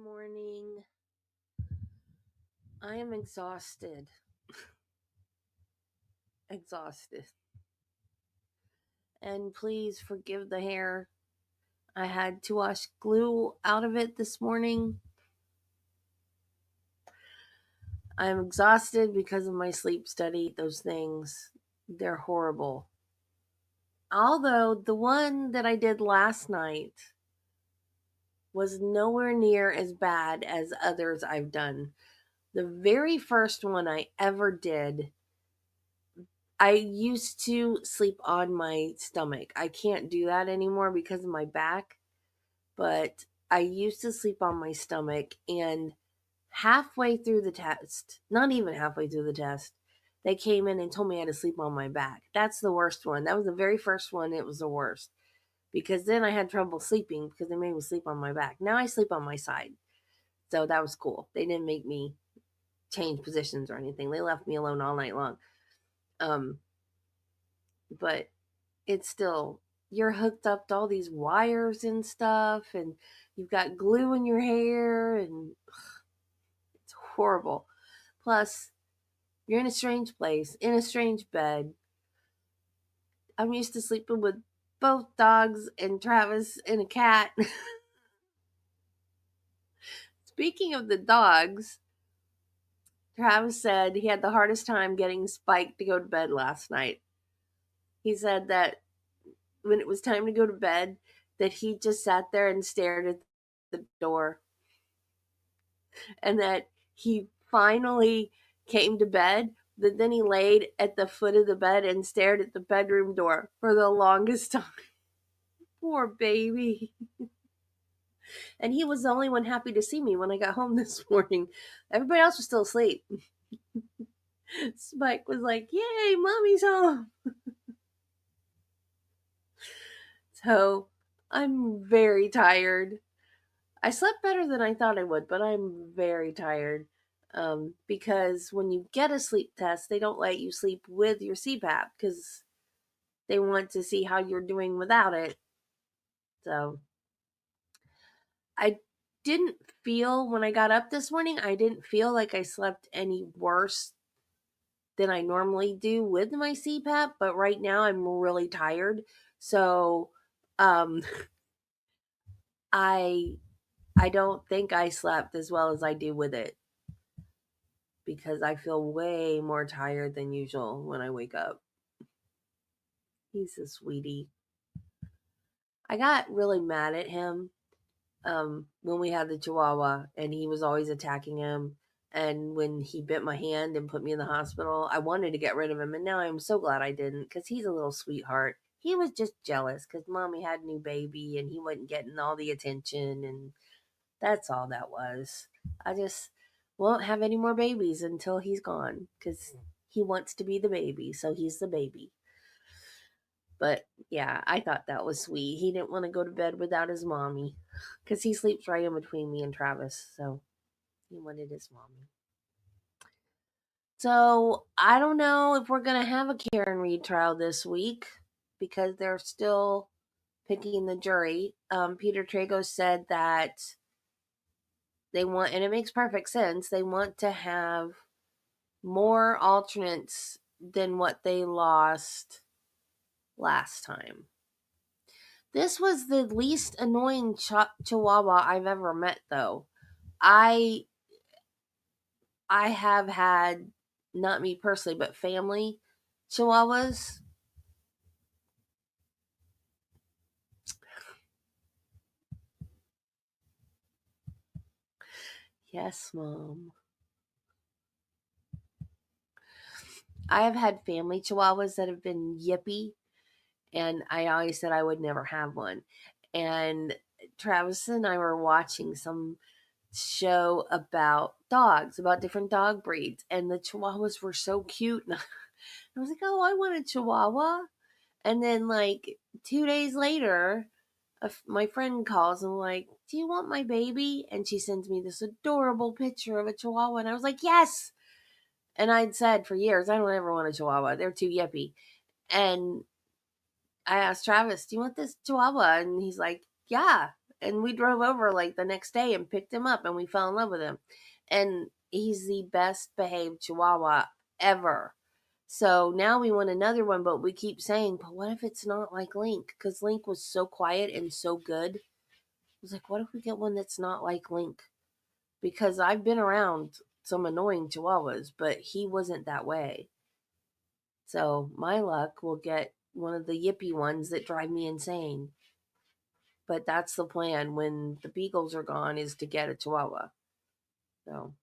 morning. I am exhausted. Exhausted. And please forgive the hair. I had to wash glue out of it this morning. I'm exhausted because of my sleep study. Those things, they're horrible. Although the one that I did last night was nowhere near as bad as others I've done. The very first one I ever did, I used to sleep on my stomach. I can't do that anymore because of my back, but I used to sleep on my stomach, and halfway through the test, not even halfway through the test, they came in and told me I had to sleep on my back. That's the worst one. That was the very first one. It was the worst because then I had trouble sleeping because they made me sleep on my back. Now I sleep on my side. So that was cool. They didn't make me change positions or anything. They left me alone all night long. But it's still, you're hooked up to all these wires and stuff, and you've got glue in your hair, and it's horrible. Plus, you're in a strange place, in a strange bed. I'm used to sleeping with both dogs and Travis and a cat. Speaking of the dogs, Travis said he had the hardest time getting Spike to go to bed last night. He said that when it was time to go to bed, that he just sat there and stared at the door, and that he finally came to bed, but then he laid at the foot of the bed and stared at the bedroom door for the longest time. Poor baby. And he was the only one happy to see me when I got home this morning. Everybody else was still asleep. Spike was like, "Yay, mommy's home." So I'm very tired. I slept better than I thought I would, but I'm very tired. Because when you get a sleep test, they don't let you sleep with your CPAP because they want to see how you're doing without it. So I didn't feel, when I got up this morning, I didn't feel like I slept any worse than I normally do with my CPAP, but right now I'm really tired. So um I I don't think I slept as well as I do with it, because I feel way more tired than usual when I wake up. He's a sweetie. I got really mad at him when we had the Chihuahua, and he was always attacking him. And when he bit my hand and put me in the hospital, I wanted to get rid of him. And now I'm so glad I didn't, because he's a little sweetheart. He was just jealous because mommy had a new baby and he wasn't getting all the attention. And that's all that was. I just won't have any more babies until he's gone, because he wants to be the baby. So he's the baby. But yeah, I thought that was sweet. He didn't want to go to bed without his mommy because he sleeps right in between me and Travis. So he wanted his mommy. So I don't know if we're going to have a Karen Reed trial this week because they're still picking the jury. Peter Trago said that they want, and it makes perfect sense, they want to have more alternates than what they lost last time. This was the least annoying Chihuahua I've ever met, though. I have had, not me personally, but family Chihuahuas. Yes, Mom. I have had family Chihuahuas that have been yippy, and I always said I would never have one. And Travis and I were watching some show about dogs, about different dog breeds, and the Chihuahuas were so cute. And I was like, "Oh, I want a Chihuahua." And then, like 2 days later, my friend calls and like, "Do you want my baby?" And she sends me this adorable picture of a Chihuahua, and I was like, "Yes." And I'd said for years, I don't ever want a Chihuahua. They're too yippy. And I asked Travis, "Do you want this Chihuahua?" And he's like, "Yeah." And we drove over like the next day and picked him up, and we fell in love with him. And he's the best behaved Chihuahua ever. So now we want another one, but we keep saying, but what if it's not like Link? Because Link was so quiet and so good. I was like, what if we get one that's not like Link? Because I've been around some annoying Chihuahuas, but he wasn't that way. So my luck will get one of the yippy ones that drive me insane. But that's the plan when the Beagles are gone, is to get a Chihuahua. So,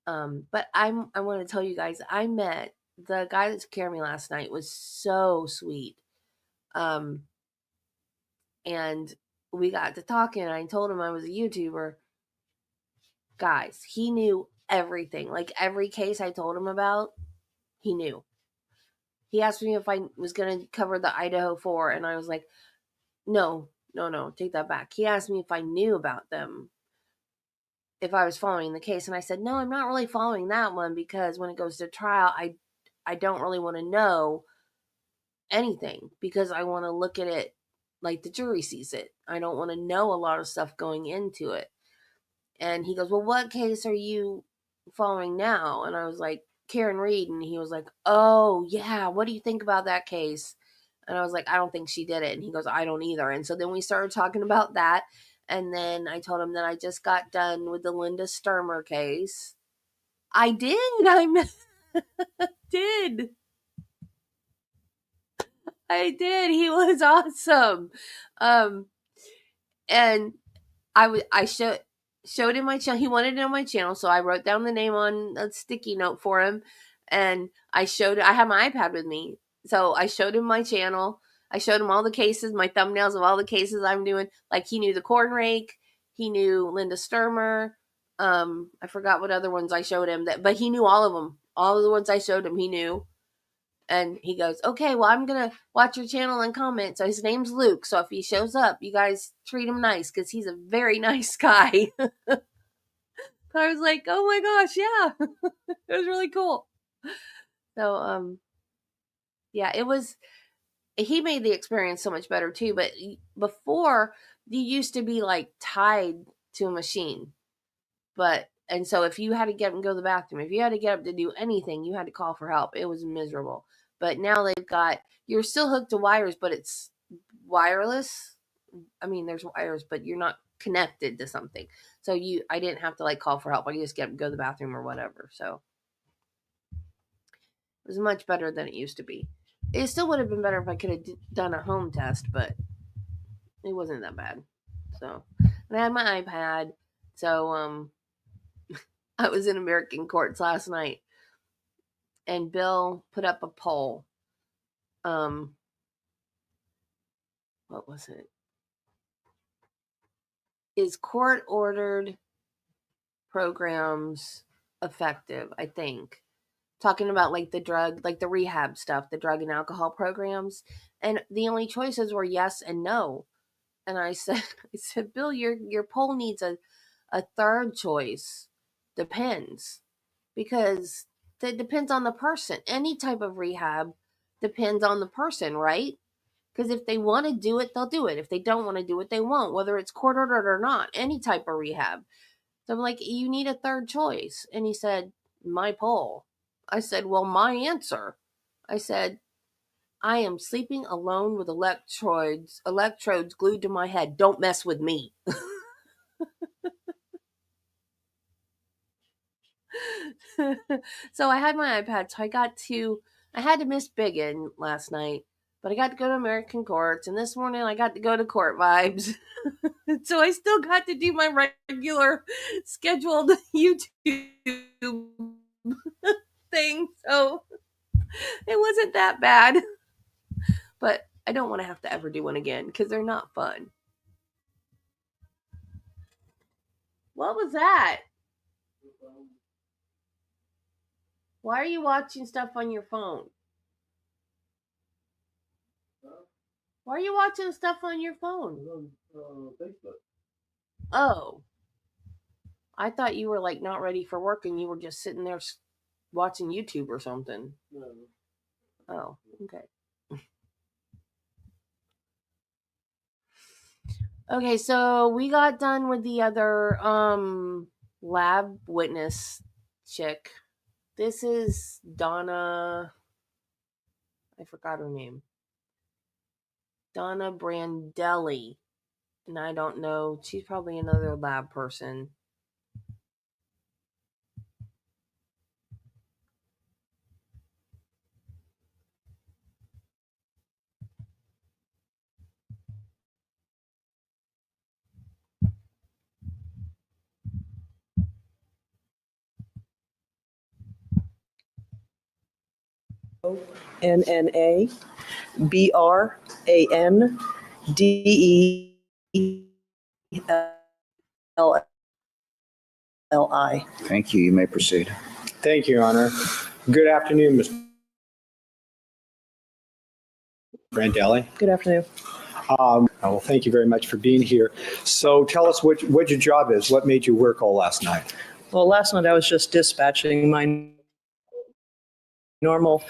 but I want to tell you guys, I met the guy that took care of me last night. Was so sweet. Um, and we got to talking. I told him I was a YouTuber. Guys, he knew everything. Like every case I told him about, he knew. He asked me if I was going to cover the Idaho 4, and I was like, no, take that back. He asked me if I knew about them, if I was following the case, and I said, no, I'm not really following that one, because when it goes to trial, I don't really want to know anything, because I want to look at it like the jury sees it. I don't want to know a lot of stuff going into it. And he goes, well, what case are you following now? And I was like, Karen Reed. And he was like, oh, yeah, what do you think about that case? And I was like, I don't think she did it. And he goes, I don't either. And so then we started talking about that. And then I told him that I just got done with the Linda Sturmer case. I did. Did. I did. He was awesome. And I showed him my channel. He wanted it on my channel, so I wrote down the name on a sticky note for him, and I had my iPad with me, so I showed him my channel. I showed him all the cases, my thumbnails of all the cases I'm doing. Like, he knew the corn rake, he knew Linda Sturmer. I forgot what other ones I showed him, but he knew all of them. All of the ones I showed him, he knew. And he goes, okay, well, I'm going to watch your channel and comment. So his name's Luke. So if he shows up, you guys treat him nice, because he's a very nice guy. I was like, oh my gosh, yeah. It was really cool. So, yeah, he made the experience so much better too. But before, you used to be like tied to a machine. And so if you had to get up and go to the bathroom, if you had to get up to do anything, you had to call for help. It was miserable. But now you're still hooked to wires, but it's wireless. I mean, there's wires, but you're not connected to something. So I didn't have to like call for help. I could just get up and go to the bathroom or whatever. So it was much better than it used to be. It still would have been better if I could have done a home test, but it wasn't that bad. So, and I had my iPad. So, I was in American courts last night, and Bill put up a poll. What was it? Is court ordered programs effective? I think. Talking about like the rehab stuff, the drug and alcohol programs. And the only choices were yes and no. And I said, Bill, your poll needs a third choice. Depends. Because that depends on the person. Any type of rehab depends on the person, right? Because if they want to do it, they'll do it. If they don't want to do it, they won't, whether it's court ordered or not. Any type of rehab. So I'm like, you need a third choice. And he said, my poll. I said, well, my answer. I said, I am sleeping alone with electrodes glued to my head. Don't mess with me. So I had my iPad. So I had to miss Biggin last night, but I got to go to American Courts. And this morning I got to go to Court Vibes. So I still got to do my regular scheduled YouTube thing. So it wasn't that bad. But I don't want to have to ever do one again, because they're not fun. What was that? Why are you watching stuff on your phone? Why are you watching stuff on your phone? Facebook. Oh. I thought you were like not ready for work and you were just sitting there watching YouTube or something. No. Oh, okay. Okay, so we got done with the other lab witness chick. This is Donna. I forgot her name. Donna Brandelli. And I don't know. She's probably another lab person. NNABRANDELLI. Thank you. You may proceed. Thank you, Your Honor. Good afternoon, Mr. Brandelli. Good afternoon. Well, thank you very much for being here. So tell us what your job is. What made you work all last night? Well, last night I was just dispatching. My normal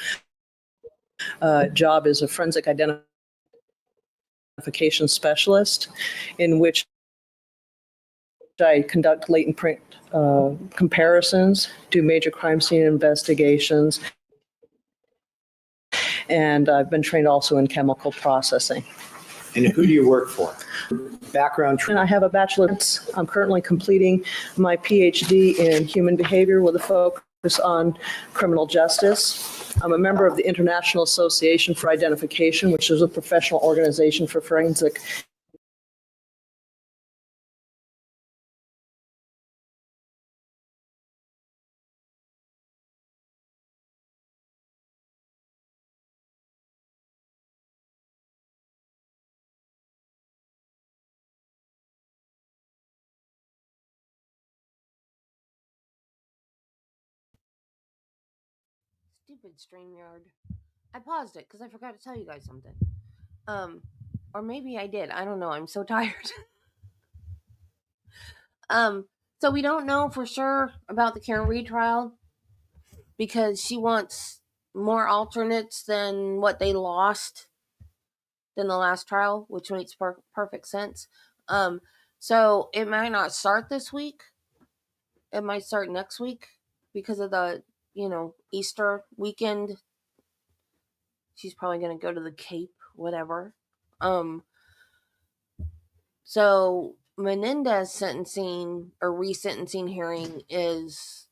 job as a forensic identification specialist, in which I conduct latent print comparisons, do major crime scene investigations, and I've been trained also in chemical processing. And who do you work for? Background. And I have a bachelor's. I'm currently completing my PhD in human behavior with a focus on criminal justice. I'm a member of the International Association for Identification, which is a professional organization for forensic Stupid StreamYard. I paused it because I forgot to tell you guys something. Or maybe I did. I don't know. I'm so tired. So we don't know for sure about the Karen Reed trial because she wants more alternates than what they lost than the last trial, which makes perfect sense. So it might not start this week. It might start next week because of the, Easter weekend. She's probably going to go to the Cape, whatever. So Menendez sentencing or resentencing hearing is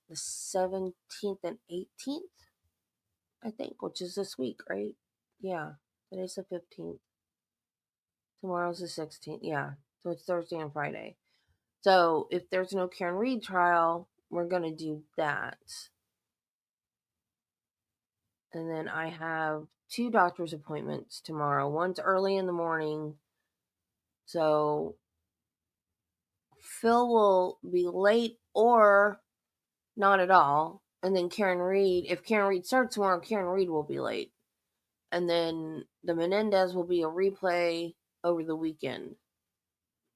the 17th and 18th, I think, which is this week, right? Yeah. Today's the 15th. Tomorrow's the 16th. Yeah. So it's Thursday and Friday. So if there's no Karen Reed trial, we're going to do that. And then I have 2 doctor's appointments tomorrow. One's early in the morning. So Phil will be late or not at all. And then Karen Reed, if Karen Reed starts tomorrow, Karen Reed will be late. And then the Menendez will be a replay over the weekend.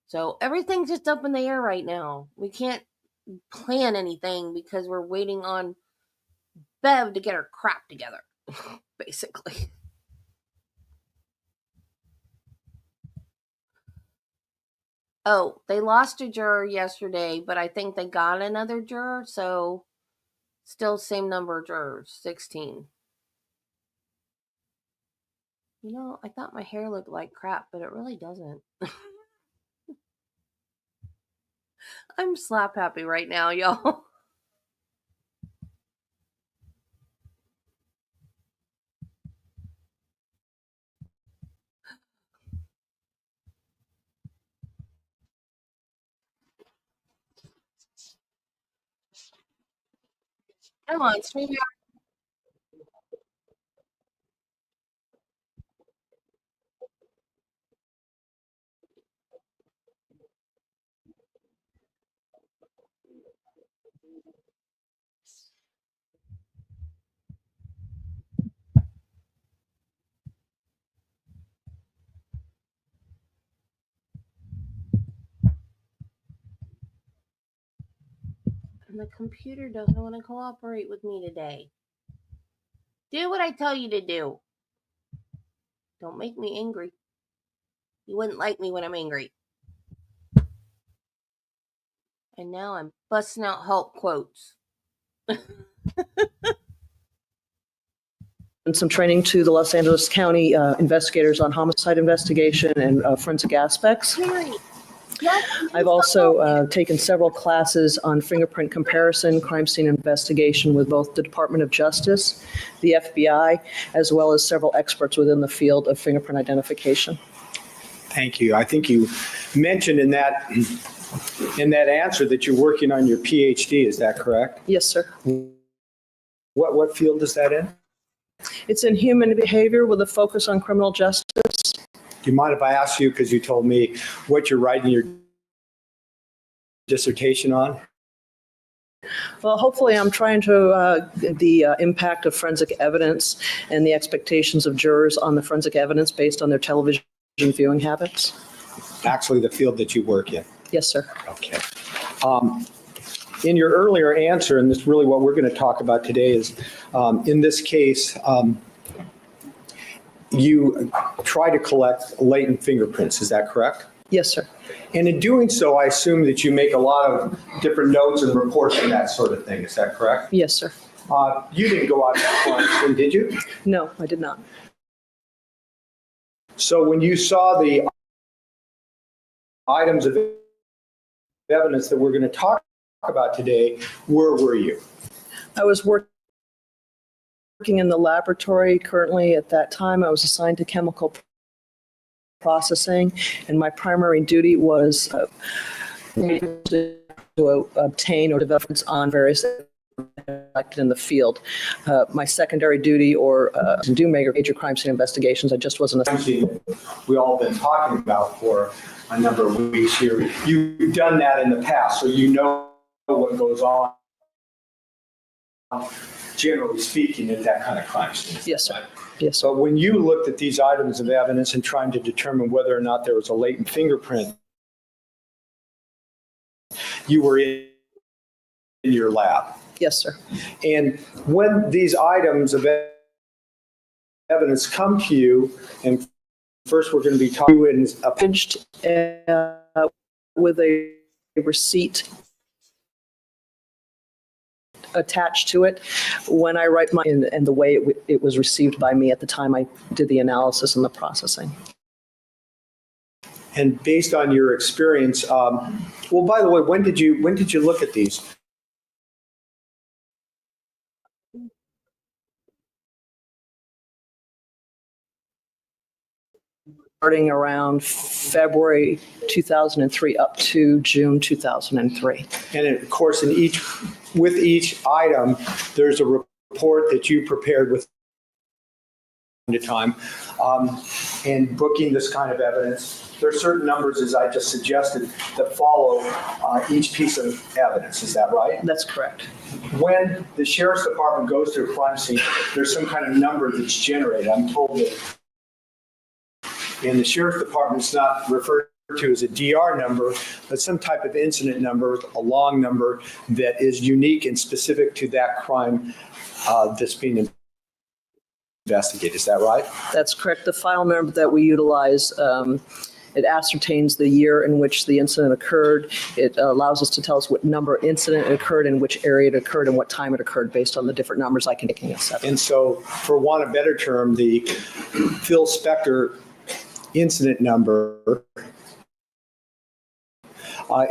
So everything's just up in the air right now. We can't plan anything because we're waiting on Bev to get her crap together, basically. Oh, they lost a juror yesterday, but I think they got another juror, so still same number of jurors, 16. I thought my hair looked like crap, but it really doesn't. I'm slap happy right now, y'all. Come on, stream your. And the computer doesn't want to cooperate with me today. Do what I tell you to do. Don't make me angry. You wouldn't like me when I'm angry. And now I'm busting out Hulk quotes. And some training to the Los Angeles County investigators on homicide investigation and forensic aspects. I've also taken several classes on fingerprint comparison, crime scene investigation with both the Department of Justice, the FBI, as well as several experts within the field of fingerprint identification. Thank you. I think you mentioned in that answer that you're working on your PhD. Is that correct? Yes, sir. What field is that in? It's in human behavior with a focus on criminal justice. Do you mind if I ask you, because you told me what you're writing your dissertation on? Well, hopefully I'm trying to the impact of forensic evidence and the expectations of jurors on the forensic evidence based on their television viewing habits. Actually, the field that you work in. Yes, sir. Okay. In your earlier answer, and this is really what we're going to talk about today, is in this case, you try to collect latent fingerprints. Is that correct? Yes, sir. And in doing so, I assume that you make a lot of different notes and reports and that sort of thing. Is that correct? Yes, sir. You didn't go out to crime scene, did you? No, I did not. So when you saw the items of evidence that we're going to talk about today, where were you? I was working in the laboratory currently. At that time, I was assigned to chemical processing, and my primary duty was to obtain or develop on various collected in the field. My secondary duty or do major crime scene investigations. I just wasn't a we all been talking about for a number of weeks here. You've done that in the past, so you know what goes on, generally speaking, in that kind of crime scene. Yes, sir. Yes, sir. So when you looked at these items of evidence and trying to determine whether or not there was a latent fingerprint, you were in your lab. Yes, sir. And when these items of evidence come to you, and first we're going to be talking in a Packaged with a receipt attached to it when I write my, and the way it was received by me at the time I did the analysis and the processing. And based on your experience, well, by the way, when did you look at these? Starting around February 2003 up to June 2003. And of course, with each item, there's a report that you prepared with the time, and booking this kind of evidence. There are certain numbers, as I just suggested, that follow each piece of evidence. Is that right? That's correct. When the sheriff's department goes to a crime scene, there's some kind of number that's generated. I'm told that in the sheriff's department, it's not referred to as a DR number, but some type of incident number, a long number that is unique and specific to that crime that's being investigated. Is that right? That's correct. The file number that we utilize, it ascertains the year in which the incident occurred. It allows us to tell us what number incident it occurred, in which area it occurred, and what time it occurred based on the different numbers I can take. And so, for want of a better term, the Phil Spector incident number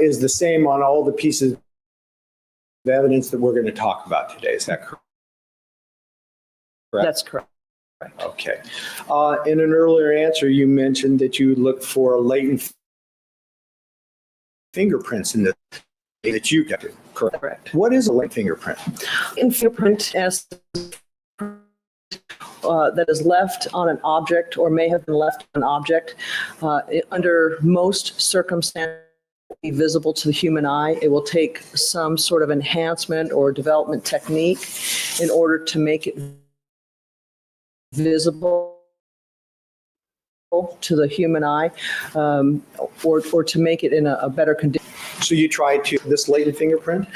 is the same on all the pieces of evidence that we're going to talk about today. Is that correct? That's correct. Okay. In an earlier answer, you mentioned that you look for latent fingerprints in that you got. Correct. What is a latent fingerprint? In fingerprint, as that is left on an object or may have been left on an object under most circumstances visible to the human eye. It will take some sort of enhancement or development technique in order to make it visible to the human eye, or to make it in a better condition. So you tried this latent fingerprint?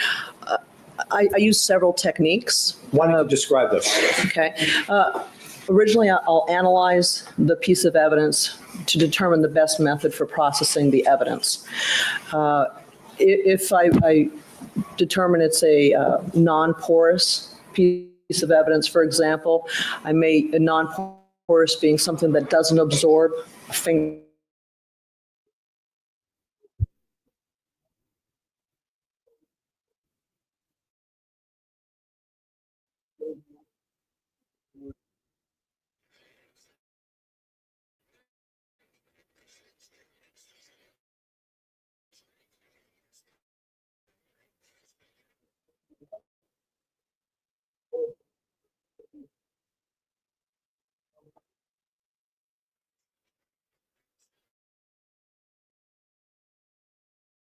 I use several techniques. Why don't you describe those? Okay. Originally, I'll analyze the piece of evidence to determine the best method for processing the evidence. If I determine it's a non-porous piece of evidence, for example, I may, a non-porous being something that doesn't absorb a finger.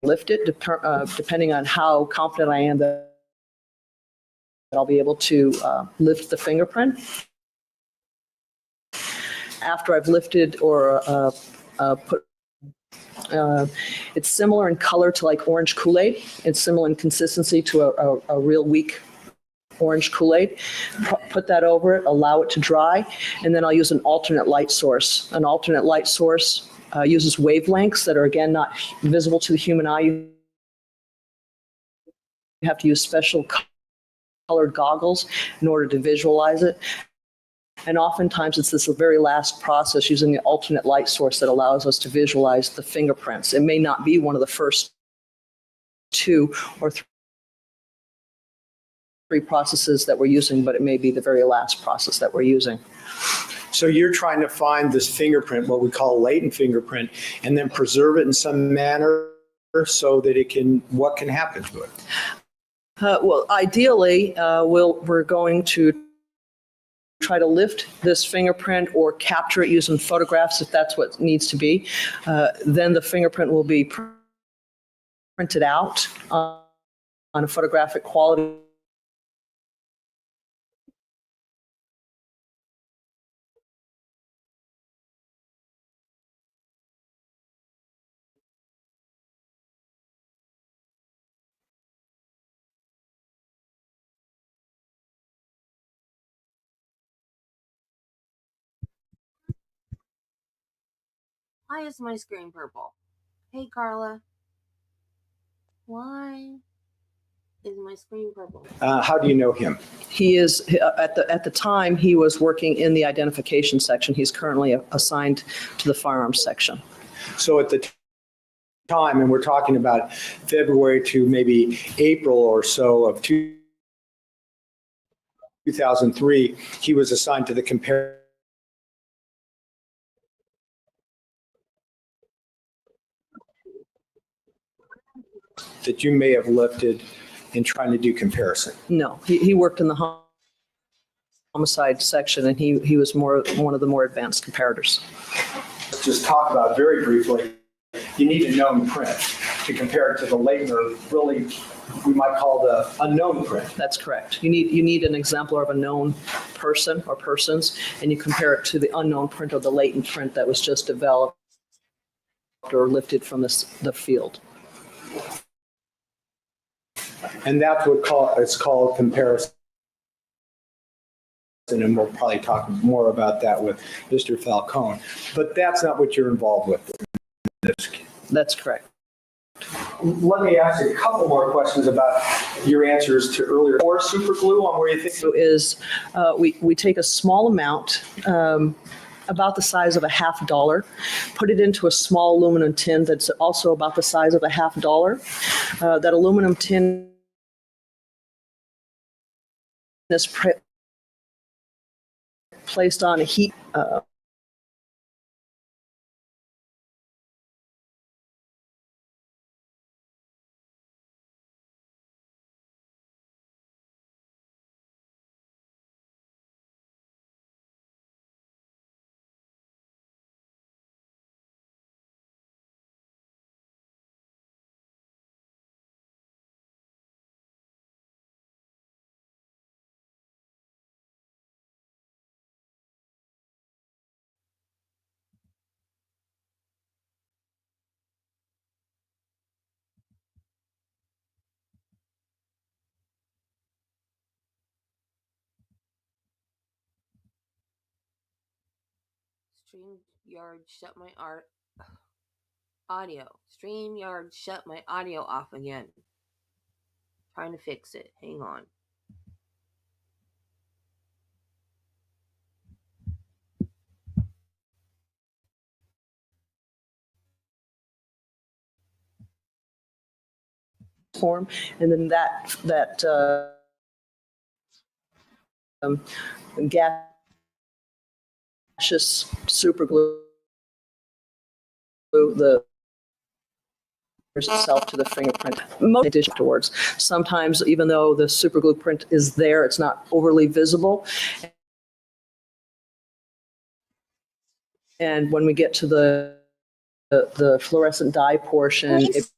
Lift it, depending on how confident I am that I'll be able to lift the fingerprint. After I've lifted or put, it's similar in color to like orange Kool-Aid. It's similar in consistency to a real weak orange Kool-Aid. Put that over it, allow it to dry, and then I'll use an alternate light source. An alternate light source uses wavelengths that are, again, not visible to the human eye. You have to use special colored goggles in order to visualize it. And oftentimes it's this very last process using the alternate light source that allows us to visualize the fingerprints. It may not be one of the first 2 or 3 processes that we're using, but it may be the very last process that we're using. So you're trying to find this fingerprint, what we call a latent fingerprint, and then preserve it in some manner so that it can, what can happen to it? Well, ideally, we're going to try to lift this fingerprint or capture it using photographs if that's what needs to be. Then the fingerprint will be printed out on a photographic quality. Why is my screen purple? Hey, Carla. Why is my screen purple? How do you know him? He is, at the time, he was working in the identification section. He's currently assigned to the firearms section. So at the time, and we're talking about February to maybe April or so of 2003, he was assigned to the compare. That you may have lifted in trying to do comparison. No, he worked in the homicide section, and he was one of the more advanced comparators. Let's just talk about very briefly, you need a known print to compare it to the latent, or really we might call the unknown print. That's correct. You need an exemplar of a known person or persons, and you compare it to the unknown print or the latent print that was just developed or lifted from the field. And that's what it's called comparison. And we'll probably talk more about that with Mr. Falcone. But that's not what you're involved with. That's correct. Let me ask you a couple more questions about your answers to earlier. Or super glue on where you think is we take a small amount, about the size of a $50, put it into a small aluminum tin that's also about the size of a $50. That aluminum tin is placed on a heat. StreamYard shut my art. Audio. StreamYard shut my audio off again. Trying to fix it. Hang on. Form, and then that gaseous super glue the itself to the fingerprint. Most addition afterwards. Sometimes, even though the super glue print is there, it's not overly visible. And when we get to the fluorescent dye portion, it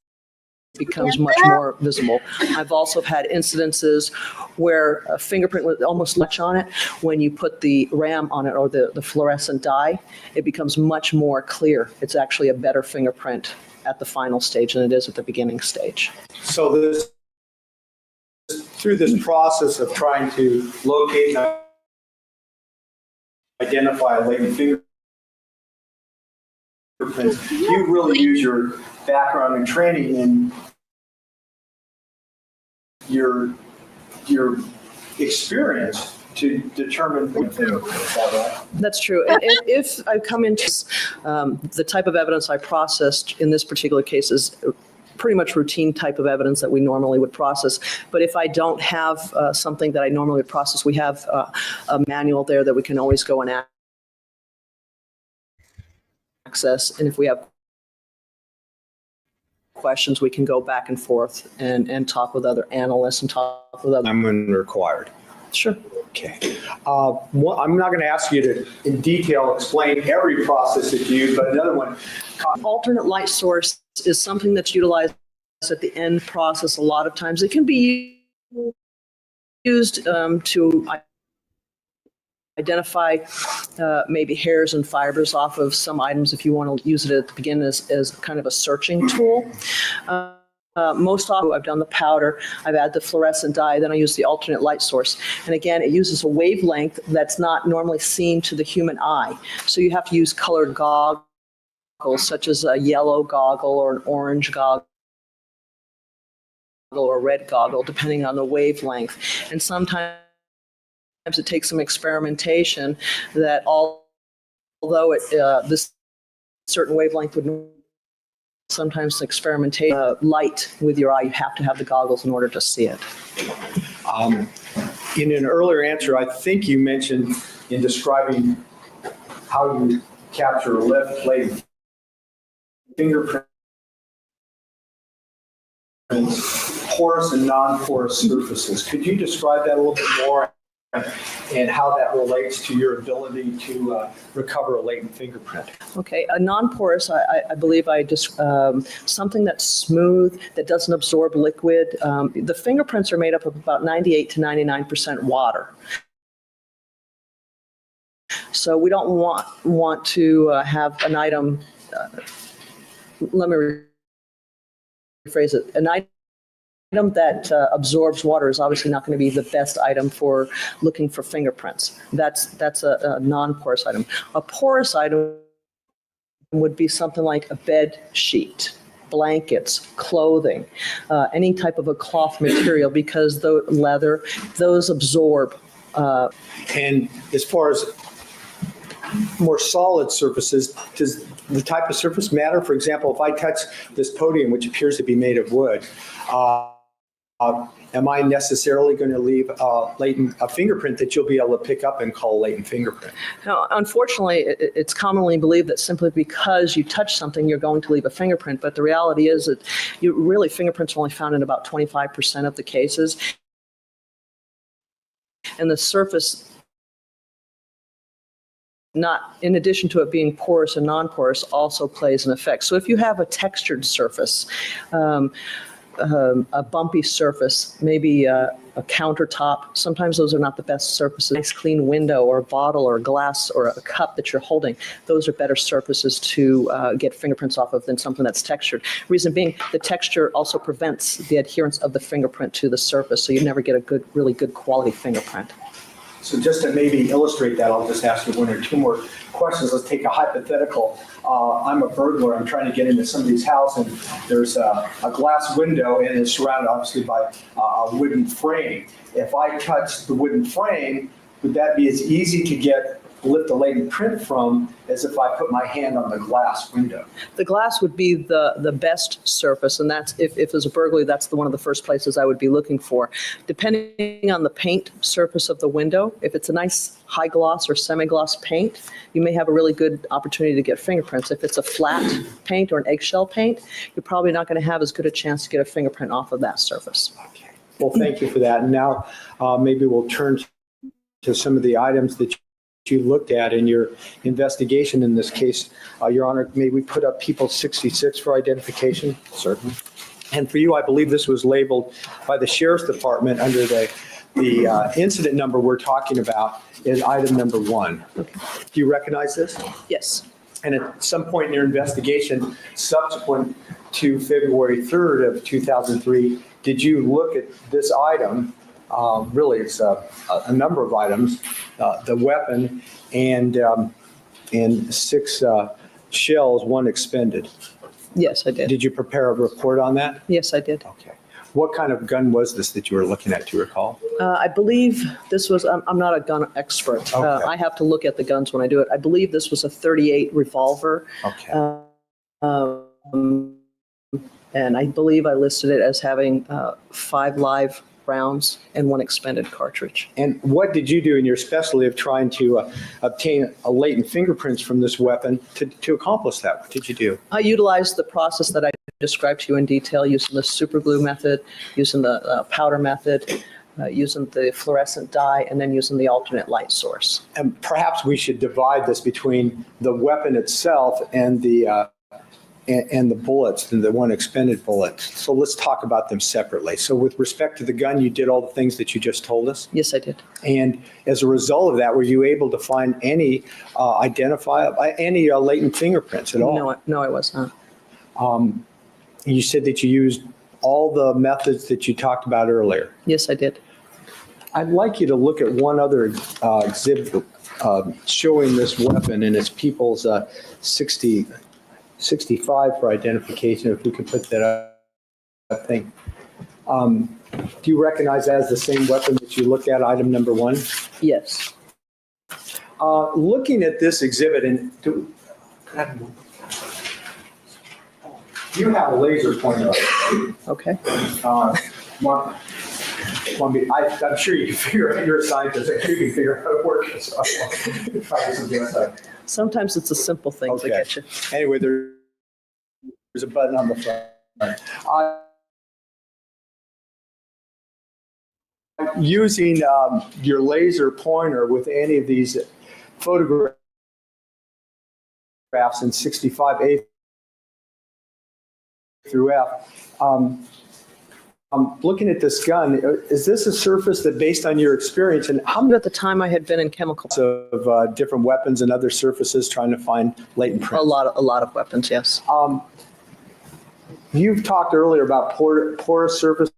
becomes much more visible. I've also had incidences where a fingerprint with almost much on it, when you put the RAM on it or the fluorescent dye, it becomes much more clear. It's actually a better fingerprint at the final stage than it is at the beginning stage. So through this process of trying to locate and identify latent fingerprints, you really use your background and training in your experience to determine fingerprints. Is that right? That's true. And if I come into the type of evidence I processed in this particular case is pretty much routine type of evidence that we normally would process. But if I don't have something that I normally would process, we have a manual there that we can always go and access. And if we have questions, we can go back and forth and talk with other analysts and talk with other. I'm required. Sure. Okay. I'm not going to ask you to, in detail, explain every process that you use, but another one. Alternate light source is something that's utilized at the end process a lot of times. It can be used to identify maybe hairs and fibers off of some items if you want to use it at the beginning as kind of a searching tool. Most often I've done the powder, I've added the fluorescent dye, then I use the alternate light source. And again, it uses a wavelength that's not normally seen to the human eye. So you have to use colored goggles, such as a yellow goggle or an orange goggle or a red goggle, depending on the wavelength. And sometimes it takes some experimentation that although this certain wavelength would sometimes experimentation light with your eye, you have to have the goggles in order to see it. In an earlier answer, I think you mentioned in describing how you capture latent fingerprints, porous and non-porous surfaces. Could you describe that a little bit more and how that relates to your ability to recover a latent fingerprint? Okay, a non-porous, I believe I just, something that's smooth, that doesn't absorb liquid. The fingerprints are made up of about 98 to 99% water. So we don't want to have an item, let me rephrase it, an item that absorbs water is obviously not going to be the best item for looking for fingerprints. That's a non-porous item. A porous item would be something like a bed sheet, blankets, clothing, any type of a cloth material, because the leather, those absorb. And as far as more solid surfaces, does the type of surface matter? For example, if I touch this podium, which appears to be made of wood, am I necessarily going to leave a fingerprint that you'll be able to pick up and call a latent fingerprint? Now, unfortunately, it's commonly believed that simply because you touch something, you're going to leave a fingerprint. But the reality is that fingerprints are only found in about 25% of the cases. And the surface, not in addition to it being porous and non-porous, also plays an effect. So if you have a textured surface, a bumpy surface, maybe a countertop, sometimes those are not the best surfaces. A nice clean window or a bottle or a glass or a cup that you're holding, those are better surfaces to get fingerprints off of than something that's textured. Reason being, the texture also prevents the adherence of the fingerprint to the surface, so you never get a really good quality fingerprint. So just to maybe illustrate that, I'll just ask you one or two more questions. Let's take a hypothetical. I'm a burglar. I'm trying to get into somebody's house, and there's a glass window, and it's surrounded obviously by a wooden frame. If I touch the wooden frame, would that be as easy to lift the latent print from as if I put my hand on the glass window? The glass would be the best surface, and that's if there's a burglary, that's one of the first places I would be looking for. Depending on the paint surface of the window, if it's a nice high gloss or semi-gloss paint, you may have a really good opportunity to get fingerprints. If it's a flat paint or an eggshell paint, you're probably not going to have as good a chance to get a fingerprint off of that surface. Okay. Well, thank you for that. And now maybe we'll turn to some of the items that you looked at in your investigation in this case. Your Honor, may we put up People 66 for identification? Certainly. And for you, I believe this was labeled by the Sheriff's Department under the incident number we're talking about is item number 1. Okay. Do you recognize this? Yes. And at some point in your investigation, subsequent to February 3rd of 2003, did you look at this item? Really, it's a number of items, the weapon and 6 shells, 1 expended. Yes, I did. Did you prepare a report on that? Yes, I did. Okay. What kind of gun was this that you were looking at, do you recall? I believe this was, I'm not a gun expert. Okay. I have to look at the guns when I do it. I believe this was a .38 revolver. Okay. And I believe I listed it as having 5 live rounds and 1 expended cartridge. And what did you do in your specialty of trying to obtain a latent fingerprints from this weapon to accomplish that? What did you do? I utilized the process that I described to you in detail, using the super glue method, using the powder method, using the fluorescent dye, and then using the alternate light source. And perhaps we should divide this between the weapon itself and the bullets, and the 1 expended bullet. So let's talk about them separately. So with respect to the gun, you did all the things that you just told us? Yes, I did. And as a result of that, were you able to find any latent fingerprints at all? No, I was not. You said that you used all the methods that you talked about earlier. Yes, I did. I'd like you to look at one other exhibit showing this weapon, and it's People's 65 for identification, if we could put that up, I think. Do you recognize that as the same weapon that you looked at, item number 1? Yes. Looking at this exhibit, and you have a laser pointer. Okay. I'm sure you can figure out, you're a scientist, I'm sure you can figure out how to work this. Try something like Sometimes it's the simple things that get you. Anyway, there's a button on the front. Using your laser pointer with any of these photographs in 65A through F, I'm looking at this gun. Is this a surface that, based on your experience, and how many At the time, I had been in chemical. of different weapons and other surfaces trying to find latent prints? A lot of weapons, yes. You've talked earlier about porous surfaces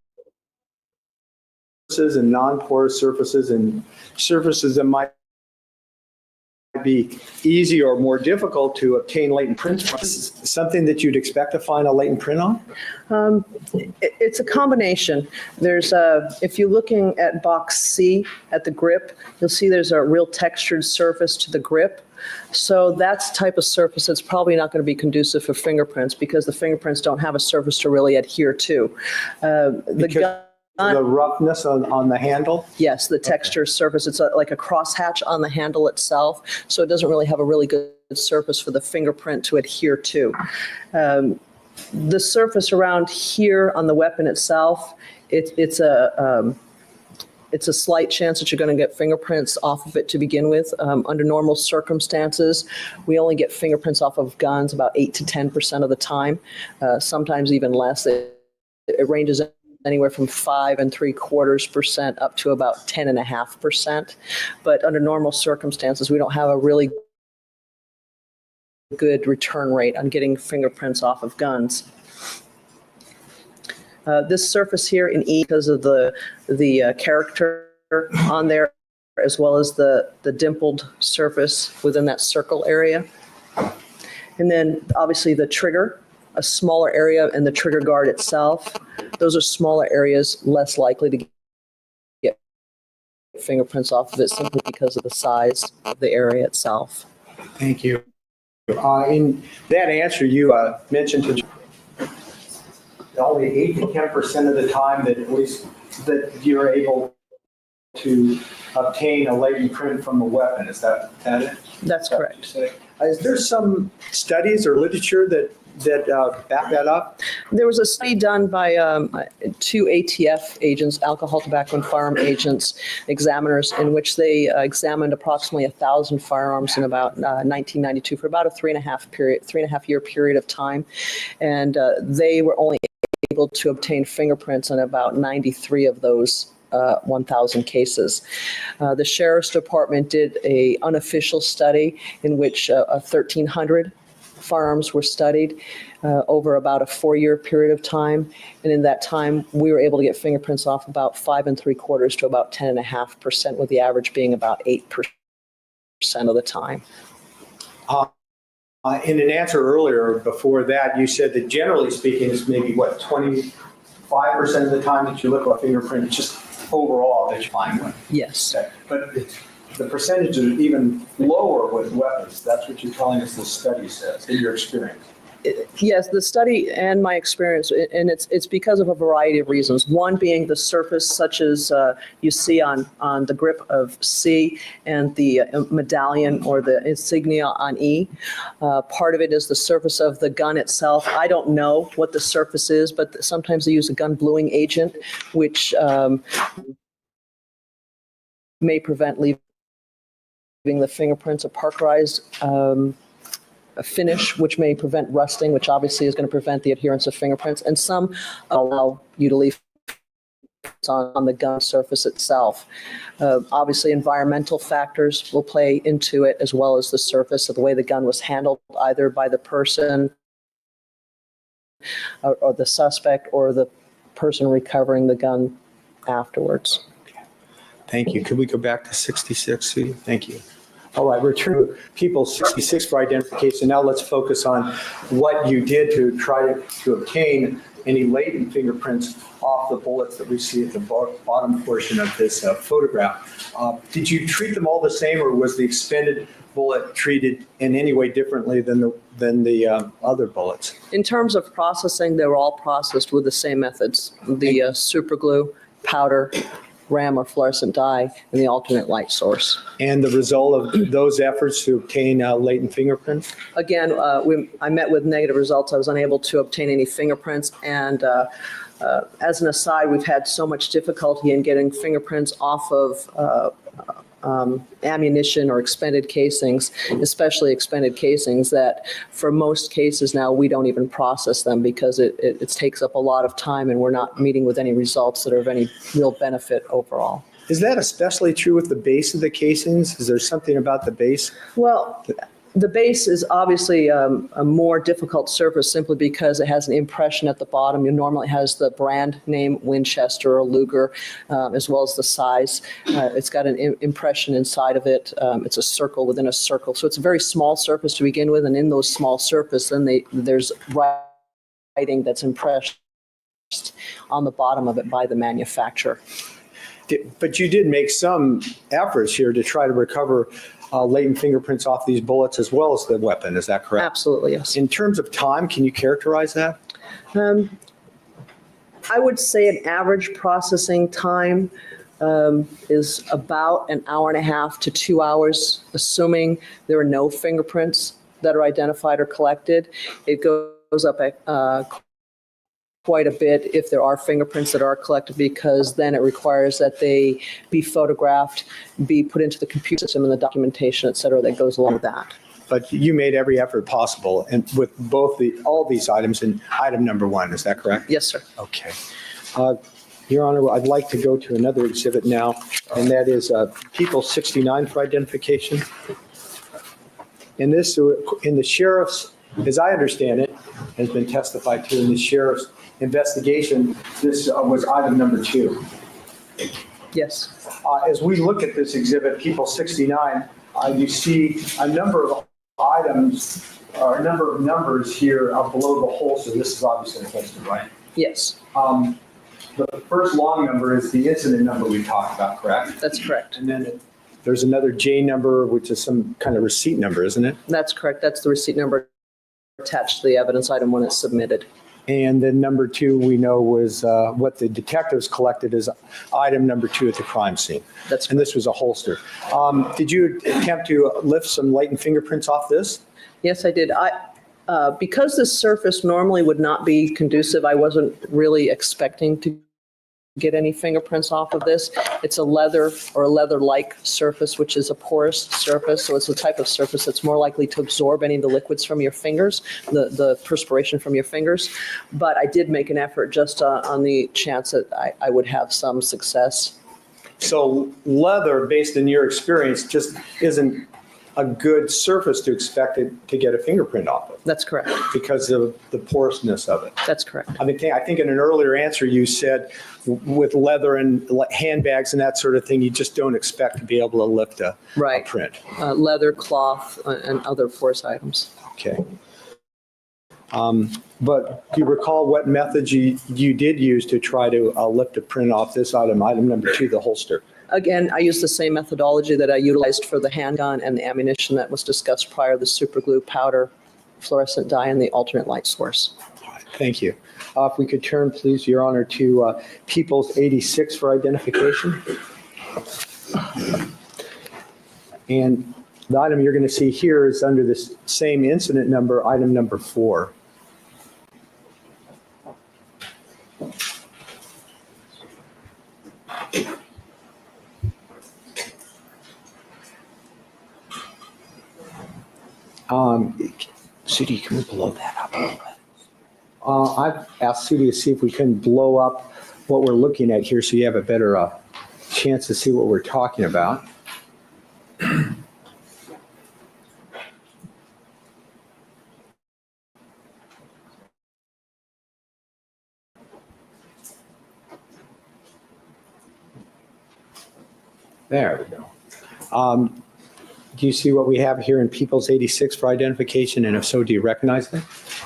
and non-porous surfaces, and surfaces that might be easy or more difficult to obtain latent prints from. Is this something that you'd expect to find a latent print on? It's a combination. There's if you're looking at box C at the grip, you'll see there's a real textured surface to the grip. So that's the type of surface that's probably not going to be conducive for fingerprints, because the fingerprints don't have a surface to really adhere to. The roughness on the handle? Yes, the texture surface. It's like a crosshatch on the handle itself, so it doesn't really have a really good surface for the fingerprint to adhere to. The surface around here on the weapon itself, it's a slight chance that you're going to get fingerprints off of it to begin with. Under normal circumstances, we only get fingerprints off of guns about 8 to 10% of the time, sometimes even less. It ranges anywhere from 5.75% up to about 10.5%. But under normal circumstances, we don't have a really good return rate on getting fingerprints off of guns. This surface here in E, because of the character on there, as well as the dimpled surface within that circle area. And then obviously the trigger, a smaller area, and the trigger guard itself. Those are smaller areas, less likely to get fingerprints off of it simply because of the size of the area itself. Thank you. In that answer, you mentioned to only 8 to 10% of the time that at least that you're able to obtain a latent print from a weapon. Is that it? That's correct. Is there some studies or literature that back that up? There was a study done by 2 ATF agents, alcohol, tobacco, and firearm agents, examiners, in which they examined approximately 1,000 firearms in about 1992 for about a 3.5 year period of time. And they were only able to obtain fingerprints on about 93 of those 1,000 cases. The Sheriff's Department did a unofficial study in which 1,300 firearms were studied over about a 4-year period of time. And in that time, we were able to get fingerprints off about 5.75% to about 10.5%, with the average being about 8% of the time. In an answer earlier before that, you said that generally speaking, it's maybe 25% of the time that you look at a fingerprint, it's just overall that you find one. Yes. Okay. But the percentage is even lower with weapons. That's what you're telling us the study says, in your experience. Yes, the study and my experience, and it's because of a variety of reasons. One being the surface, such as you see on the grip of C and the medallion or the insignia on E. Part of it is the surface of the gun itself. I don't know what the surface is, but sometimes they use a gun bluing agent, which may prevent leaving the fingerprints. A parkerized a finish, which may prevent rusting, which obviously is going to prevent the adherence of fingerprints, and some allow you to leave on the gun surface itself. Obviously, environmental factors will play into it, as well as the surface of the way the gun was handled, either by the person or the suspect or the person recovering the gun afterwards. Thank you. Could we go back to 66, Sudie? Thank you. All right, we're through people 66 for identification. Now let's focus on what you did to try to obtain any latent fingerprints off the bullets that we see at the bottom portion of this photograph. Did you treat them all the same, or was the expended bullet treated in any way differently than the other bullets? In terms of processing, they were all processed with the same methods: the super glue, powder, RAM or fluorescent dye, and the alternate light source. And the result of those efforts to obtain latent fingerprints? Again, I met with negative results. I was unable to obtain any fingerprints. And as an aside, we've had so much difficulty in getting fingerprints off of ammunition or expended casings, especially expended casings, that for most cases now we don't even process them because it takes up a lot of time, and we're not meeting with any results that are of any real benefit overall. Is that especially true with the base of the casings? Is there something about the base? Well, the base is obviously a more difficult surface simply because it has an impression at the bottom. It normally has the brand name Winchester or Luger, as well as the size. It's got an impression inside of it. It's a circle within a circle. So it's a very small surface to begin with, and in those small surface, then there's writing that's impressed on the bottom of it by the manufacturer. But you did make some efforts here to try to recover latent fingerprints off these bullets as well as the weapon. Is that correct? Absolutely, yes. In terms of time, can you characterize that? I would say an average processing time is about an hour and a half to 2 hours, assuming there are no fingerprints that are identified or collected. It goes up quite a bit if there are fingerprints that are collected, because then it requires that they be photographed, be put into the computer system, and the documentation, et cetera, that goes along with that. But you made every effort possible, and with all these items in item number 1, is that correct? Yes, sir. Okay. Your Honor, I'd like to go to another exhibit now, and that is People 69 for identification. In the sheriff's, as I understand it, has been testified to in the sheriff's investigation, this was item number 2. Yes. As we look at this exhibit, People 69, you see a number of items, or a number of numbers here below the holster. This is obviously a holster, right? Yes, The first long number is the incident number we talked about, correct? that's correct. And then there's another J number, which is some kind of receipt number, isn't it? That's correct. That's the receipt number attached to the evidence item when it's submitted. And then number 2, we know was what the detectives collected as item number 2 at the crime scene. That's And this was a holster. Did you attempt to lift some latent fingerprints off this? Yes, I did. Because this surface normally would not be conducive, I wasn't really expecting to get any fingerprints off of this. It's a leather or a leather-like surface, which is a porous surface. So it's a type of surface that's more likely to absorb any of the liquids from your fingers, the perspiration from your fingers. But I did make an effort just on the chance that I would have some success. So leather, based on your experience, just isn't a good surface to expect it to get a fingerprint off of That's correct. because of the porousness of it. That's correct. I think in an earlier answer you said with leather and handbags and that sort of thing, you just don't expect to be able to lift a print. Leather, cloth, and other porous items. Okay. But do you recall what methods you did use to try to lift a print off this item number 2, the holster? Again, I used the same methodology that I utilized for the handgun and the ammunition that was discussed prior, the super glue, powder, fluorescent dye, and the alternate light source. All right, thank you. If we could turn, please, Your Honor, to Peoples 86 for identification. And the item you're going to see here is under this same incident number, item number 4. Sudi, can we blow that up a little bit? I've asked Sudi to see if we can blow up what we're looking at here so you have a better chance to see what we're talking about. There we go. Do you see what we have here in Peoples 86 for identification? And if so, do you recognize it?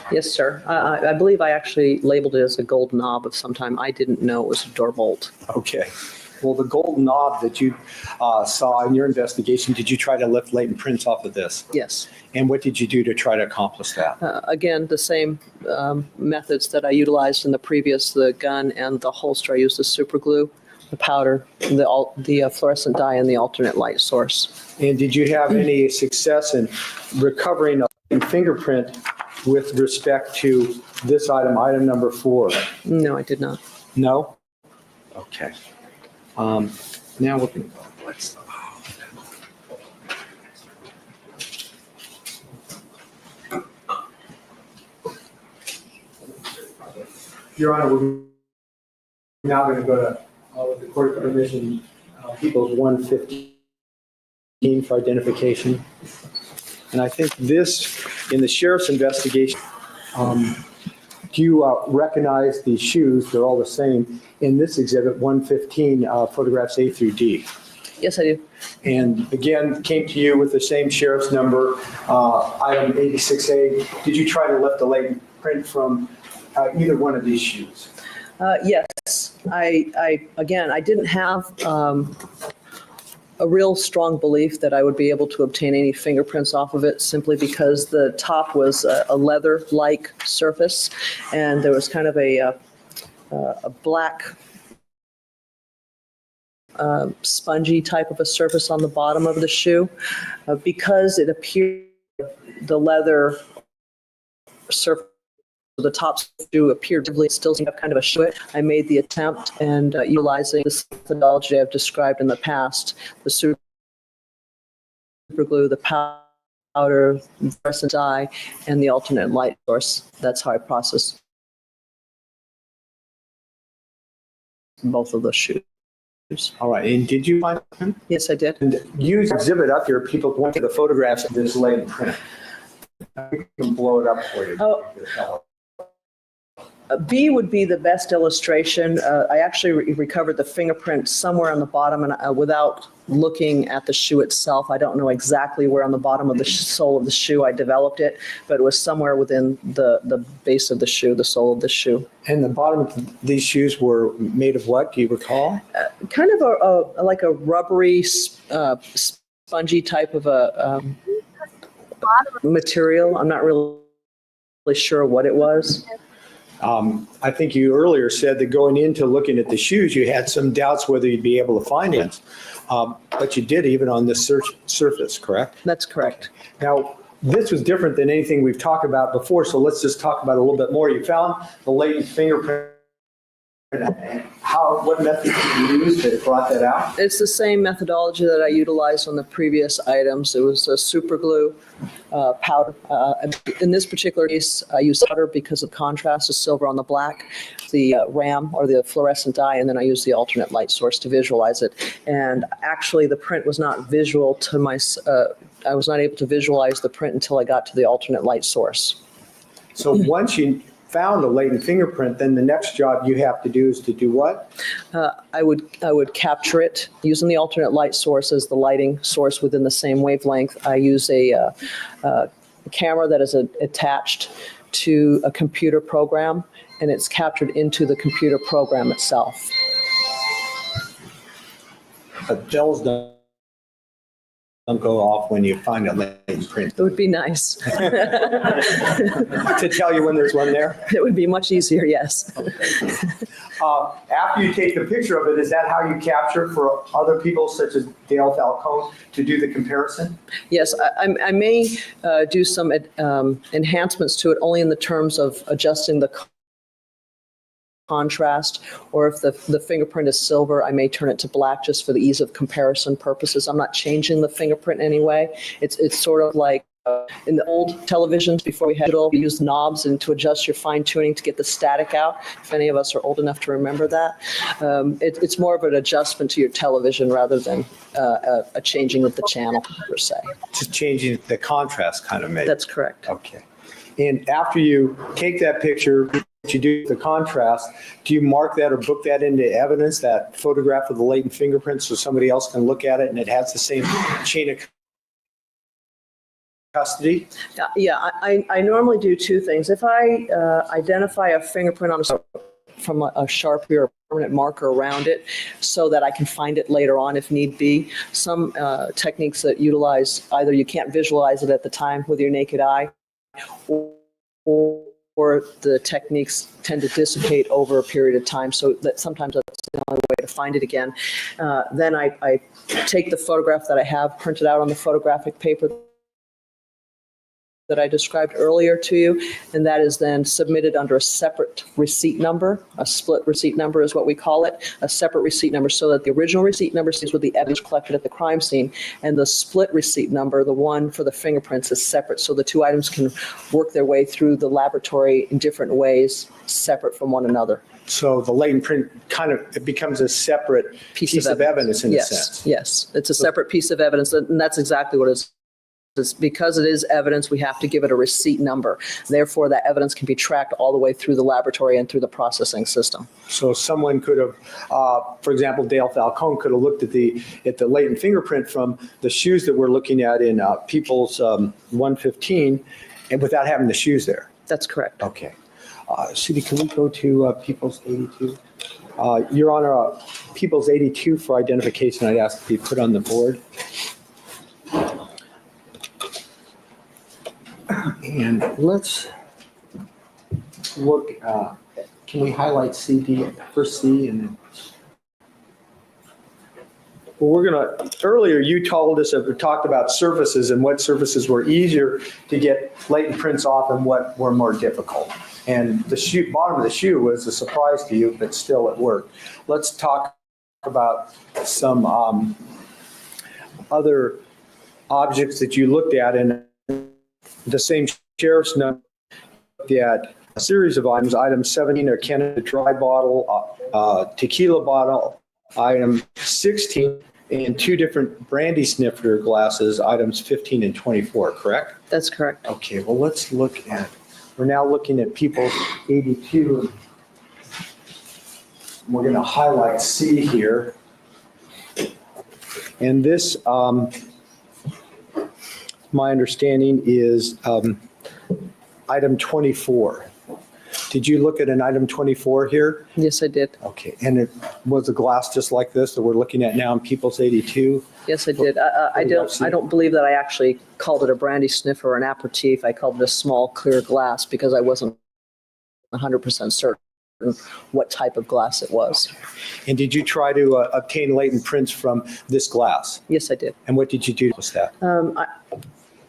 Yes, sir. I believe I actually labeled it as a gold knob of some time. I didn't know it was a door bolt. Okay. Well, the gold knob that you saw in your investigation, did you try to lift latent prints off of this? Yes. And what did you do to try to accomplish that? Again, the same methods that I utilized in the previous, the gun and the holster. I used the super glue, the powder, the fluorescent dye, and the alternate light source. And did you have any success in recovering a fingerprint with respect to this item, item number 4? No, I did not. No? Okay. Now we're going to go. Your Honor, we're now going to go to, with the court permission, Peoples 115 for identification. And I think this, in the sheriff's investigation, do you recognize the shoes? They're all the same. In this exhibit, 115, photographs A through D. Yes, I do. And again, came to you with the same sheriff's number, item 86A. Did you try to lift the latent print from either one of these shoes? Yes. I didn't have a real strong belief that I would be able to obtain any fingerprints off of it simply because the top was a leather-like surface and there was kind of a black spongy type of a surface on the bottom of the shoe. Because it appeared the leather surface, the top shoe appeared to still have kind of a shoe. I made the attempt and utilizing this methodology I've described in the past, the super glue, the powder, fluorescent dye, and the alternate light source. That's how I processed both of those shoes. All right. And did you find them? Yes, I did. And you exhibit up here, people point to the photographs of this latent print. We can blow it up for you. Oh. B would be the best illustration. I actually recovered the fingerprint somewhere on the bottom, and without looking at the shoe itself, I don't know exactly where on the bottom of the sole of the shoe I developed it, but it was somewhere within the base of the shoe, the sole of the shoe. And the bottom of these shoes were made of what? Do you recall? Kind of like a rubbery, spongy type of a material. I'm not really sure what it was. I think you earlier said that going into looking at the shoes, you had some doubts whether you'd be able to find it. But you did even on this surface, correct? That's correct. Now, this was different than anything we've talked about before, so let's just talk about it a little bit more. You found the latent fingerprint. What method did you use that brought that out? It's the same methodology that I utilized on the previous items. It was a super glue powder. In this particular case, I used powder because of contrast, the silver on the black, the RAM or the fluorescent dye, and then I used the alternate light source to visualize it. And actually, the print was not visual to my. I was not able to visualize the print until I got to the alternate light source. So once you found a latent fingerprint, then the next job you have to do is to do what? I would capture it using the alternate light source as the lighting source within the same wavelength. I use a camera that is attached to a computer program, and it's captured into the computer program itself. But bells don't go off when you find a latent print. It would be nice. To tell you when there's one there? It would be much easier, yes. After you take the picture of it, is that how you capture for other people, such as Dale Falcone, to do the comparison? Yes, I may do some enhancements to it, only in the terms of adjusting the contrast, or if the fingerprint is silver, I may turn it to black just for the ease of comparison purposes. I'm not changing the fingerprint anyway. It's sort of like in the old televisions before we had digital, you used knobs and to adjust your fine tuning to get the static out. If any of us are old enough to remember that, it's more of an adjustment to your television rather than a changing of the channel per se. Just changing the contrast kind of maybe. That's correct. Okay. And after you take that picture, what you do with the contrast, do you mark that or book that into evidence, that photograph of the latent fingerprint, so somebody else can look at it and it has the same chain of custody? Yeah, I normally do two things. If I identify a fingerprint on from a Sharpie or a permanent marker around it so that I can find it later on if need be. Some techniques that utilize either you can't visualize it at the time with your naked eye, or the techniques tend to dissipate over a period of time, so that sometimes that's the only way to find it again. Then I take the photograph that I have printed out on the photographic paper that I described earlier to you, and that is then submitted under a separate receipt number. A split receipt number is what we call it, a separate receipt number, so that the original receipt number stays with the evidence collected at the crime scene, and the split receipt number, the one for the fingerprints, is separate, so the two items can work their way through the laboratory in different ways, separate from one another. So the latent print it becomes a separate piece of evidence in a sense. Yes, it's a separate piece of evidence, and that's exactly what it is. It's because it is evidence, we have to give it a receipt number. Therefore, that evidence can be tracked all the way through the laboratory and through the processing system. So someone could have, for example, Dale Falcone could have looked at the latent fingerprint from the shoes that we're looking at in People's 115, and without having the shoes there. That's correct. Okay. Cindy, can we go to People's 82? You're on People's 82 for identification. I'd ask to be put on the board. And let's look, can we highlight CD, first C and then? Well, earlier you told us, we talked about surfaces and what surfaces were easier to get latent prints off and what were more difficult. And the bottom of the shoe was a surprise to you, but still it worked. Let's talk about some other objects that you looked at in the same sheriff's note. Looked at a series of items. Item 17, a Canada Dry bottle, tequila bottle. Item 16, and two different brandy snifter glasses, items 15 and 24, correct? That's correct. Okay, well, let's look at We're now looking at pupils 82. We're going to highlight C here. And this, my understanding is item 24. Did you look at an item 24 here? Yes, I did. Okay, and it was a glass just like this that we're looking at now in People's 82? Yes, I did. I don't believe that I actually called it a brandy sniffer or an aperitif. I called it a small clear glass because I wasn't 100% certain what type of glass it was. And did you try to obtain latent prints from this glass? Yes, I did. And what did you do with that?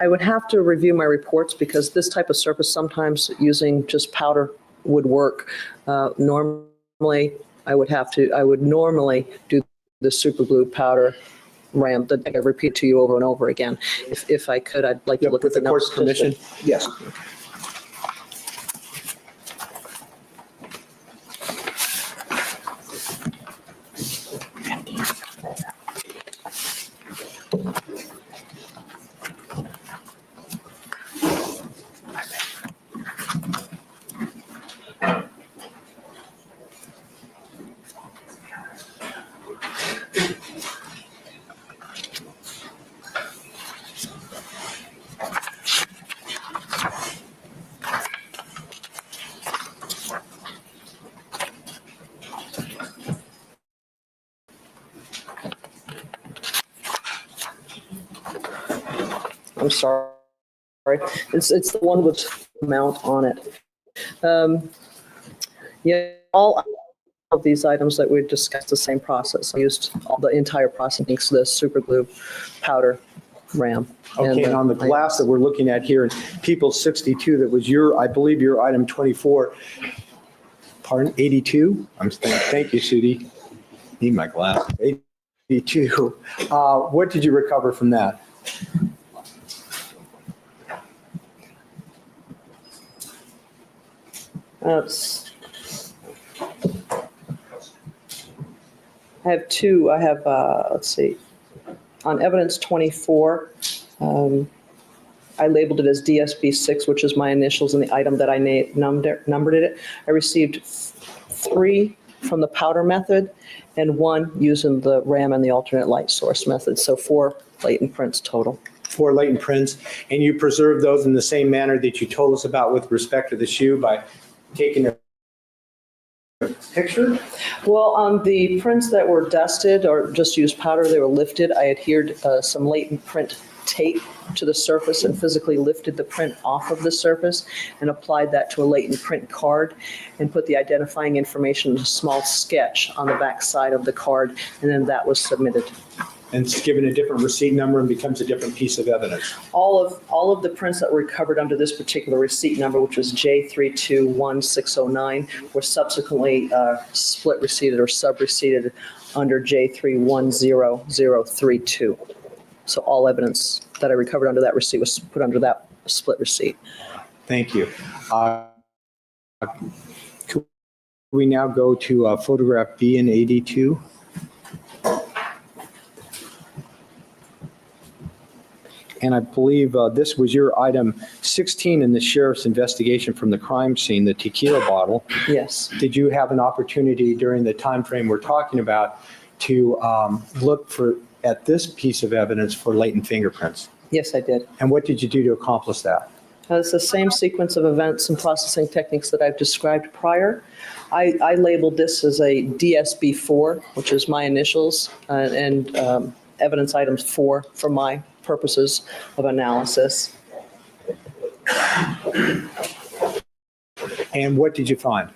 I would have to review my reports because this type of surface, sometimes using just powder would work. Normally, I would normally do the super glue powder RAM that I repeat to you over and over again. If I could, I'd like to look at the numbers. With the court's permission? Yes. I'm sorry. It's the one with amount on it. Yeah, all of these items that we discussed, the same process. I used the entire process, thanks to the super glue powder RAM. Okay, and on the glass that we're looking at here in People's 62, that was I believe your item 24, pardon, 82? Thank you, Sudie. Need my glass. 82. What did you recover from that? I have two. I have, let's see, on evidence 24, I labeled it as DSB6, which is my initials and the item that I numbered it. I received 3 from the powder method and 1 using the RAM and the alternate light source method. So 4 latent prints total. 4 latent prints, and you preserve those in the same manner that you told us about with respect to the shoe by taking a picture? Well, on the prints that were dusted or just used powder, they were lifted. I adhered some latent print tape to the surface and physically lifted the print off of the surface and applied that to a latent print card and put the identifying information in a small sketch on the back side of the card, and then that was submitted. And it's given a different receipt number and becomes a different piece of evidence. All of the prints that were recovered under this particular receipt number, which was J321609, were subsequently split receipted or sub-receipted under J310032. So all evidence that I recovered under that receipt was put under that split receipt. Thank you. Could we now go to photograph B in 82? And I believe this was your item 16 in the sheriff's investigation from the crime scene, the tequila bottle. Yes. Did you have an opportunity during the time frame we're talking about to look at this piece of evidence for latent fingerprints? Yes, I did. And what did you do to accomplish that? It's the same sequence of events and processing techniques that I've described prior. I labeled this as a DSB4, which is my initials, and evidence items 4 for my purposes of analysis. And what did you find?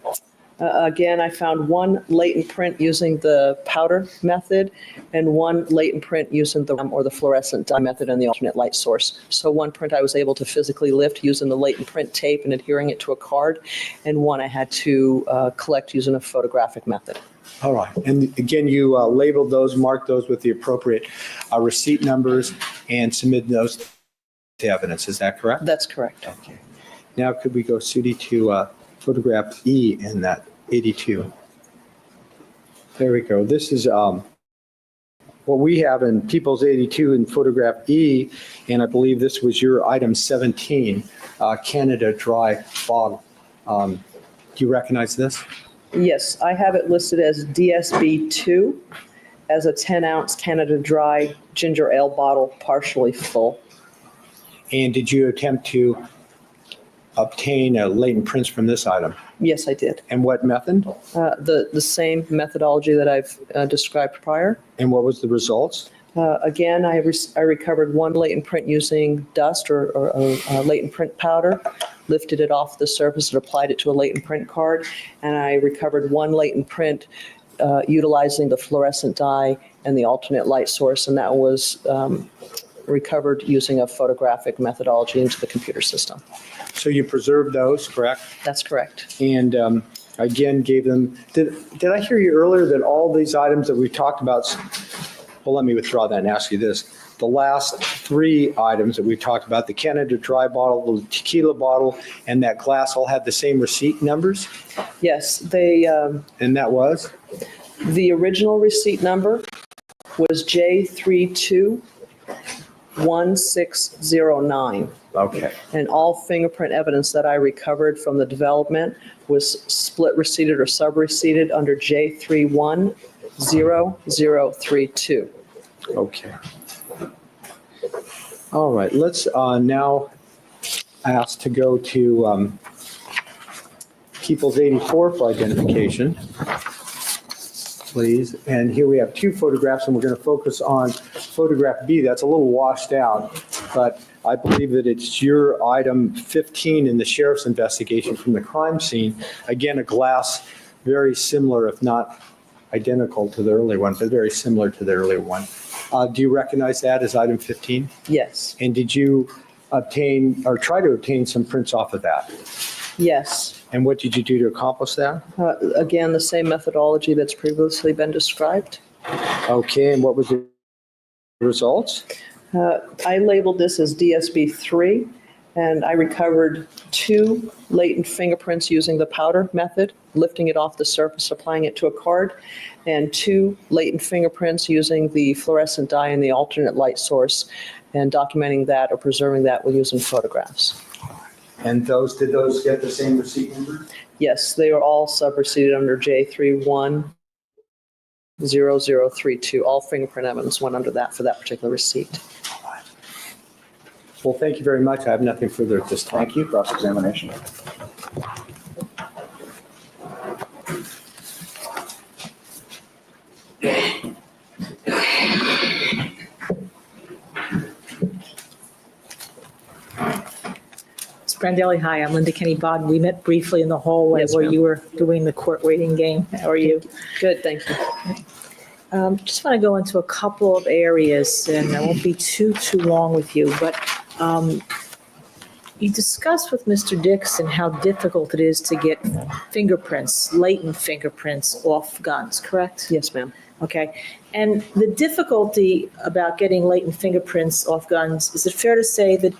Again, I found 1 latent print using the powder method and 1 latent print using the or the fluorescent dye method and the alternate light source. So 1 print I was able to physically lift using the latent print tape and adhering it to a card, and 1 I had to collect using a photographic method. All right. And again, you labeled those, marked those with the appropriate receipt numbers, and submitted those to evidence. Is that correct? That's correct. Okay. Now could we go, Sudie, to photograph E in that 82? There we go. This is what we have in People's 82 and photograph E, and I believe this was your item 17, Canada Dry Bottle. Do you recognize this? Yes, I have it listed as DSB2 as a 10-ounce Canada Dry ginger ale bottle, partially full. And did you attempt to obtain a latent prints from this item? Yes, I did. And what method? The same methodology that I've described prior. And what was the results? Again, I recovered one latent print using dust or latent print powder, lifted it off the surface and applied it to a latent print card, and I recovered one latent print utilizing the fluorescent dye and the alternate light source, and that was recovered using a photographic methodology into the computer system. So you preserved those, correct? That's correct. And again, gave them, did I hear you earlier that all these items that we talked about, well, let me withdraw that and ask you this. The last three items that we talked about, the Canada Dry bottle, the tequila bottle, and that glass all had the same receipt numbers? Yes, they. And that was? The original receipt number was J321609. Okay. And all fingerprint evidence that I recovered from the development was split receipted or sub-receipted under J310032. Okay. All right, let's now ask to go to People's 84 for identification, please. And here we have two photographs, and we're going to focus on photograph B. That's a little washed out, but I believe that it's your item 15 in the sheriff's investigation from the crime scene. Again, a glass very similar, if not identical to the earlier one, but very similar to the earlier one. Do you recognize that as item 15? Yes. And did you obtain or try to obtain some prints off of that? Yes. And what did you do to accomplish that? Again, the same methodology that's previously been described. Okay, and what was the results? I labeled this as DSB3, and I recovered 2 latent fingerprints using the powder method, lifting it off the surface, applying it to a card, and 2 latent fingerprints using the fluorescent dye and the alternate light source, and documenting that or preserving that with using photographs. And did those get the same receipt number? Yes, they were all sub-receipted under J310032. All fingerprint evidence went under that for that particular receipt. Well, thank you very much. I have nothing further at this time. Thank you. Cross-examination. Brandelli, hi, I'm Linda Kenny Bodden. We met briefly in the hallway Yes, where ma'am. you were doing the court waiting game. How are you? Good, thank you. Just want to go into a couple of areas, and I won't be too long with you, but you discussed with Mr. Dixon how difficult it is to get fingerprints, latent fingerprints off guns, correct? Yes, ma'am. Okay. And the difficulty about getting latent fingerprints off guns, is it fair to say that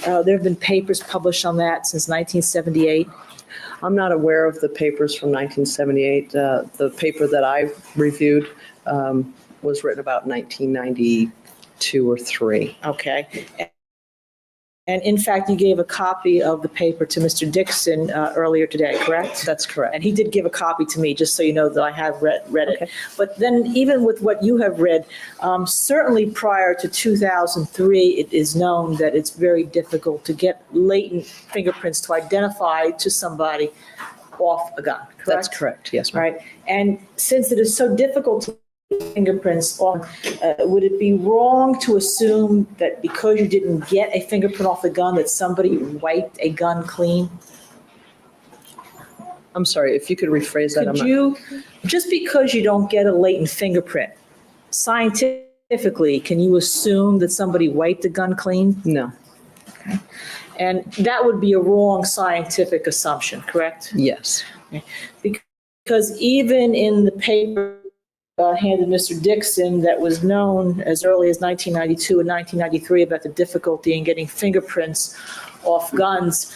there have been papers published on that since 1978? I'm not aware of the papers from 1978. The paper that I reviewed was written about 1992 or 3. Okay. And in fact, you gave a copy of the paper to Mr. Dixon earlier today, correct? That's correct. And he did give a copy to me, just so you know that I have read it. Okay. But then even with what you have read, certainly prior to 2003, it is known that it's very difficult to get latent fingerprints to identify to somebody off a gun, correct? That's correct, yes, ma'am. Right. And since it is so difficult to get fingerprints off, would it be wrong to assume that because you didn't get a fingerprint off the gun that somebody wiped a gun clean? I'm sorry, if you could rephrase that. Could you, just because you don't get a latent fingerprint, scientifically, can you assume that somebody wiped a gun clean? No. And that would be a wrong scientific assumption, correct? Yes. Because even in the paper handed Mr. Dixon that was known as early as 1992 and 1993 about the difficulty in getting fingerprints off guns,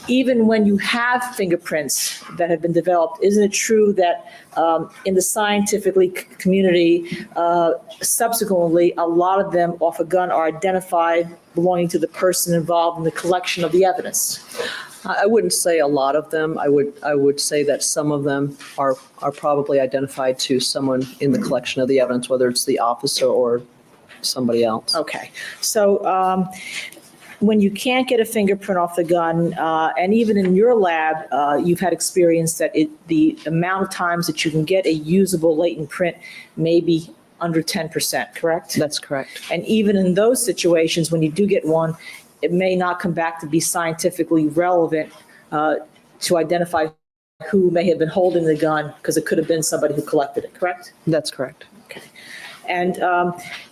even when you have fingerprints that have been developed, isn't it true that in the scientific community, subsequently, a lot of them off a gun are identified belonging to the person involved in the collection of the evidence? I wouldn't say a lot of them. I would say that some of them are probably identified to someone in the collection of the evidence, whether it's the officer or somebody else. Okay, so when you can't get a fingerprint off the gun, and even in your lab, you've had experience that the amount of times that you can get a usable latent print may be under 10%, correct? That's correct. And even in those situations, when you do get one, it may not come back to be scientifically relevant to identify who may have been holding the gun, because it could have been somebody who collected it, correct? That's correct. Okay. And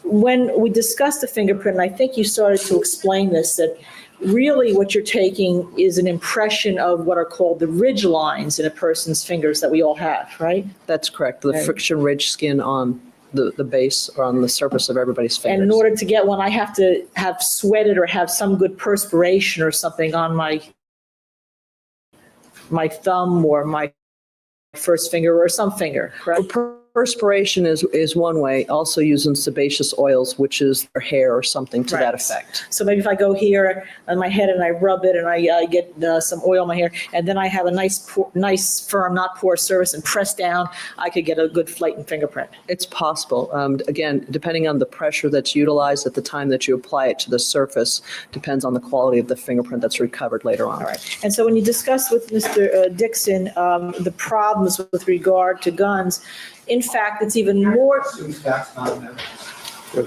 when we discussed the fingerprint, and I think you started to explain this, that really what you're taking is an impression of what are called the ridge lines in a person's fingers that we all have, right? That's correct. The Okay. friction ridge skin on the base or on the surface of everybody's fingers. And in order to get one, I have to have sweated or have some good perspiration or something on my thumb or my first finger or some finger, correct? Perspiration is one way, also using sebaceous oils, which is their hair or something to that Right. effect. So maybe if I go here on my head and I rub it and I get some oil on my hair, and then I have a nice firm, not porous surface and press down, I could get a good latent fingerprint. It's possible. Again, depending on the pressure that's utilized at the time that you apply it to the surface, depends on the quality of the fingerprint that's recovered later on. All right. And so when you discuss with Mr. Dixon the problems with regard to guns, in fact, it's even more,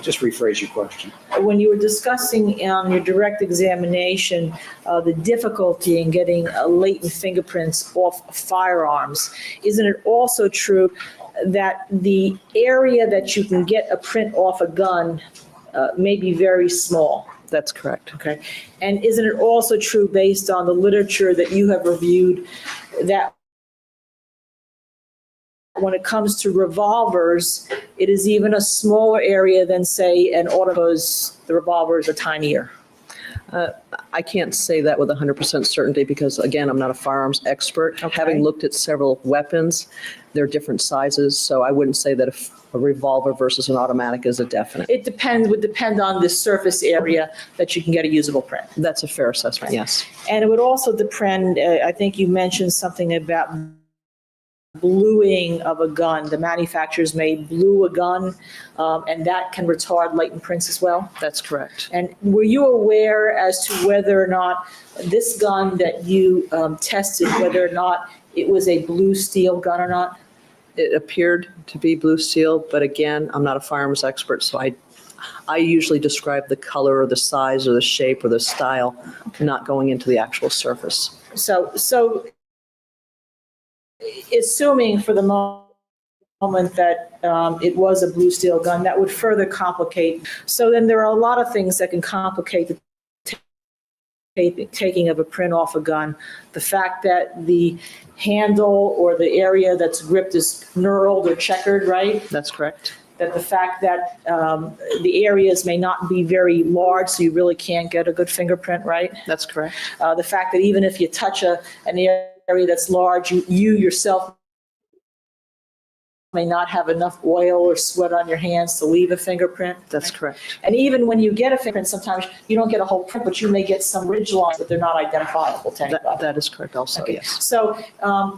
Just rephrase your question. when you were discussing on your direct examination the difficulty in getting latent fingerprints off firearms, isn't it also true that the area that you can get a print off a gun may be very small? That's correct. Okay. And isn't it also true, based on the literature that you have reviewed, that when it comes to revolvers, it is even a smaller area than, say, an auto, because the revolvers are tinier? I can't say that with 100% certainty because, again, I'm not a firearms expert. Okay. Having looked at several weapons, they're different sizes, so I wouldn't say that a revolver versus an automatic is a definite. It would depend on the surface area that you can get a usable print. That's a fair assessment, yes. And it would also depend, I think you mentioned something about bluing of a gun. The manufacturers may blue a gun, and that can retard latent prints as well. That's correct. And were you aware as to whether or not this gun that you tested, whether or not it was a blue steel gun or not? It appeared to be blue steel, but again, I'm not a firearms expert, so I usually describe the color or the size or the shape or the style, not going into the actual surface. So assuming for the moment that it was a blue steel gun, that would further complicate. So then there are a lot of things that can complicate the taking of a print off a gun. The fact that the handle or the area that's gripped is knurled or checkered, right? That's correct. That the fact that the areas may not be very large, so you really can't get a good fingerprint, right? That's correct. The fact that even if you touch an area that's large, you yourself may not have enough oil or sweat on your hands to leave a fingerprint. That's correct. And even when you get a fingerprint, sometimes you don't get a whole print, but you may get some ridge lines, but they're not identifiable to anybody. That is correct also, Okay. yes. So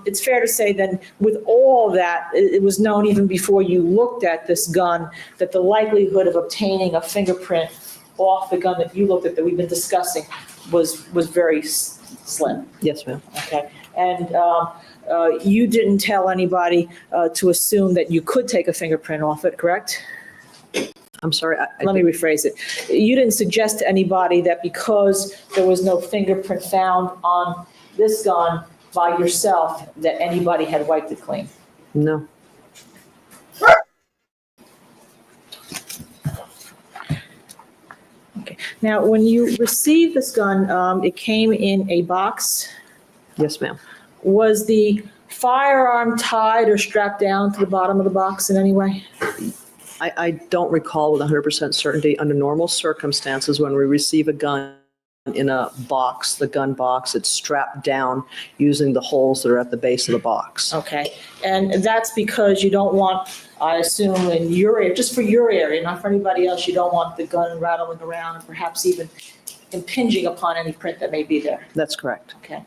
it's fair to say then, with all that, it was known even before you looked at this gun that the likelihood of obtaining a fingerprint off the gun that you looked at, that we've been discussing, was very slim. Yes, ma'am. Okay. And you didn't tell anybody to assume that you could take a fingerprint off it, correct? I'm sorry. Let me rephrase it. You didn't suggest to anybody that because there was no fingerprint found on this gun by yourself, that anybody had wiped it clean? No. Okay. Now, when you received this gun, it came in a box. Yes, ma'am. Was the firearm tied or strapped down to the bottom of the box in any way? I don't recall with 100% certainty. Under normal circumstances, when we receive a gun, in a box, the gun box. It's strapped down using the holes that are at the base of the box. Okay, and that's because you don't want, I assume in your area, just for your area, not for anybody else, you don't want the gun rattling around and perhaps even impinging upon any print that may be there. That's correct. Okay,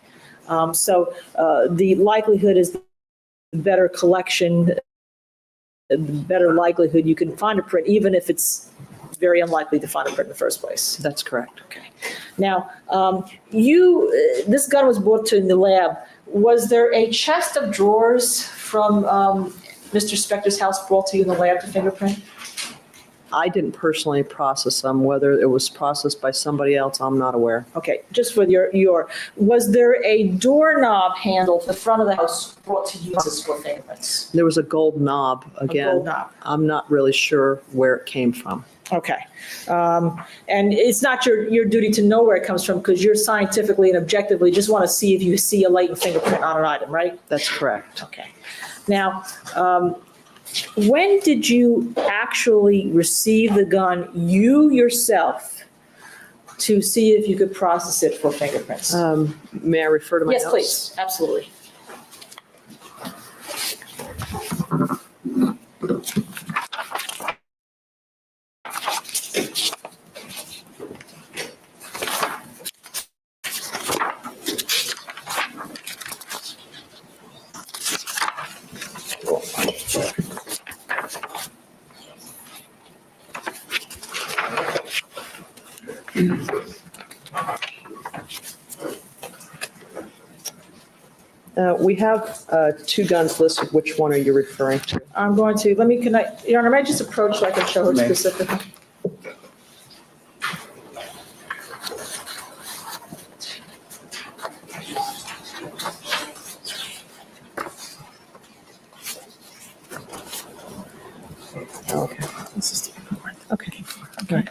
so the likelihood is the better collection, the better likelihood you can find a print, even if it's very unlikely to find a print in the first place. That's correct. Okay. Now, this gun was brought to the lab. Was there a chest of drawers from Mr. Spector's house brought to you in the lab to fingerprint? I didn't personally process them. Whether it was processed by somebody else, I'm not aware. Okay, just for was there a doorknob handle to the front of the house brought to you for fingerprints? There was a gold knob. Again, gold knob. I'm not really sure where it came from. Okay. And it's not your duty to know where it comes from because you're scientifically and objectively just want to see if you see a latent fingerprint on an item, right? That's correct. Okay. Now, when did you actually receive the gun, you yourself, to see if you could process it for fingerprints? May I refer to my notes? Yes, please. Absolutely. We have two guns listed. Which one are you referring to? I'm going to, Your Honor, may I just approach so I can show her specifically? Okay. Okay. Okay.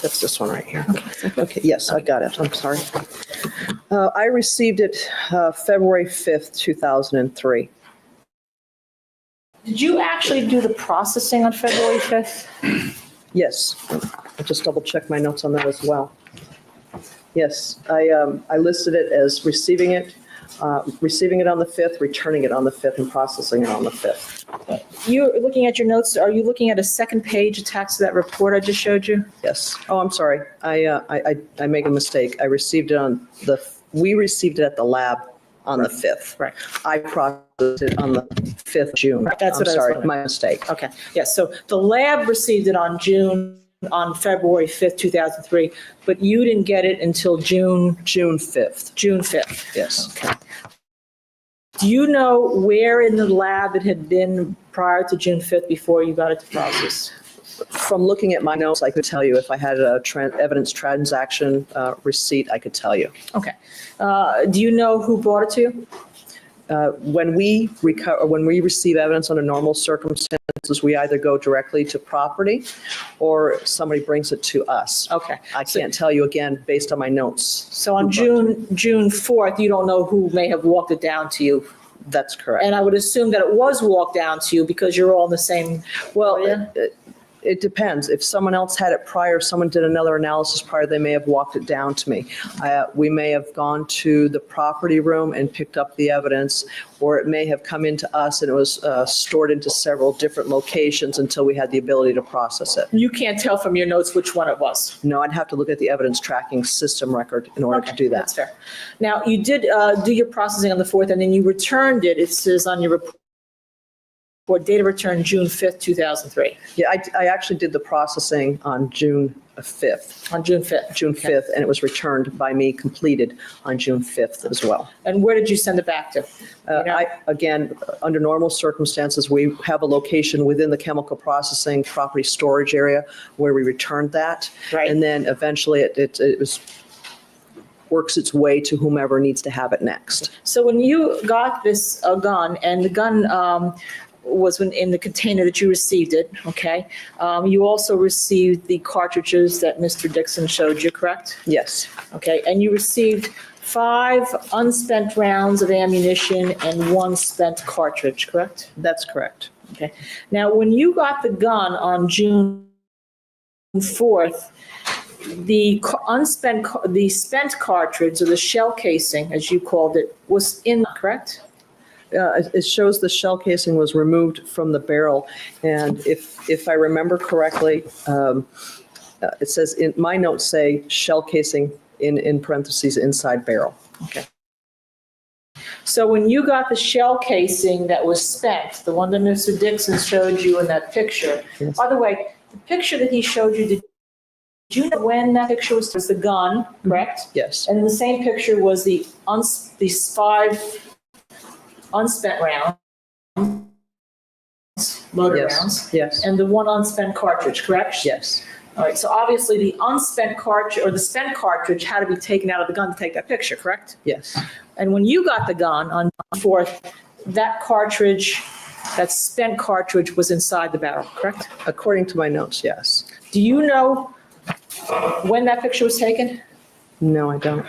That's this one right here. Okay, yes, I got it. I'm sorry. I received it February 5th, 2003. Did you actually do the processing on February 5th? Yes, I just double checked my notes on that as well. Yes, I listed it as receiving it on the 5th, returning it on the 5th, and processing it on the 5th. You're looking at your notes. Are you looking at a second page attached to that report I just showed you? Yes. Oh, I'm sorry. I made a mistake. We received it at the lab on the 5th. Right. I processed it on the 5th of June. Right, that's what I was sorry, wondering. my mistake. Okay. Yes. So the lab received it on February 5th, 2003, but you didn't get it until June 5th. June 5th. Yes. Okay. Do you know where in the lab it had been prior to June 5th before you got it to process? From looking at my notes, I could tell you if I had a evidence transaction receipt, I could tell you. Okay. Do you know who brought it to you? When we receive evidence under normal circumstances, we either go directly to property or somebody brings it to us. Okay. I can't tell you again based on my notes. So on June 4th, you don't know who may have walked it down to you. That's correct. And I would assume that it was walked down to you because you're all in the same. Well, it depends. If someone else had it prior, someone did another analysis prior, they may have walked it down to me. We may have gone to the property room and picked up the evidence, or it may have come into us and it was stored into several different locations until we had the ability to process it. You can't tell from your notes which one it was. No, I'd have to look at the evidence tracking system record in order to do that. That's fair. Now, you did do your processing on the 4th, and then you returned it. It says on your report, date of return June 5th, 2003. Yeah, I actually did the processing on June 5th. On June 5th. June 5th, and it was returned by me, completed on June 5th as well. And where did you send it back to? Again, under normal circumstances, we have a location within the chemical processing property storage area where we returned that. Right. And then eventually it works its way to whomever needs to have it next. So when you got this gun, and the gun was in the container that you received it, okay? You also received the cartridges that Mr. Dixon showed you, correct? Yes. Okay, and you received 5 unspent rounds of ammunition and 1 spent cartridge, correct? That's correct. Okay. Now, when you got the gun on June 4th, the spent cartridge, or the shell casing, as you called it, was in, correct? It shows the shell casing was removed from the barrel, and if I remember correctly, it says, in my notes say shell casing in parentheses inside barrel. Okay. So when you got the shell casing that was spent, the one that Mr. Dixon showed you in that picture, Yes. by the way, the picture that he showed you, did you know when that picture was the gun, correct? Yes. And in the same picture was these 5 unspent rounds, loaded Yes. rounds, Yes. and the 1 unspent cartridge, correct? Yes. All right, so obviously the unspent cartridge, or the spent cartridge, had to be taken out of the gun to take that picture, correct? Yes. And when you got the gun on 4th, that cartridge, that spent cartridge was inside the barrel, correct? According to my notes, yes. Do you know when that picture was taken? No, I don't.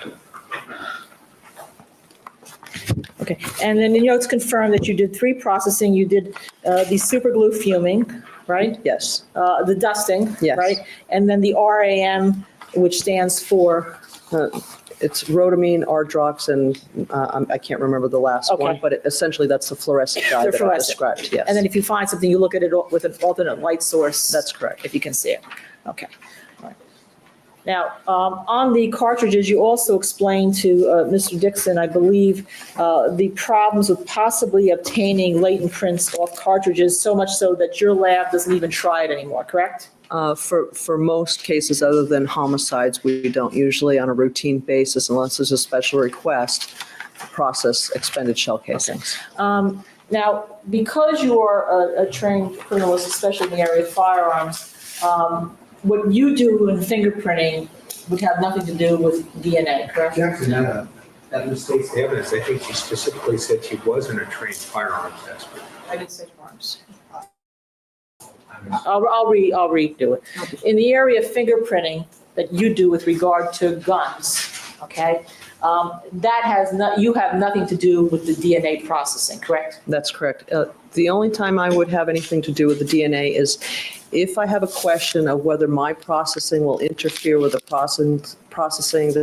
Okay, and then the notes confirm that you did 3 processing. You did the super glue fuming, right? Yes. The dusting, Yes. right? And then the RAM, which stands for, It's rhodamine, Ardrox, and I can't remember the last Okay. one, but essentially that's the fluorescent dye The that I fluorescent. described, yes. and then if you find something, you look at it with an alternate light source. That's correct. If you can see it. Okay. All right. Now, on the cartridges, you also explained to Mr. Dixon, I believe, the problems with possibly obtaining latent prints off cartridges, so much so that your lab doesn't even try it anymore, correct? For most cases other than homicides, we don't usually on a routine basis, unless there's a special request, process expended shell casings. Now, because you are a trained criminalist, especially in the area of firearms, what you do in fingerprinting would have nothing to do with DNA, correct? Jackson, that misstates the evidence. I think she specifically said she wasn't a trained firearms expert. I didn't say firearms. I'll redo it. In the area of fingerprinting that you do with regard to guns, okay, you have nothing to do with the DNA processing, correct? That's correct. The only time I would have anything to do with the DNA is if I have a question of whether my processing will interfere with the processing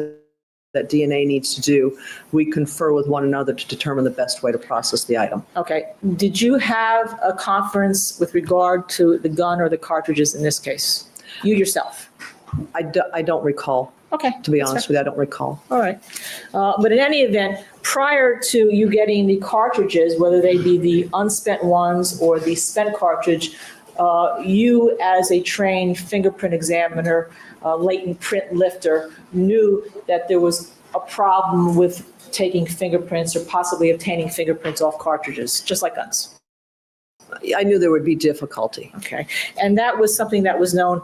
that DNA needs to do, we confer with one another to determine the best way to process the item. Okay. Did you have a conference with regard to the gun or the cartridges in this case? You yourself? I don't recall. Okay. To be honest with you, I don't recall. All right. But in any event, prior to you getting the cartridges, whether they be the unspent ones or the spent cartridge, you as a trained fingerprint examiner, latent print lifter, knew that there was a problem with taking fingerprints or possibly obtaining fingerprints off cartridges, just like guns. I knew there would be difficulty. Okay. And that was something that was known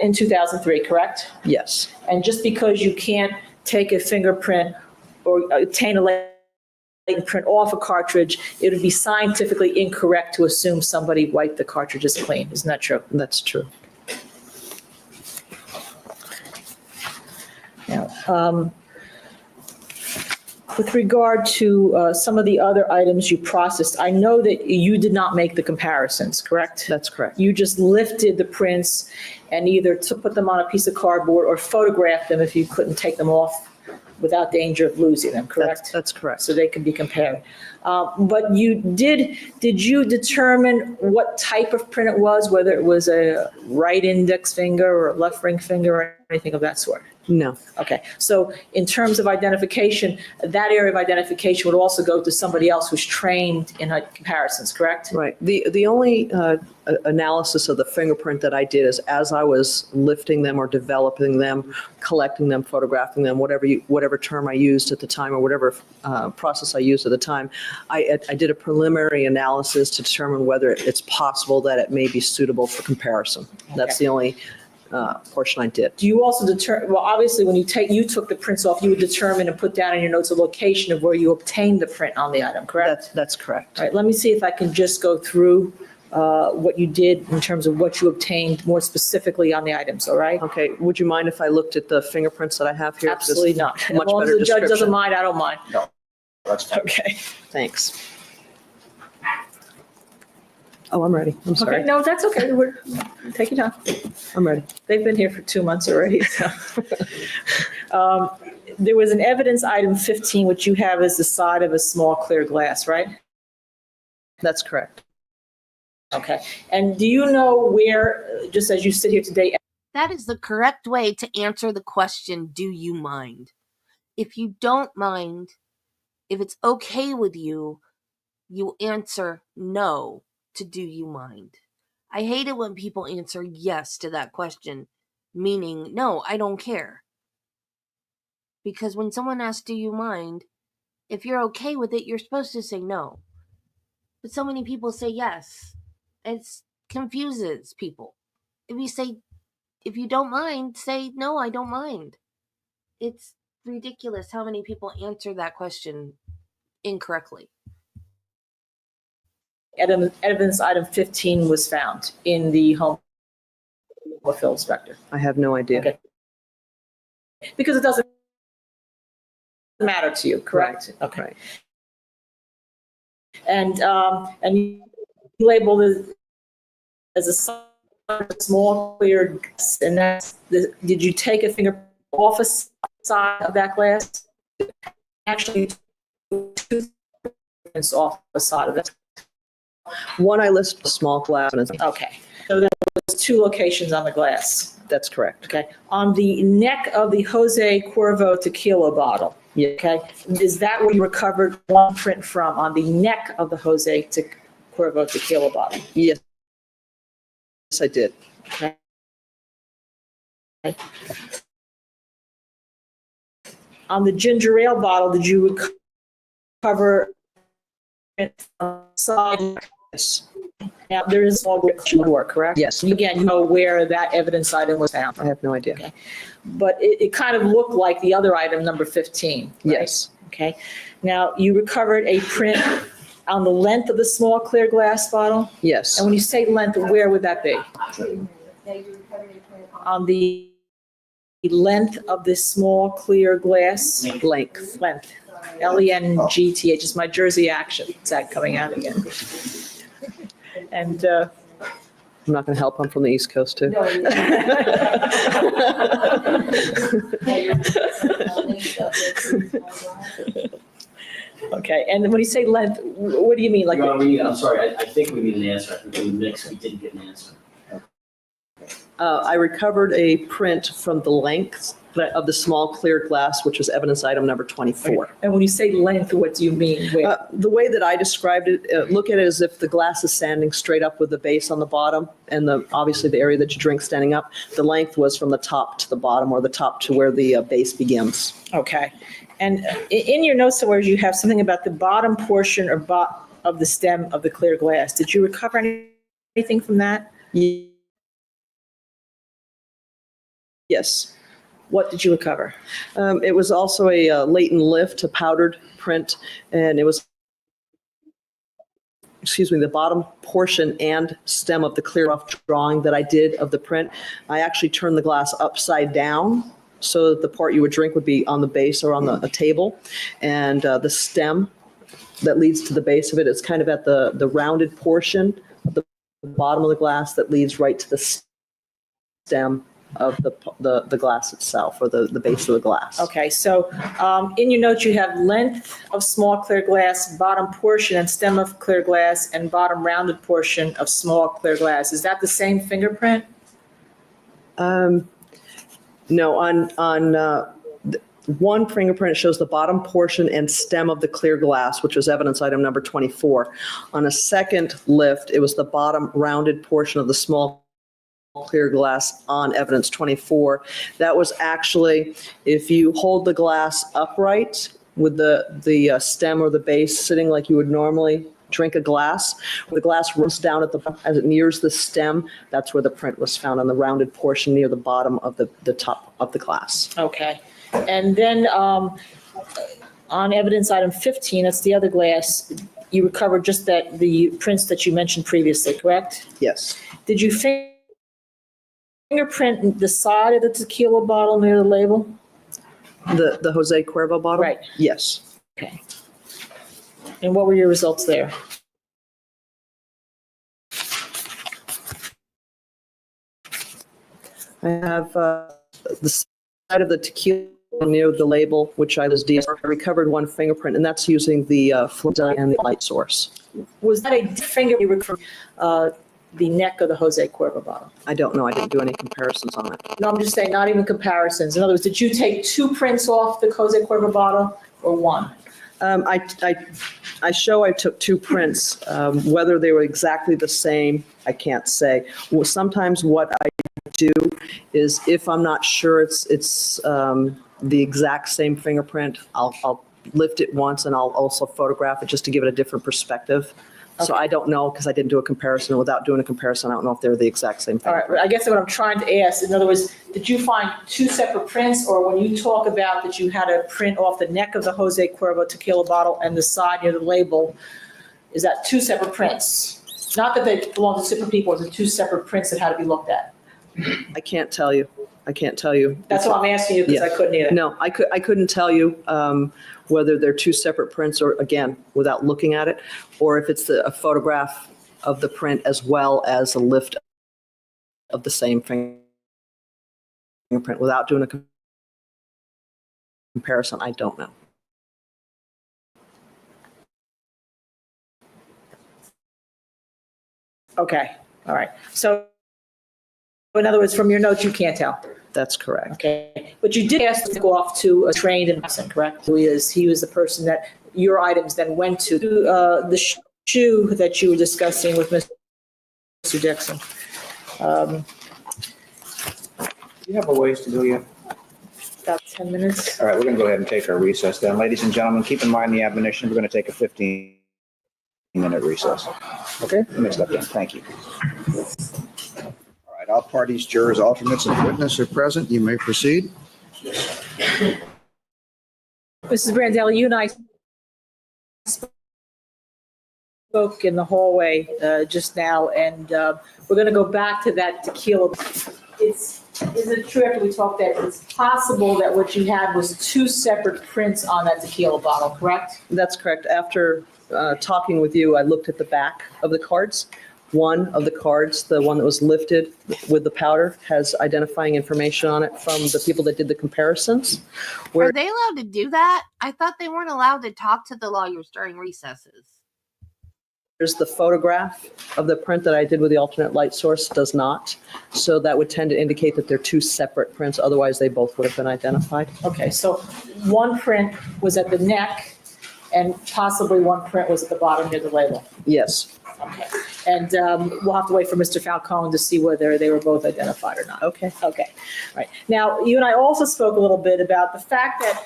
in 2003, correct? Yes. And just because you can't take a fingerprint or obtain a latent print off a cartridge, it would be scientifically incorrect to assume somebody wiped the cartridges clean. Isn't that true? That's true. Now, with regard to some of the other items you processed, I know that you did not make the comparisons, correct? That's correct. You just lifted the prints and either to put them on a piece of cardboard or photographed them if you couldn't take them off without danger of losing them, correct? That's correct. So they can be compared. But did you determine what type of print it was, whether it was a right index finger or a left ring finger or anything of that sort? No. Okay, so in terms of identification, that area of identification would also go to somebody else who's trained in comparisons, correct? Right. The only analysis of the fingerprint that I did is as I was lifting them or developing them, collecting them, photographing them, whatever term I used at the time or whatever process I used at the time, I did a preliminary analysis to determine whether it's possible that it may be suitable for comparison. That's Okay. the only portion I did. Do you also determine, well, obviously, when you took the prints off, you would determine and put down in your notes a location of where you obtained the print on the item, correct? That's correct. All right, let me see if I can just go through what you did in terms of what you obtained more specifically on the items, all right? Okay, would you mind if I looked at the fingerprints that I have here? Just Absolutely not. Much As long as better the judge doesn't description. mind, I don't mind. No, that's fine. Okay. Thanks. Oh, I'm ready. I'm Okay, sorry. no, that's okay. Take your time. I'm ready. They've been here for 2 months already, so. There was an evidence item 15, which you have as the side of a small clear glass, right? That's correct. Okay. And do you know where, just as you sit here today, That is the correct way to answer the question, do you mind? If you don't mind, if it's okay with you, you answer no to do you mind. I hate it when people answer yes to that question, meaning, no, I don't care. Because when someone asks, do you mind, if you're okay with it, you're supposed to say no. But so many people say yes. It confuses people. If you don't mind, say no, I don't mind. It's ridiculous how many people answer that question incorrectly. evidence item 15 was found in the home of Phil Spector? I have no idea. Okay. Because it doesn't matter to you, correct? Right. Okay. Right. And you labeled it as a small clear, and did you take a finger off a side of that glass? Actually, two fingers off the side of it. One, I list small glass. Okay. So there was 2 locations on the glass. That's correct. Okay. On the neck of the Jose Cuervo tequila bottle. Yeah. Okay. Is that where you recovered one print from, on the neck of the Jose Cuervo tequila bottle? Yes. Yes, I did. Okay. On the ginger ale bottle, did you recover side? Yes. Now, there is all door, correct? Yes. Again, you know where that evidence item was found. I have no idea. Okay. But it kind of looked like the other item, number 15. Right? Yes. Okay. Now, you recovered a print on the length of the small clear glass bottle? Yes. And when you say length, where would that be? On the length of this small clear glass? Length. Length. Length. It's my Jersey accent coming out again. And I'm not going to help. I'm from the East Coast too. okay, and when you say length, what do you mean? Like, Your Honor, I'm sorry, I think we need an answer. I think we mixed, we didn't get an answer. I recovered a print from the length of the small clear glass, which was evidence item number 24. and when you say length, what do you mean? Where? The way that I described it, look at it as if the glass is standing straight up with the base on the bottom, and obviously the area that you drink standing up. The length was from the top to the bottom, or the top to where the base begins. Okay. And in your notes somewhere, you have something about the bottom portion or of the stem of the clear glass. Did you recover anything from that? Yes. What did you recover? It was also a latent lift, a powdered print, and it was, the bottom portion and stem of the clear rough drawing that I did of the print. I actually turned the glass upside down so that the part you would drink would be on the base or on a table, and the stem that leads to the base of it is kind of at the rounded portion of the bottom of the glass that leads right to the stem of the glass itself, or the base of the glass. Okay, so in your notes, you have length of small clear glass, bottom portion and stem of clear glass, and bottom rounded portion of small clear glass. Is that the same fingerprint? No, on one fingerprint, it shows the bottom portion and stem of the clear glass, which was evidence item number 24. On a second lift, it was the bottom rounded portion of the small clear glass on evidence 24. That was actually, if you hold the glass upright with the stem or the base sitting like you would normally drink a glass, where the glass runs down as it nears the stem, that's where the print was found, on the rounded portion near the bottom of the top of the glass. Okay. And then on evidence item 15, that's the other glass, you recovered just the prints that you mentioned previously, correct? Yes. Did you fingerprint the side of the tequila bottle near the label? The Jose Cuervo bottle? Right. Yes. Okay. And what were your results there? I have the side of the tequila near the label, which I was I recovered one fingerprint, and that's using the flint and the light source. Was that a fingerprint from the neck of the Jose Cuervo bottle? I don't know. I didn't do any comparisons on it. No, I'm just saying, not even comparisons. In other words, did you take 2 prints off the Jose Cuervo bottle or 1? I show I took 2 prints. Whether they were exactly the same, I can't say. Well, sometimes what I do is if I'm not sure it's the exact same fingerprint, I'll lift it once and I'll also photograph it just to give it a different perspective. So I don't know because I didn't do a comparison. Without doing a comparison, I don't know if they're the exact same All right, fingerprint. I guess what I'm trying to ask, in other words, did you find 2 separate prints, or when you talk about that you had a print off the neck of the Jose Cuervo tequila bottle and the side near the label, is that 2 separate prints? Not that they belong to different people, it's 2 separate prints that had to be looked at. I can't tell you. That's what I'm asking you, because I couldn't either. No, I couldn't tell you whether they're 2 separate prints or, again, without looking at it, or if it's a photograph of the print as well as a lift of the same fingerprint. Without doing a comparison, I don't know. Okay, all right. So, in other words, from your notes, you can't tell. That's correct. Okay, but you did ask to go off to a trained person, correct? He was the person that your items then went to. The shoe that you were discussing with Mr. Dixon. You have a ways to go yet? About 10 minutes. All right, we're going to go ahead and take our recess then. Ladies and gentlemen, keep in mind the admonition, we're going to take a 15-minute recess. Okay, mixed up then, thank you. All right, all parties, jurors, alternates, and witnesses are present. You may proceed. Mrs. Brandelli, you and I spoke in the hallway just now, and we're going to go back to that tequila. Is it true after we talked that it's possible that what you had was 2 separate prints on that tequila bottle, correct? That's correct. After talking with you, I looked at the back of the cards. One of the cards, the one that was lifted with the powder, has identifying information on it from the people that did the comparisons. Are they allowed to do that? I thought they weren't allowed to talk to the lawyers during recesses. There's the photograph of the print that I did with the alternate light source does not. So that would tend to indicate that they're 2 separate prints. Otherwise, they both would have been identified. Okay, so one print was at the neck, and possibly one print was at the bottom near the label. Yes. Okay, and we'll have to wait for Mr. Falcone to see whether they were both identified or not. Okay. Okay, all right. Now, you and I also spoke a little bit about the fact that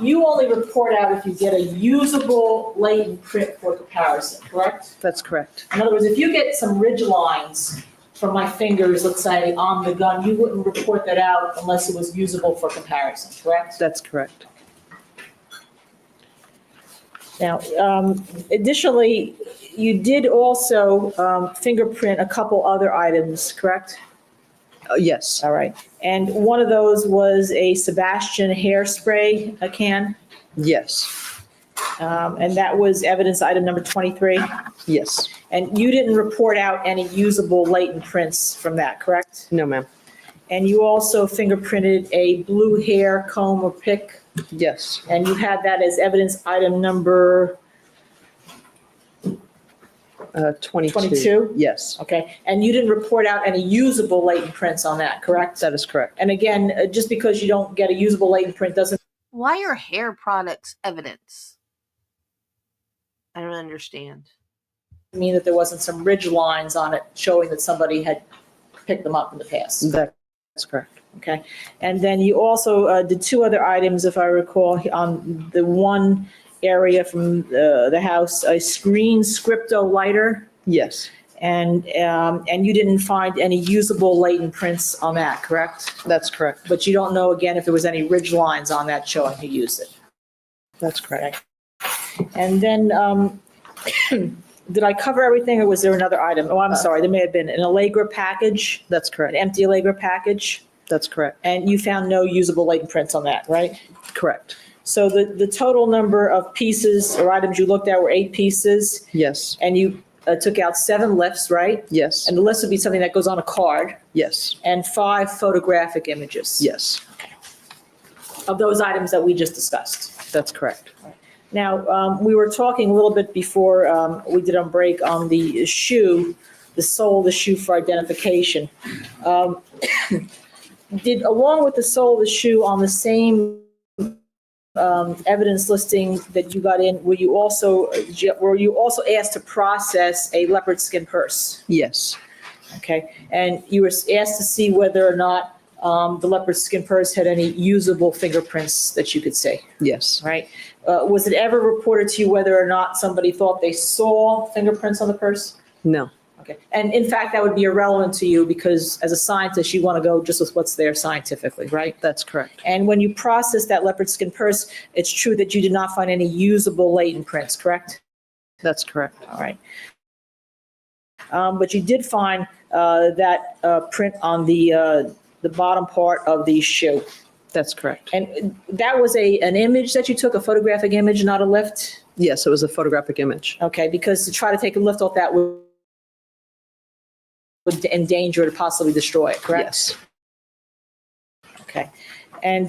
you only report out if you get a usable latent print for comparison, correct? That's correct. In other words, if you get some ridge lines from my fingers, let's say, on the gun, you wouldn't report that out unless it was usable for comparison, correct? That's correct. Now, additionally, you did also fingerprint a couple other items, correct? Yes. All right. And one of those was a Sebastian hairspray, a can, Yes. and that was evidence item number 23. Yes. And you didn't report out any usable latent prints from that, correct? No, ma'am. And you also fingerprinted a blue hair comb or pick, Yes. and you had that as evidence item number 22. 22? Yes. Okay, and you didn't report out any usable latent prints on that, correct? That is correct. And again, just because you don't get a usable latent print doesn't Why are hair products evidence? I don't understand. mean that there wasn't some ridge lines on it showing that somebody had picked them up in the past. That's correct. Okay, and then you also did 2 other items, if I recall, on the one area from the house, a screen scripto lighter, Yes. and you didn't find any usable latent prints on that, correct? That's correct. But you don't know, again, if there was any ridge lines on that showing who used it. That's correct. And then, did I cover everything, or was there another item? Oh, I'm sorry, there may have been an Allegra package, That's an correct. empty Allegra package, That's correct. and you found no usable latent prints on that, right? Correct. So the total number of pieces or items you looked at were 8 pieces, Yes. and you took out 7 lifts, right? Yes, And the list would be something that goes on a card, yes, and 5 photographic images. yes, Of those items that we just discussed. that's correct. Now, we were talking a little bit before we did on break on the shoe, the sole of the shoe for identification. Along with the sole of the shoe on the same evidence listing that you got in, were you also asked to process a leopard skin purse? Yes, Okay, and you were asked to see whether or not the leopard skin purse had any usable fingerprints that you could see, yes, right? Was it ever reported to you whether or not somebody thought they saw fingerprints on the purse? no, Okay, and in fact, that would be irrelevant to you because as a scientist, you want to go just with what's there scientifically, right? that's correct. And when you processed that leopard skin purse, it's true that you did not find any usable latent prints, correct? That's correct. All right. But you did find that print on the bottom part of the shoe. That's correct. And that was an image that you took, a photographic image, not a lift? Yes, it was a photographic image. Okay, because to try to take a lift off that would endanger or possibly destroy it, correct? Yes. Okay. And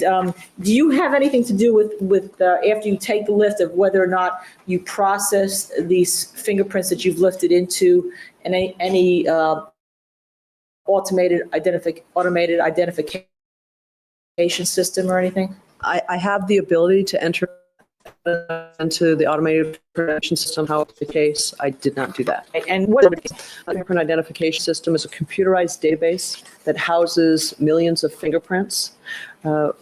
do you have anything to do with after you take the lift of whether or not you process these fingerprints that you've lifted into any automated identification system or anything? I have the ability to enter into the automated identification system. However, the case, I did not do that. And what? Fingerprint identification system is a computerized database that houses millions of fingerprints.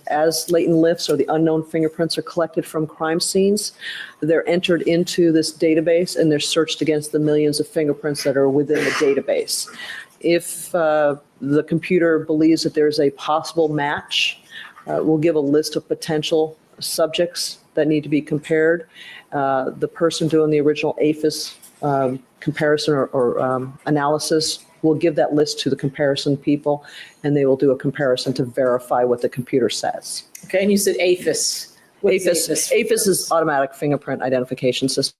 As latent lifts or the unknown fingerprints are collected from crime scenes, they're entered into this database and they're searched against the millions of fingerprints that are within the database. If the computer believes that there's a possible match, we'll give a list of potential subjects that need to be compared. The person doing the original APHIS comparison or analysis will give that list to the comparison people, and they will do a comparison to verify what the computer says. Okay, and you said APHIS. APHIS is Automatic Fingerprint Identification System.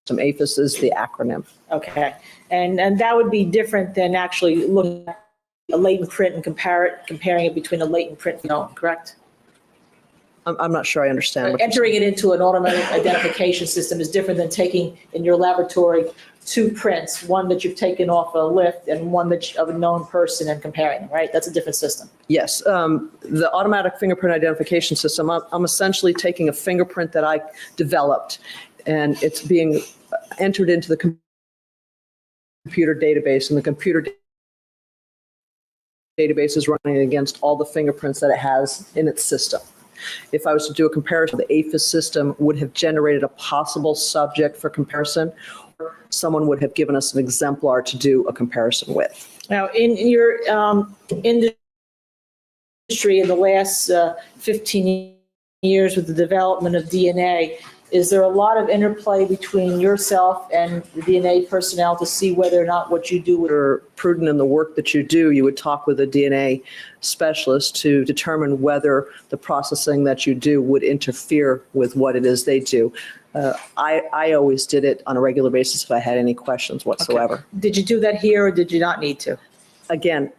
APHIS is the acronym. Okay, and that would be different than actually looking at a latent print and comparing it between a latent print and known, correct? I'm not sure I understand. What Entering it into an automatic identification system is different than taking in your laboratory 2 prints, one that you've taken off a lift and one that's of a known person and comparing them, right? That's a different system. Yes, the automatic fingerprint identification system, I'm essentially taking a fingerprint that I developed, and it's being entered into the computer database, and the computer database is running against all the fingerprints that it has in its system. If I was to do a comparison, the APHIS system would have generated a possible subject for comparison. Someone would have given us an exemplar to do a comparison with. Now, in your industry in the last 15 years with the development of DNA, is there a lot of interplay between yourself and the DNA personnel to see whether or not what you do If would? you're prudent in the work that you do, you would talk with a DNA specialist to determine whether the processing that you do would interfere with what it is they do. I always did it on a regular basis if I had any questions whatsoever. Did you do that here or did you not need to? Again,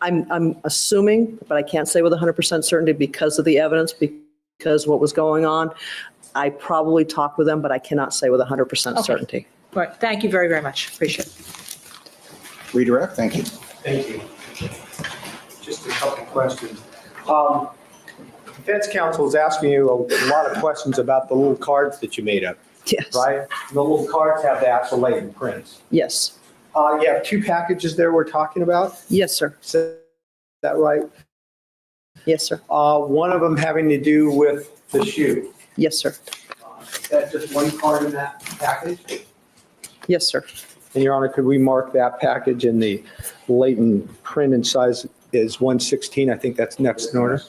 I'm assuming, but I can't say with 100% certainty because of the evidence, because what was going on. I probably talked with them, but I cannot say with 100% certainty. All right, thank you very, very much. Appreciate it. Redirect, thank you. Thank you. Just a couple questions. Defense counsel is asking you a lot of questions about the little cards that you made up, Yes. right? The little cards have the actual latent prints. Yes. You have 2 packages there we're talking about? Yes, sir. Is that right? Yes, sir. One of them having to do with the shoe. Yes, sir. Is that just one card in that package? Yes, sir. And Your Honor, could we mark that package in the latent print and size is 116? I think that's next in order.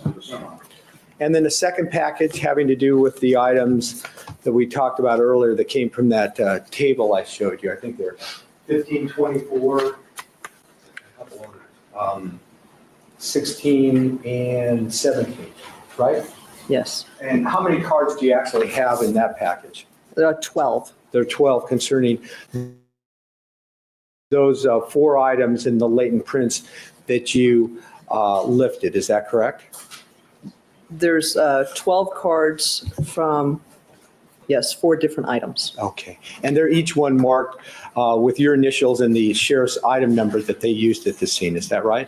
And then the second package having to do with the items that we talked about earlier that came from that table I showed you. I think they're 1524, 16, and 17, right? Yes. And how many cards do you actually have in that package? There are 12. There are 12 concerning those 4 items in the latent prints that you lifted. Is that correct? There's 12 cards from, yes, 4 different items. Okay. And they're each one marked with your initials and the sheriff's item number that they used at the scene. Is that right?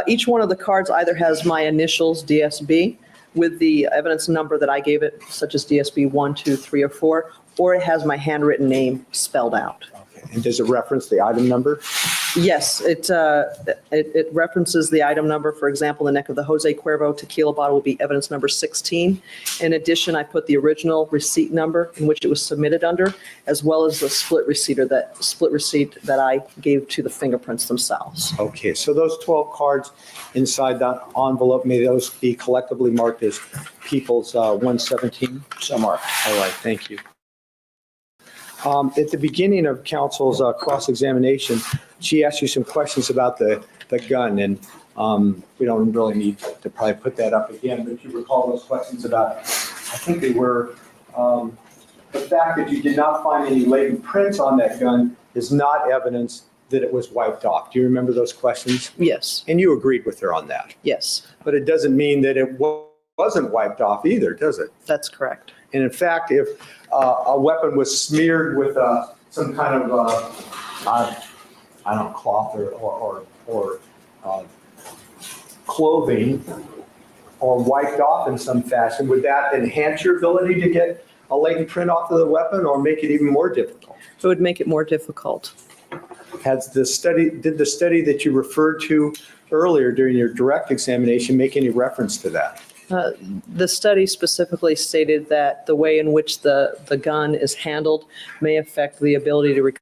Each one of the cards either has my initials, DSB, with the evidence number that I gave it, such as DSB 1, 2, 3, or 4, or it has my handwritten name spelled out. Okay. And does it reference the item number? Yes, it references the item number. For example, the neck of the Jose Cuervo tequila bottle will be evidence number 16. In addition, I put the original receipt number in which it was submitted under, as well as the split receipt that I gave to the fingerprints themselves. Okay. So those 12 cards inside that envelope, may those be collectively marked as People's 117? So marked. All right. Thank you. At the beginning of counsel's cross-examination, she asked you some questions about the gun, and we don't really need to probably put that up again, but you recall those questions about, I think they were, the fact that you did not find any latent prints on that gun is not evidence that it was wiped off. Do you remember those questions? Yes, And you agreed with her on that. yes, But it doesn't mean that it wasn't wiped off either, does it? that's correct. And in fact, if a weapon was smeared with some kind of, I don't know, cloth or clothing or wiped off in some fashion, would that enhance your ability to get a latent print off of the weapon or make it even more difficult? It would make it more difficult. Did the study that you referred to earlier during your direct examination make any reference to that? The study specifically stated that the way in which the gun is handled may affect the ability to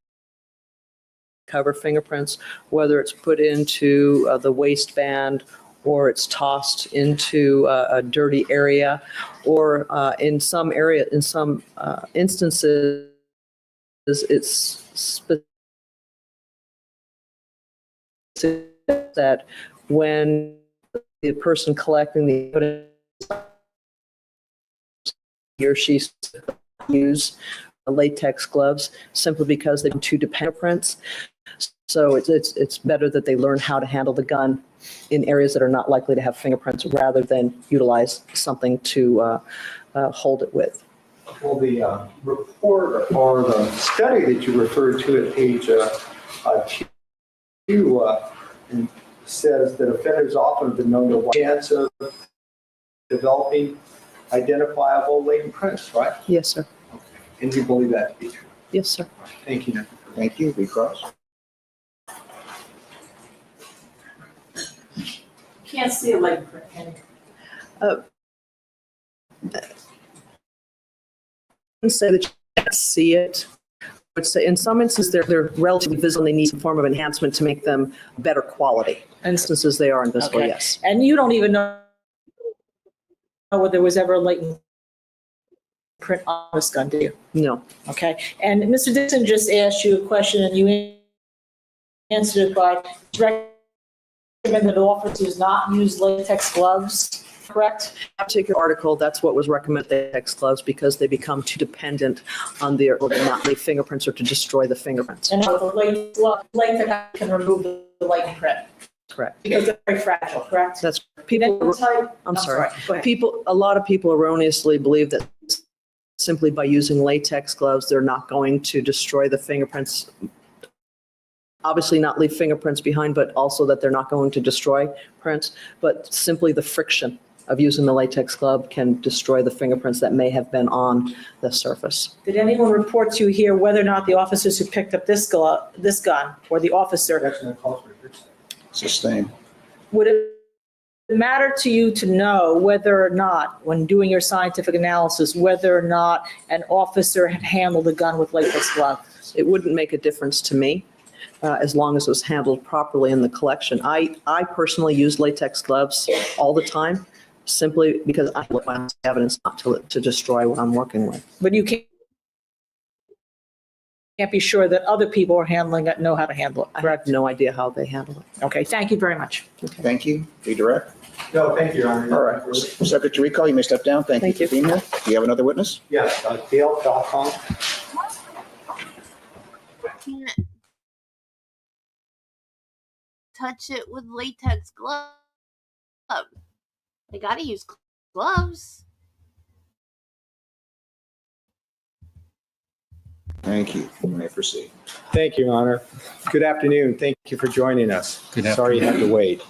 recover fingerprints, whether it's put into the waistband or it's tossed into a dirty area, or in some instances, it's specific that when the person collecting the evidence, he or she use latex gloves simply because they're too dependent prints. So it's better that they learn how to handle the gun in areas that are not likely to have fingerprints rather than utilize something to hold it with. Well, the report or the study that you referred to at page 2 says that offenders often have been known to have a chance of developing identifiable latent prints, right? Yes, sir. And you believe that to be true? Yes, sir. Thank you. Thank you. Recross. Can't see a light print, can you? I say that you can't see it. But say in some instances, they're relatively visible and they need some form of enhancement to make them better quality. In instances, they are invisible, Okay. yes. And you don't even know whether there was ever a latent print on this gun, do you? No. Okay. And Mr. Dixon just asked you a question and you answered it by recommend that officers not use latex gloves, correct? That particular article, that's what was recommended, latex gloves, because they become too dependent on their, or to not leave fingerprints or to destroy the fingerprints. And the latex can remove the latent print Correct. because they're very fragile, correct? That's, people, I'm sorry. Go ahead. A lot of people erroneously believe that simply by using latex gloves, they're not going to destroy the fingerprints. Obviously not leave fingerprints behind, but also that they're not going to destroy prints. But simply the friction of using the latex glove can destroy the fingerprints that may have been on the surface. Did anyone report to you here whether or not the officers who picked up this gun, or the officer, Sustain. would it matter to you to know whether or not, when doing your scientific analysis, whether or not an officer had handled the gun with latex gloves? It wouldn't make a difference to me as long as it was handled properly in the collection. I personally use latex gloves all the time simply because I look my evidence not to destroy what I'm working with. But you can't be sure that other people are handling it, know how to handle it, I have correct? no idea how they handle it. Okay, thank you very much. Thank you. Redirect. No, thank you, Your Honor. All right. Subject to recall, you may step down. Thank you Thank for being here. Do you have another witness? Yes, Dale.com. touch it with latex gloves. I gotta use gloves. Thank you. You may proceed. Thank you, Your Honor. Good afternoon. Thank you for joining us. Good Sorry you had to wait.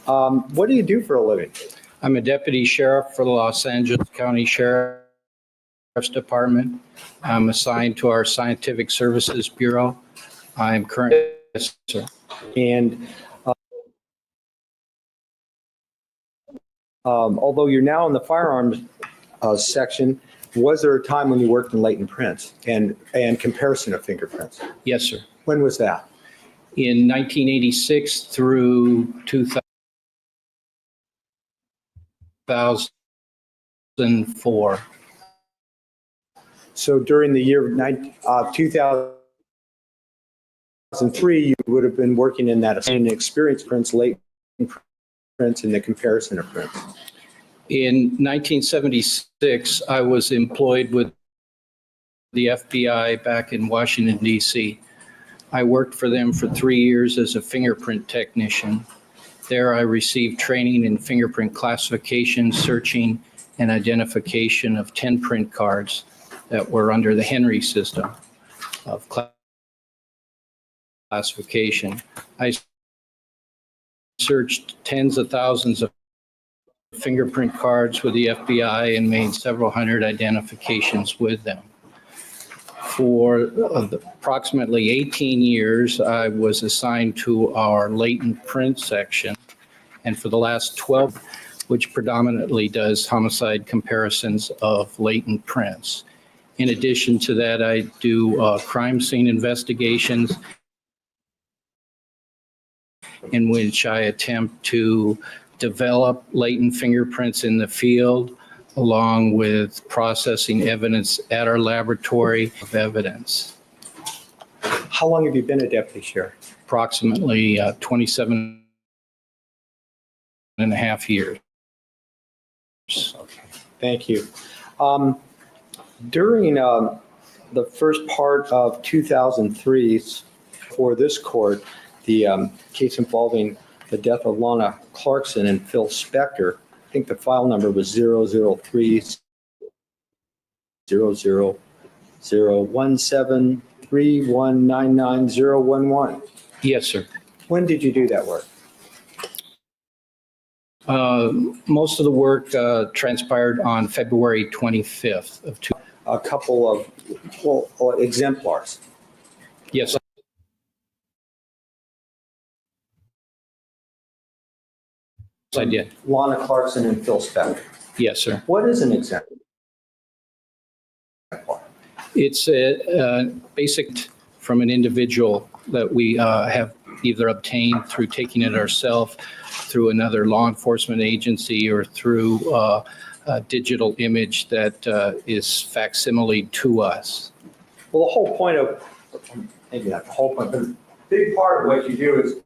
What do you do for a living? I'm a deputy sheriff for the Los Angeles County Sheriff's Department. I'm assigned to our Scientific Services Bureau. I'm currently, yes, sir. And although you're now in the firearms section, was there a time when you worked in latent prints and comparison of fingerprints? Yes, sir. When was that? In 1986 through 2004. So during the year 2003, you would have been working in that and experience prints, latent prints, and the comparison of prints. In 1976, I was employed with the FBI back in Washington, D.C. I worked for them for 3 years as a fingerprint technician. There I received training in fingerprint classification, searching, and identification of 10 print cards that were under the Henry system of classification. I searched tens of thousands of fingerprint cards with the FBI and made several hundred identifications with them. For approximately 18 years, I was assigned to our latent print section, and for the last 12, which predominantly does homicide comparisons of latent prints. In addition to that, I do crime scene investigations in which I attempt to develop latent fingerprints in the field, along with processing evidence at our laboratory of evidence. How long have you been a deputy sheriff? Approximately 27 and a half years. Okay, thank you. During the first part of 2003, for this court, the case involving the death of Lana Clarkson and Phil Spector, I think the file number was 003-0001731999011. Yes, sir. When did you do that work? Most of the work transpired on February 25th of two. A couple of, exemplars. Yes, I did. Lana Clarkson and Phil Spector. Yes, sir. What is an exemplar? It's a basic from an individual that we have either obtained through taking it ourselves, through another law enforcement agency, or through a digital image that is facsimile to us. Well, the whole point of, maybe not the whole point, but a big part of what you do is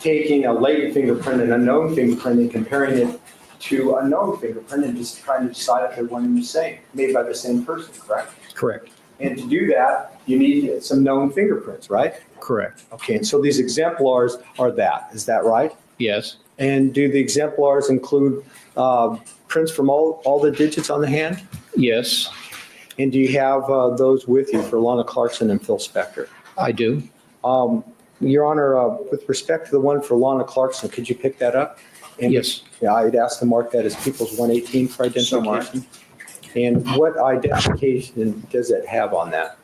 taking a latent fingerprint and unknown fingerprint and comparing it to a known fingerprint and just trying to decide if they're one and the same, made by the same person, correct? Correct. And to do that, you need some known fingerprints, right? Correct. Okay, and so these exemplars are that, is that right? Yes. And do the exemplars include prints from all the digits on the hand? Yes, And do you have those with you for Lana Clarkson and Phil Spector? I do. Your Honor, with respect to the one for Lana Clarkson, could you pick that up? And Yes. Yeah, I'd ask to mark that as People's 118 for identification. And what identification does it have on that?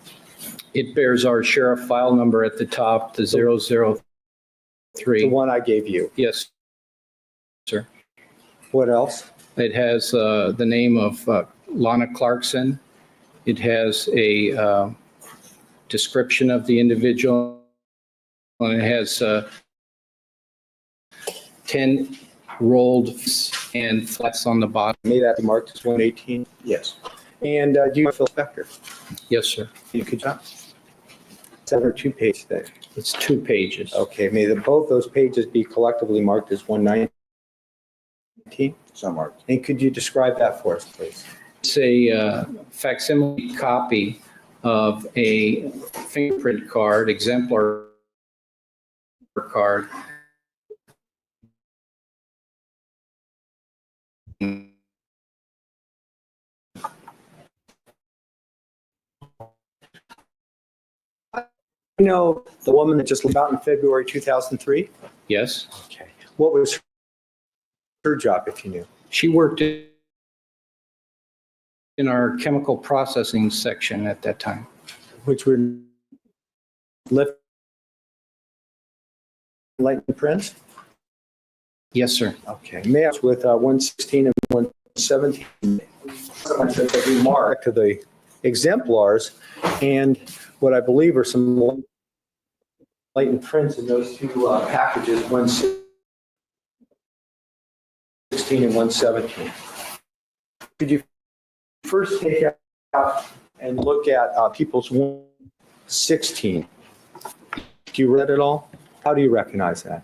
It bears our sheriff file number at the top, the 003. The one I gave you. Yes, sir. What else? It has the name of Lana Clarkson. It has a description of the individual, and it has 10 rolled and flats on the bottom. May that be marked as 118? Yes. And do you have Phil Spector? Yes, sir. You could job. 7 or 2 page thing. It's 2 pages. Okay, may both those pages be collectively marked as 119? So marked. And could you describe that for us, please? It's a facsimile copy of a fingerprint card exemplar card. You know, the woman that just left out in February 2003? Yes, Okay. What was her job, if you knew? she worked in our chemical processing section at that time. Which were lift Lightning Prince? Yes, sir. Okay. May I ask with 116 and 117? Remark to the exemplars and what I believe are some latent prints in those two packages, 116 and 117. Could you first take out and look at people's 116? Do you read it all? How do you recognize that?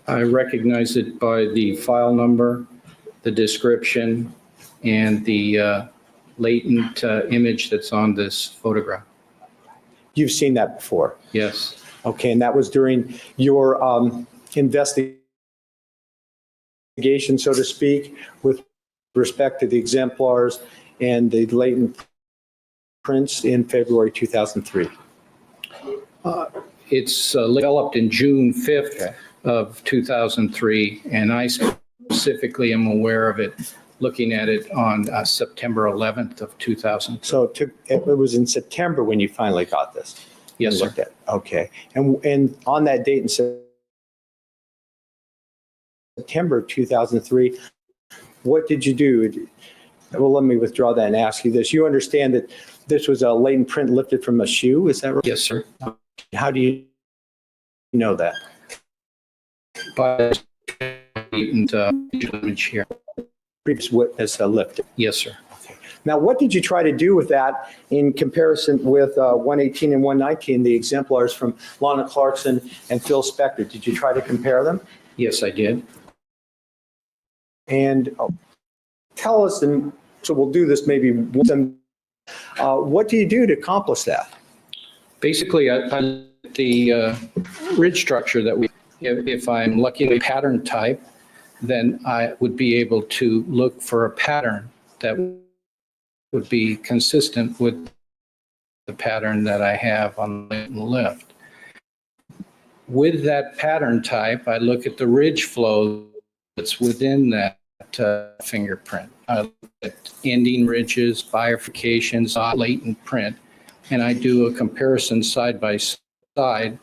I recognize it by the file number, the description, and the latent image that's on this photograph. You've seen that before. Yes, Okay, and that was during your investigation, so to speak, with respect to the exemplars and the latent prints in February 2003. it's developed in June 5th of 2003, and I specifically am aware of it, looking at it on September 11th of 2000. So it was in September when you finally got this? Yes, and sir. looked at it. Okay, and on that date in September 2003, what did you do? Well, let me withdraw that and ask you this. You understand that this was a latent print lifted from a shoe, is that right? Yes, sir. How do you know that? By latent image here. Previous witness lifted. Yes, sir. Now, what did you try to do with that in comparison with 118 and 119, the exemplars from Lana Clarkson and Phil Spector? Did you try to compare them? Yes, I did. And tell us, and so we'll do this maybe once. What do you do to accomplish that? Basically, the ridge structure that if I'm lucky with pattern type, then I would be able to look for a pattern that would be consistent with the pattern that I have on the lift. With that pattern type, I look at the ridge flow that's within that fingerprint. I look at ending ridges, bifurcations, latent print, and I do a comparison side by side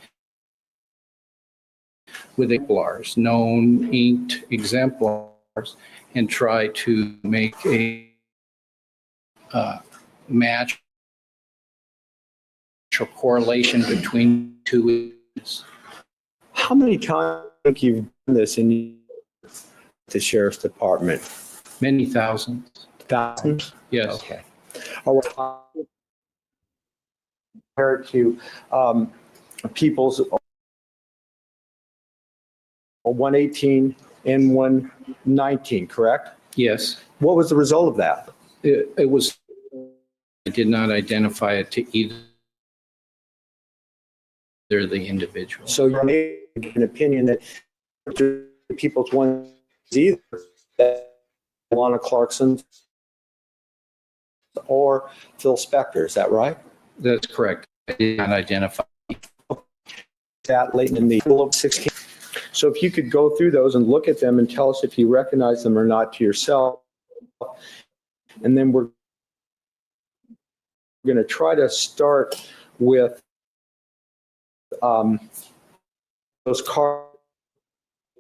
with exemplars, known inked exemplars, and try to make a match or correlation between two images. How many times have you done this in the sheriff's department? Many thousands. Thousands? Yes. Okay. Compared to people's 118 and 119, correct? Yes. What was the result of that? It was, I did not identify it to either the individual. So you made an opinion that people's one is either Lana Clarkson or Phil Spector, is that right? That's correct. I did not identify. That late in the middle of 16. So if you could go through those and look at them and tell us if you recognize them or not to yourself. And then we're going to try to start with those cards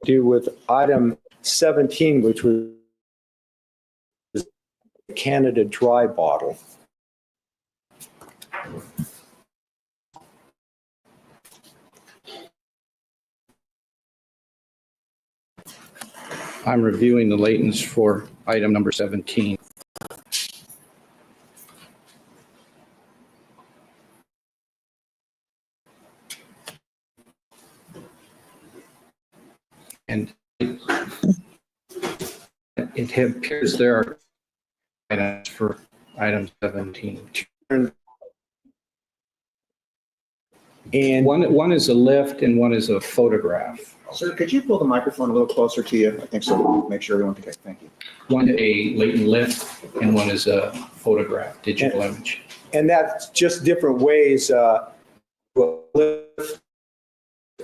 do with item 17, which was the Canada Dry bottle. I'm reviewing the latents for item number 17. And it appears there are items for item 17. And One is a lift and one is a photograph. Sir, could you pull the microphone a little closer to you? I think so. Make sure everyone can, thank you. One a latent lift and one is a photograph, digital image. and that's just different ways to lift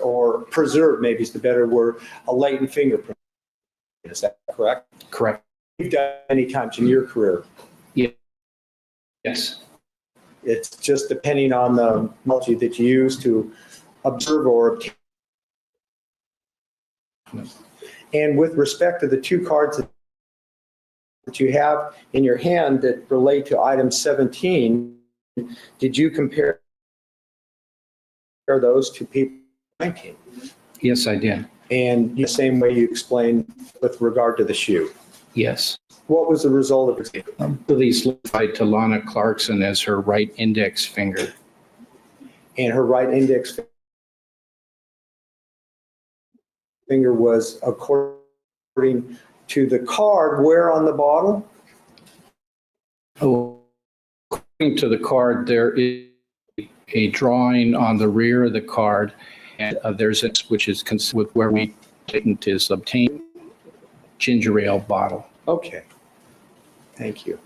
or preserve, maybe is the better word, a latent fingerprint. Is that correct? Correct. You've done many times in your career. Yes. It's just depending on the technology that you use to observe or obtain. And with respect to the two cards that you have in your hand that relate to item 17, did you compare those to people 19? Yes, I did. And the same way you explained with regard to the shoe. Yes. What was the result of it? These tied to Lana Clarkson as her right index finger. And her right index finger was, according to the card, where on the bottle? Oh, according to the card, there is a drawing on the rear of the card, and there's a, which is with where we patent is obtained ginger ale bottle. Okay. Thank you.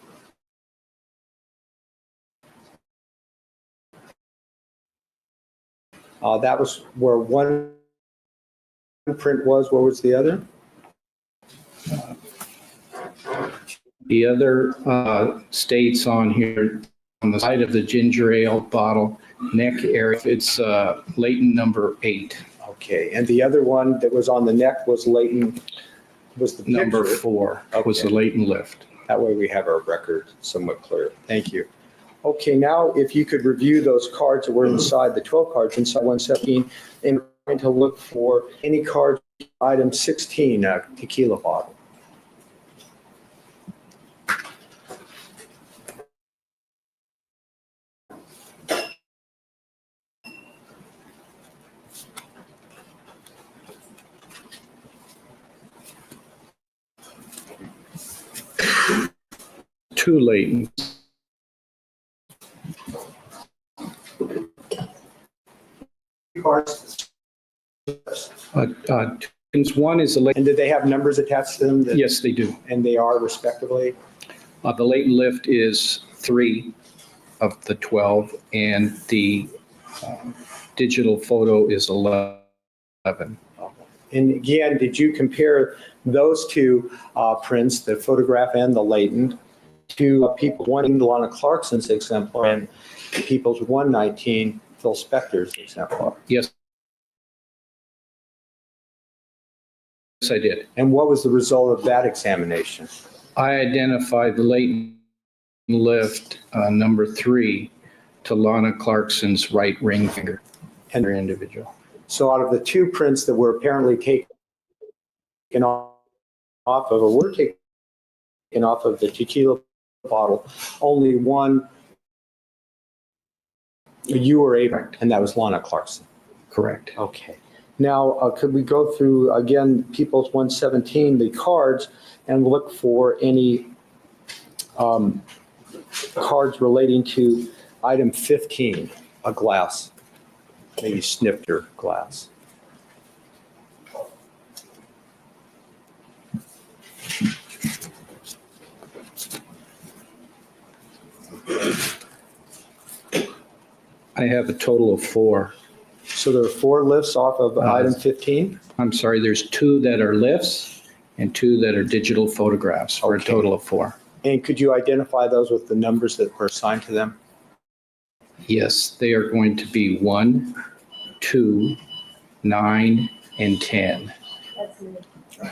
That was where one print was. Where was the other? The other states on here, on the side of the ginger ale bottle, neck area, it's latent number 8. Okay. And the other one that was on the neck was latent, was the Number picture. 4 was the Okay. latent lift. That way we have our record somewhat clear. Thank you. Okay, now if you could review those cards that were inside the 12 cards inside 117 and trying to look for any card, item 16, tequila bottle. Two latent. Cards. One is the latent, And did they have numbers attached to them? yes, they do. And they are respectively? The latent lift is 3 of the 12, and the digital photo is 11. And again, did you compare those two prints, the photograph and the latent, to People's 1, Lana Clarkson's exemplar, and People's 119, Phil Spector's exemplar? Yes. Yes, I did. And what was the result of that examination? I identified the latent lift number 3 to Lana Clarkson's right ring finger. And Individual. so out of the two prints that were apparently taken off of, or were taken off of the tequila bottle, only one you were able, and that was Lana Clarkson. Correct. Okay. Now, could we go through, again, People's 117, the cards, and look for any cards relating to item 15, a glass, maybe snifter glass. I have a total of 4. So there are 4 lifts off of item 15? I'm sorry, there's 2 that are lifts and 2 that are digital photographs for a Okay. total of 4. And could you identify those with the numbers that were assigned to them? Yes, they are going to be 1, 2, 9, and 10.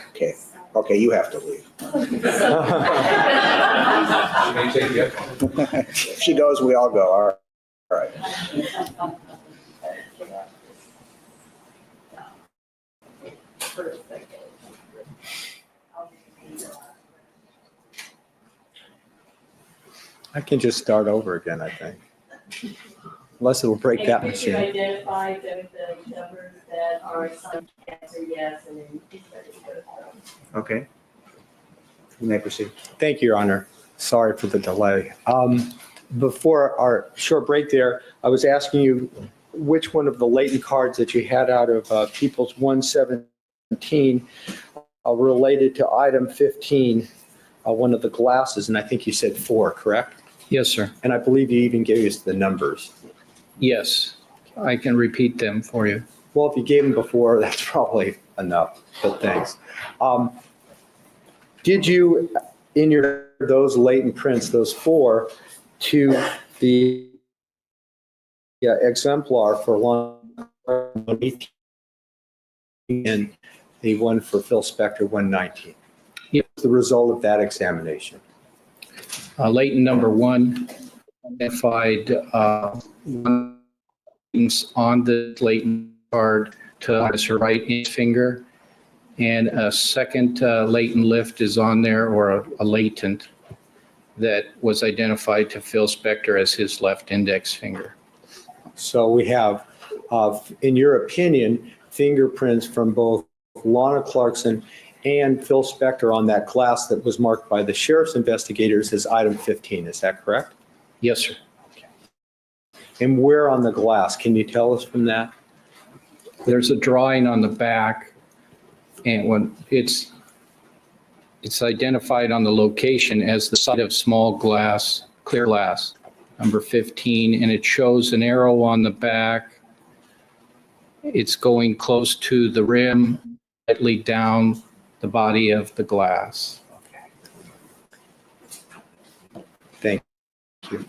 Okay, okay, you have to leave. If she goes, we all go, all right. I can just start over again, I think. Unless it'll break that And could you machine. identify the numbers that are assigned to answer yes and then he's ready to go through? Okay. You may proceed. Thank you, Your Honor. Sorry for the delay. Before our short break there, I was asking you which one of the latent cards that you had out of People's 117 related to item 15, one of the glasses, and I think you said 4, correct? Yes, sir. And I believe you even gave us the numbers. Yes, I can repeat them for you. Well, if you gave them before, that's probably enough, but thanks. Did you, in those latent prints, those 4, to the exemplar for Lana 18 and the one for Phil Spector 119? Yep. The result of that examination? Latent number 1 identified one on the latent card to her right index finger, and a second latent lift is on there, or a latent, that was identified to Phil Spector as his left index finger. So we have, in your opinion, fingerprints from both Lana Clarkson and Phil Spector on that glass that was marked by the sheriff's investigators as item 15. Is that correct? Yes, sir. And where on the glass? Can you tell us from that? There's a drawing on the back, and when it's identified on the location as the site of small glass, clear glass, number 15, and it shows an arrow on the back. It's going close to the rim, slightly down the body of the glass. Thank you.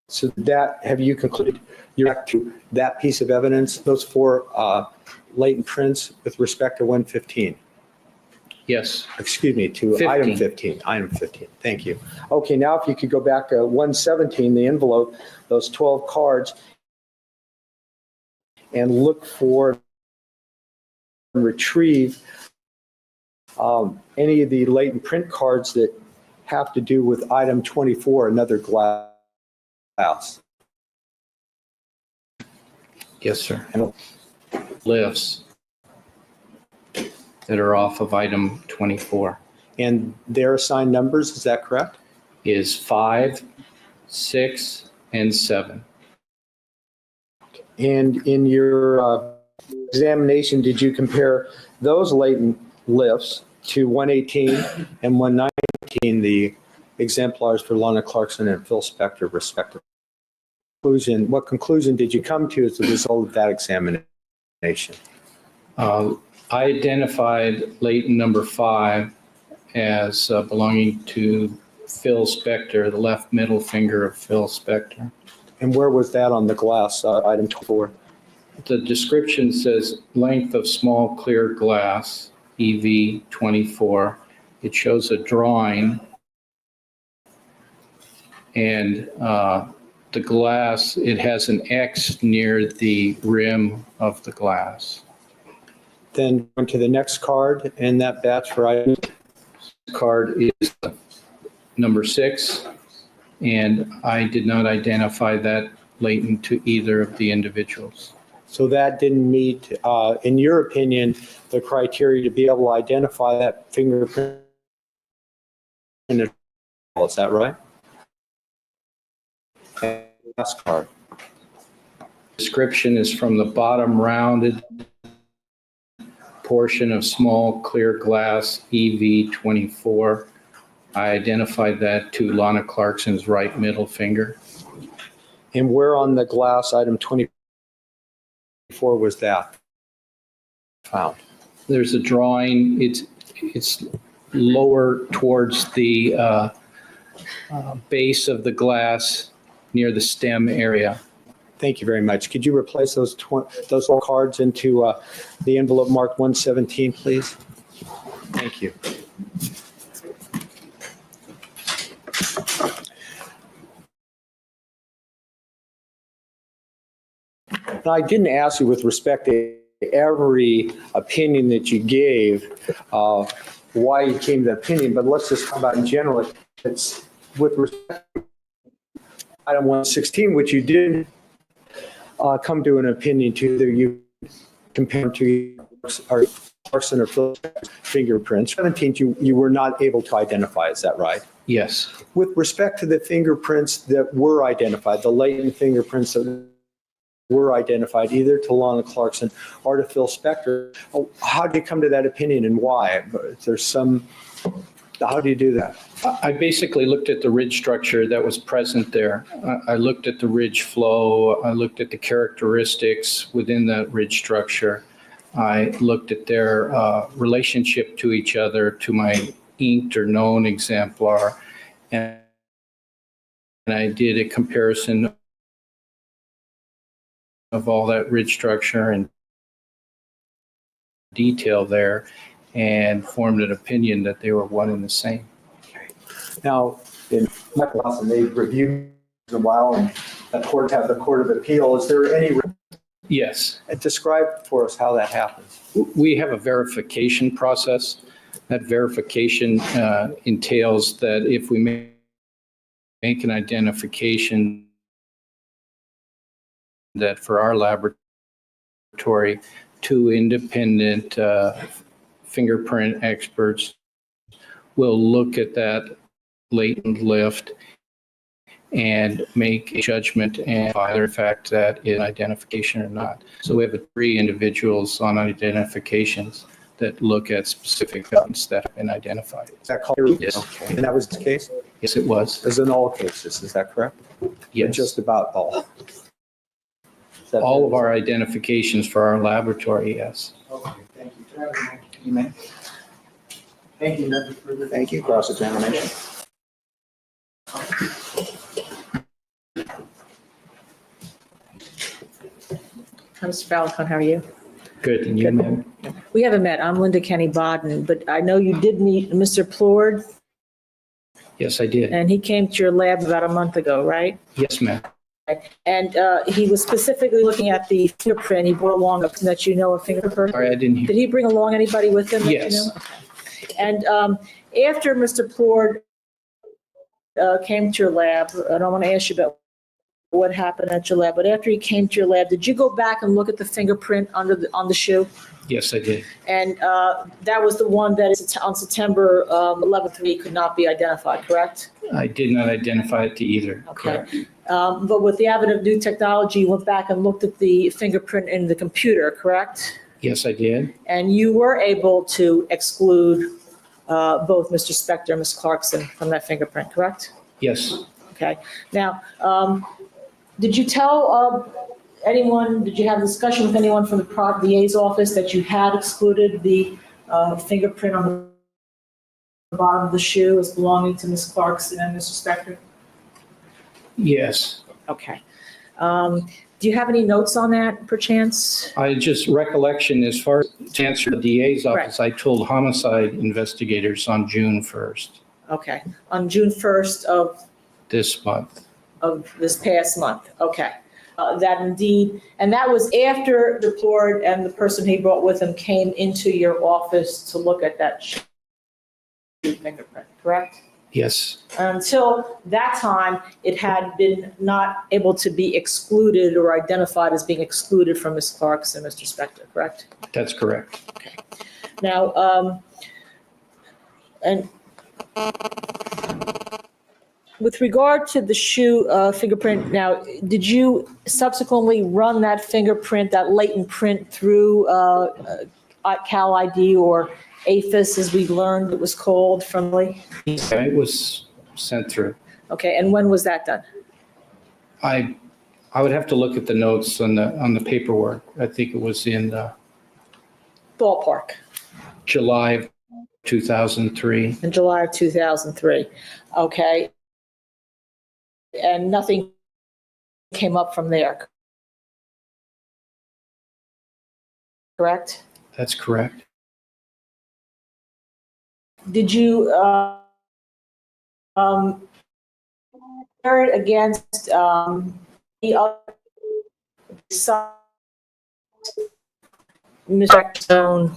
So that, have you concluded you're back to that piece of evidence, those 4 latent prints with respect to 115? Yes. Excuse me, to 15. item 15, item 15. Thank you. Okay, now if you could go back to 117, the envelope, those 12 cards, and look for and retrieve any of the latent print cards that have to do with item 24, another glass. Yes, sir. Lifts that are off of item 24 And their assigned numbers, is that correct? is 5, 6, and 7. And in your examination, did you compare those latent lifts to 118 and 119, the exemplars for Lana Clarkson and Phil Spector, respectively? What conclusion did you come to as a result of that examination? I identified latent number 5 as belonging to Phil Spector, the left middle finger of Phil Spector. And where was that on the glass, item 24? The description says length of small clear glass, EV 24. It shows a drawing, and the glass, it has an X near the rim of the glass. Then going to the next card in that batch for item. Card is number 6, and I did not identify that latent to either of the individuals. So that didn't meet, in your opinion, the criteria to be able to identify that fingerprint. Is that right? And last card. Description is from the bottom rounded portion of small clear glass, EV 24. I identified that to Lana Clarkson's right middle finger. And where on the glass, item 24, was that found? There's a drawing. It's lower towards the base of the glass near the stem area. Thank you very much. Could you replace those cards into the envelope marked 117, please? Thank you. Now, I didn't ask you with respect to every opinion that you gave, why you came to that opinion, but let's just talk about in general. It's with respect to item 116, which you did come to an opinion to, either you compare to Clarkson or Phil's fingerprints. 17, you were not able to identify, is that right? Yes, With respect to the fingerprints that were identified, the latent fingerprints that were identified either to Lana Clarkson or to Phil Spector, how did you come to that opinion and why? How do you do that? I basically looked at the ridge structure that was present there. I looked at the ridge flow. I looked at the characteristics within that ridge structure. I looked at their relationship to each other, to my inked or known exemplar, and I did a comparison of all that ridge structure and detail there, and formed an opinion that they were one and the same. Now, in my class, and they review in a while, and the court have the Court of Appeal. Is there any, Yes, describe for us how that happens? we have a verification process. That verification entails that if we make an identification that for our laboratory, 2 independent fingerprint experts will look at that latent lift and make a judgment and either fact that is identification or not. So we have 3 individuals on identifications that look at specific guns that have been identified. Is that called? Yes. Okay. And that was the case? Yes, it was. As in all cases, is that correct? Yes. Just about all? All of our identifications for our laboratory, yes. Okay, thank you. You may. Thank you. Nothing further. Thank you. Cross-examination. Hi, Mr. Falcone, how are you? Good, and you, ma'am? We haven't met. I'm Linda Kenny Bodden, but I know you did meet Mr. Plord, Yes, I did. and he came to your lab about a month ago, right? Yes, ma'am. And he was specifically looking at the fingerprint. He brought along a fingerprint. Sorry, I didn't hear. Did he bring along anybody with him that you Yes. know? And after Mr. Plord came to your lab, I don't want to ask you about what happened at your lab, but after he came to your lab, did you go back and look at the fingerprint on the shoe? Yes, I did. And that was the one that is on September 11th, he could not be identified, correct? I did not identify it to either. Okay. Correct. But with the advent of new technology, you went back and looked at the fingerprint in the computer, correct? Yes, I did. And you were able to exclude both Mr. Spector and Ms. Clarkson from that fingerprint, correct? Yes. Okay. Now, did you tell anyone, did you have a discussion with anyone from the DA's office that you had excluded the fingerprint on the bottom of the shoe as belonging to Ms. Clarkson and Mr. Spector? Yes. Okay. Do you have any notes on that, perchance? I just recollection, as far as to answer the DA's office, I told homicide investigators on June 1st, Okay. On June 1st this month. of this past month, okay. That indeed, and that was after the Plord and the person he brought with him came into your office to look at that shoe fingerprint, correct? Yes, Until that time, it had been not able to be excluded or identified as being excluded from Ms. Clarkson and Mr. Spector, correct? that's correct. Now, and with regard to the shoe fingerprint, now, did you subsequently run that fingerprint, that latent print through Cal ID or APHIS, as we learned it was called from Lee? It was sent through. Okay, and when was that done? I would have to look at the notes on the paperwork. I think it was in Ballpark, July of 2003. in July of 2003. Okay. And nothing came up from there, correct? That's correct. Did you compare it against the other Mr.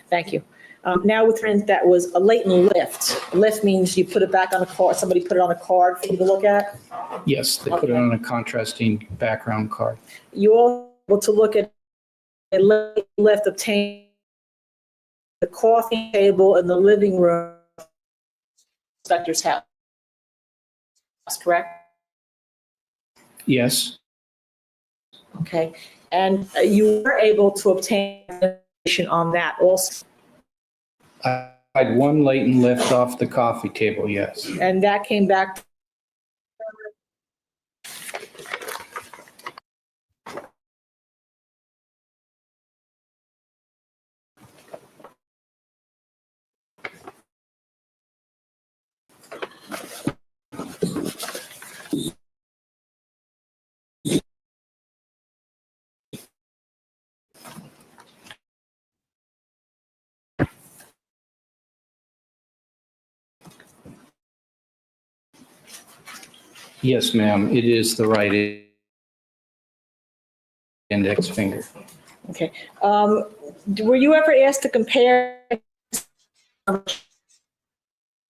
Thank you. Now with print that was a latent lift. Lift means you put it back on a card, somebody put it on a card for you to look at. Yes, they put it on a contrasting background card. You were able to look at a lift obtained the coffee table in the living room of Spector's house, correct? Yes, Okay, and you were able to obtain information on that also, I had one latent lift off the coffee table, yes. and that came back. Yes, ma'am, it is the right index finger. Okay, were you ever asked to compare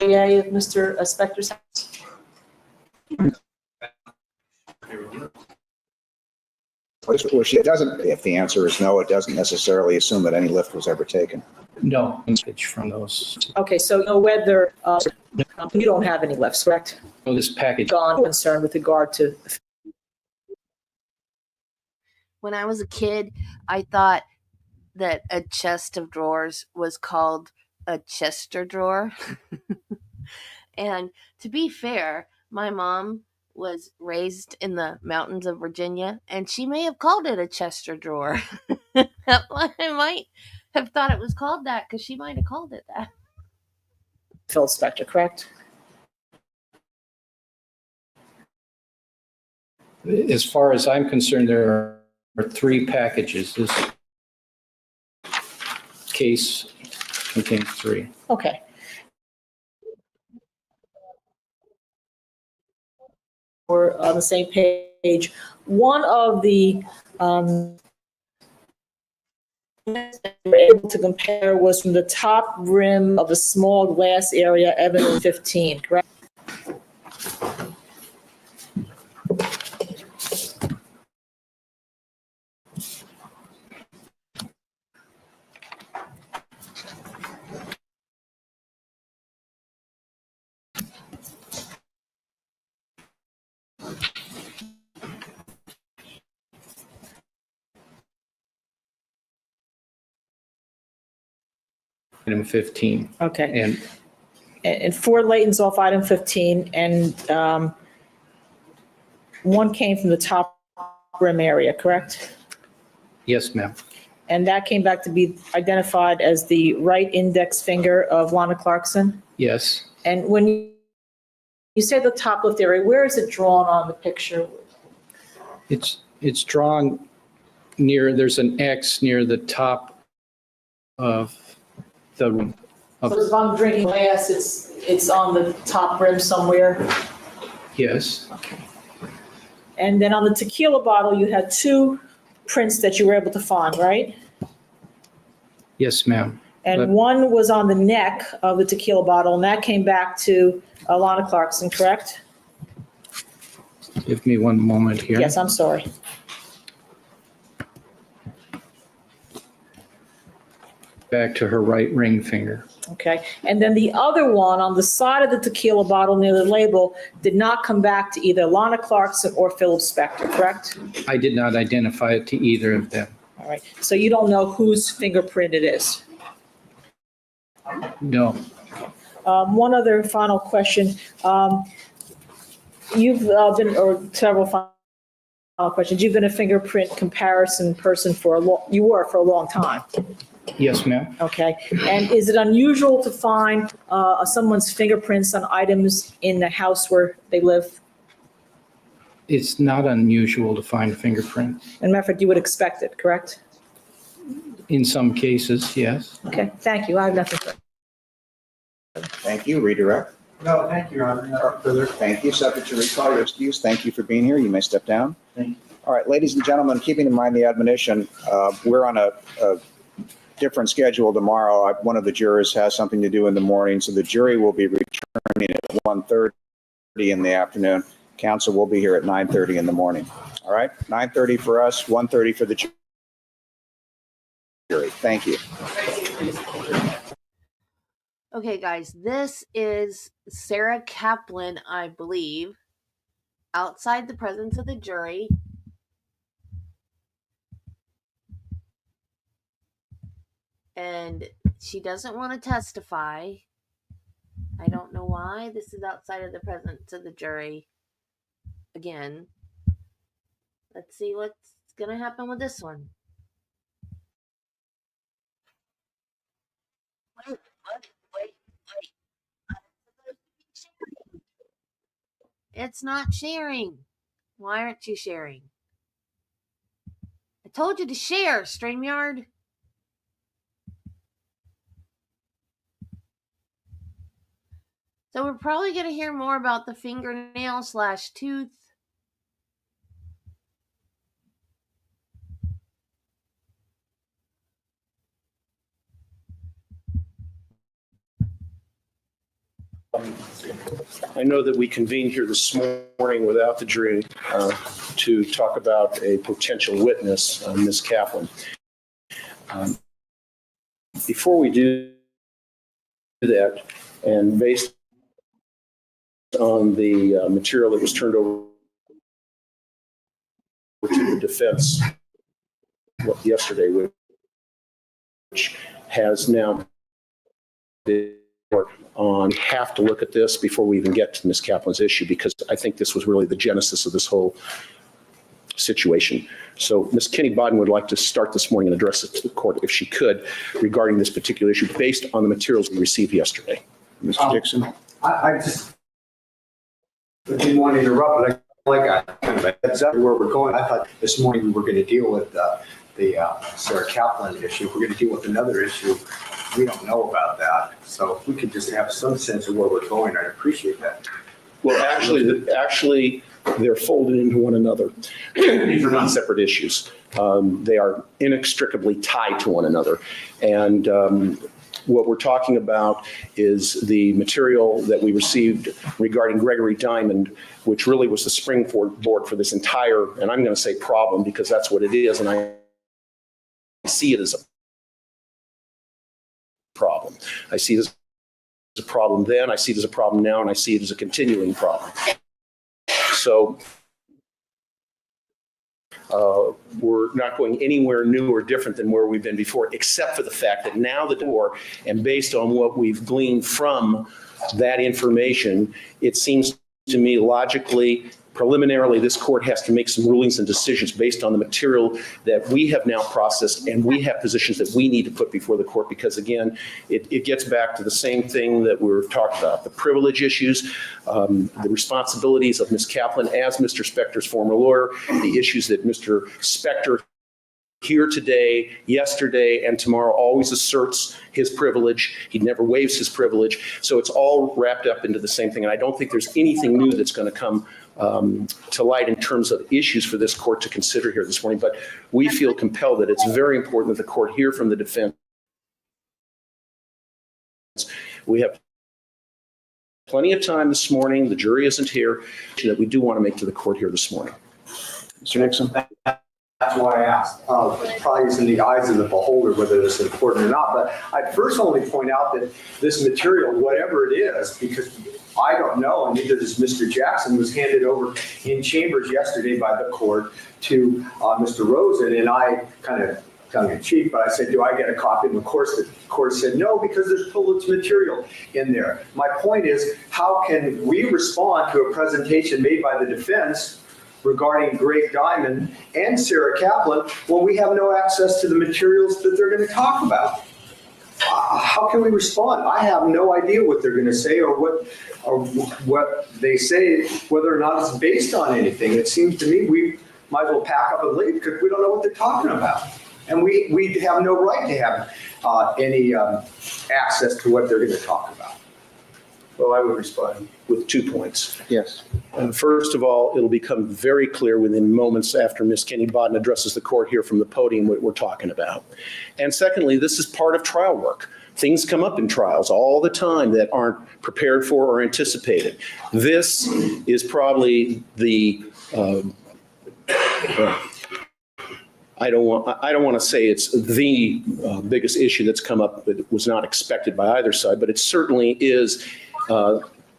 area of Mr. Spector's house? Well, she doesn't, if the answer is no, it doesn't necessarily assume that any lift was ever taken. No, message from those. Okay, so you know whether, you don't have any lifts, correct? Oh, this package, Gone concern with regard to, When I was a kid, I thought that a chest of drawers was called a Chester drawer. And to be fair, my mom was raised in the mountains of Virginia, and she may have called it a Chester drawer. I might have thought it was called that because she might have called it that. Phil Spector, correct? as far as I'm concerned, there are 3 packages. This case contains 3. Okay. We're on the same page. One of the that we were able to compare was from the top rim of a small glass area, evidence 15, correct? Item 15. Okay. And And 4 latents off item 15, and one came from the top rim area, correct? yes, ma'am. And that came back to be identified as the right index finger of Lana Clarkson? Yes. And when you say the top left area, where is it drawn on the picture? It's drawn near, there's an X near the top of the, So if I'm drinking glass, it's on the top rim somewhere? yes, And then on the tequila bottle, you had 2 prints that you were able to find, right? yes, ma'am. And But- one was on the neck of the tequila bottle, and that came back to Lana Clarkson, correct? Give me one moment here. Yes, I'm sorry. Back to her right ring finger. Okay. And then the other one on the side of the tequila bottle near the label did not come back to either Lana Clarkson or Phil Spector, correct? I did not identify it to either of them. All right. So you don't know whose fingerprint it is? No. One other final question. You've been, or several final questions, you've been a fingerprint comparison person for you were for a long time, Yes, ma'am. okay? And is it unusual to find someone's fingerprints on items in the house where they live? It's not unusual to find fingerprint. As a matter of fact, you would expect it, correct? In some cases, yes. Okay, thank you. I have nothing further. Thank you. Redirect. No, thank you, Your Honor. No further. Thank you. Subject to recall, your excuse. Thank you for being here. You may step down. Thank you. All right, ladies and gentlemen, keeping in mind the admonition, we're on a different schedule tomorrow. One of the jurors has something to do in the morning, so the jury will be returning at 1:30 in the afternoon. Council will be here at 9:30 in the morning. All right, 9:30 for us, 1:30 for the jury. Thank you. Okay, guys, this is Sarah Kaplan, I believe, outside the presence of the jury. And she doesn't want to testify. I don't know why. This is outside of the presence of the jury. Again, let's see what's going to happen with this one. Wait. It's not sharing. Why aren't you sharing? I told you to share, StreamYard. So we're probably going to hear more about the fingernail/tooth. I know that we convened here this morning without the jury to talk about a potential witness, Ms. Kaplan. Before we do that, and based on the material that was turned over to the defense yesterday, which has now been on, have to look at this before we even get to Ms. Kaplan's issue, because I think this was really the genesis of this whole situation. So Ms. Kenny Bodden would like to start this morning and address it to the court, if she could, regarding this particular issue based on the materials we received yesterday. Mr. Dixon? I just didn't want to interrupt, but that's where we're going. I thought this morning we were going to deal with the Sarah Kaplan issue. We're going to deal with another issue. We don't know about that. So if we could just have some sense of where we're going, I'd appreciate that. Well, actually, they're folded into one another. These are not separate issues. They are inextricably tied to one another. And what we're talking about is the material that we received regarding Gregory Diamond, which really was the springboard for this entire, and I'm going to say problem, because that's what it is, and I see it as a problem. I see it as a problem then, I see it as a problem now, and I see it as a continuing problem. So we're not going anywhere new or different than where we've been before, except for the fact that now the door, and based on what we've gleaned from that information, it seems to me logically, preliminarily, this court has to make some rulings and decisions based on the material that we have now processed, and we have positions that we need to put before the court, because again, it gets back to the same thing that we were talking about, the privilege issues, the responsibilities of Ms. Kaplan as Mr. Spector's former lawyer, the issues that Mr. Spector here today, yesterday, and tomorrow always asserts his privilege. He never waives his privilege. So it's all wrapped up into the same thing. And I don't think there's anything new that's going to come to light in terms of issues for this court to consider here this morning. But we feel compelled that it's very important that the court hear from the defense. We have plenty of time this morning. The jury isn't here, that we do want to make to the court here this morning. Mr. Nixon? That's why I asked. It probably is in the eyes of the beholder whether it's important or not. But I'd first only point out that this material, whatever it is, because I don't know, and neither does Mr. Jackson, was handed over in chambers yesterday by the court to Mr. Rosen, and I kind of tongue-in-cheek, but I said, do I get a copy? And of course, the court said no, because there's privileged material in there. My point is, how can we respond to a presentation made by the defense regarding Greg Diamond and Sarah Kaplan when we have no access to the materials that they're going to talk about? How can we respond? I have no idea what they're going to say or what they say, whether or not it's based on anything. It seems to me we might as well pack up and leave because we don't know what they're talking about. And we have no right to have any access to what they're going to talk about. Well, I would respond with 2 points. Yes. First of all, it'll become very clear within moments after Ms. Kenny Bodden addresses the court here from the podium what we're talking about. And secondly, this is part of trial work. Things come up in trials all the time that aren't prepared for or anticipated. This is probably the, I don't want to say it's the biggest issue that's come up that was not expected by either side, but it certainly is,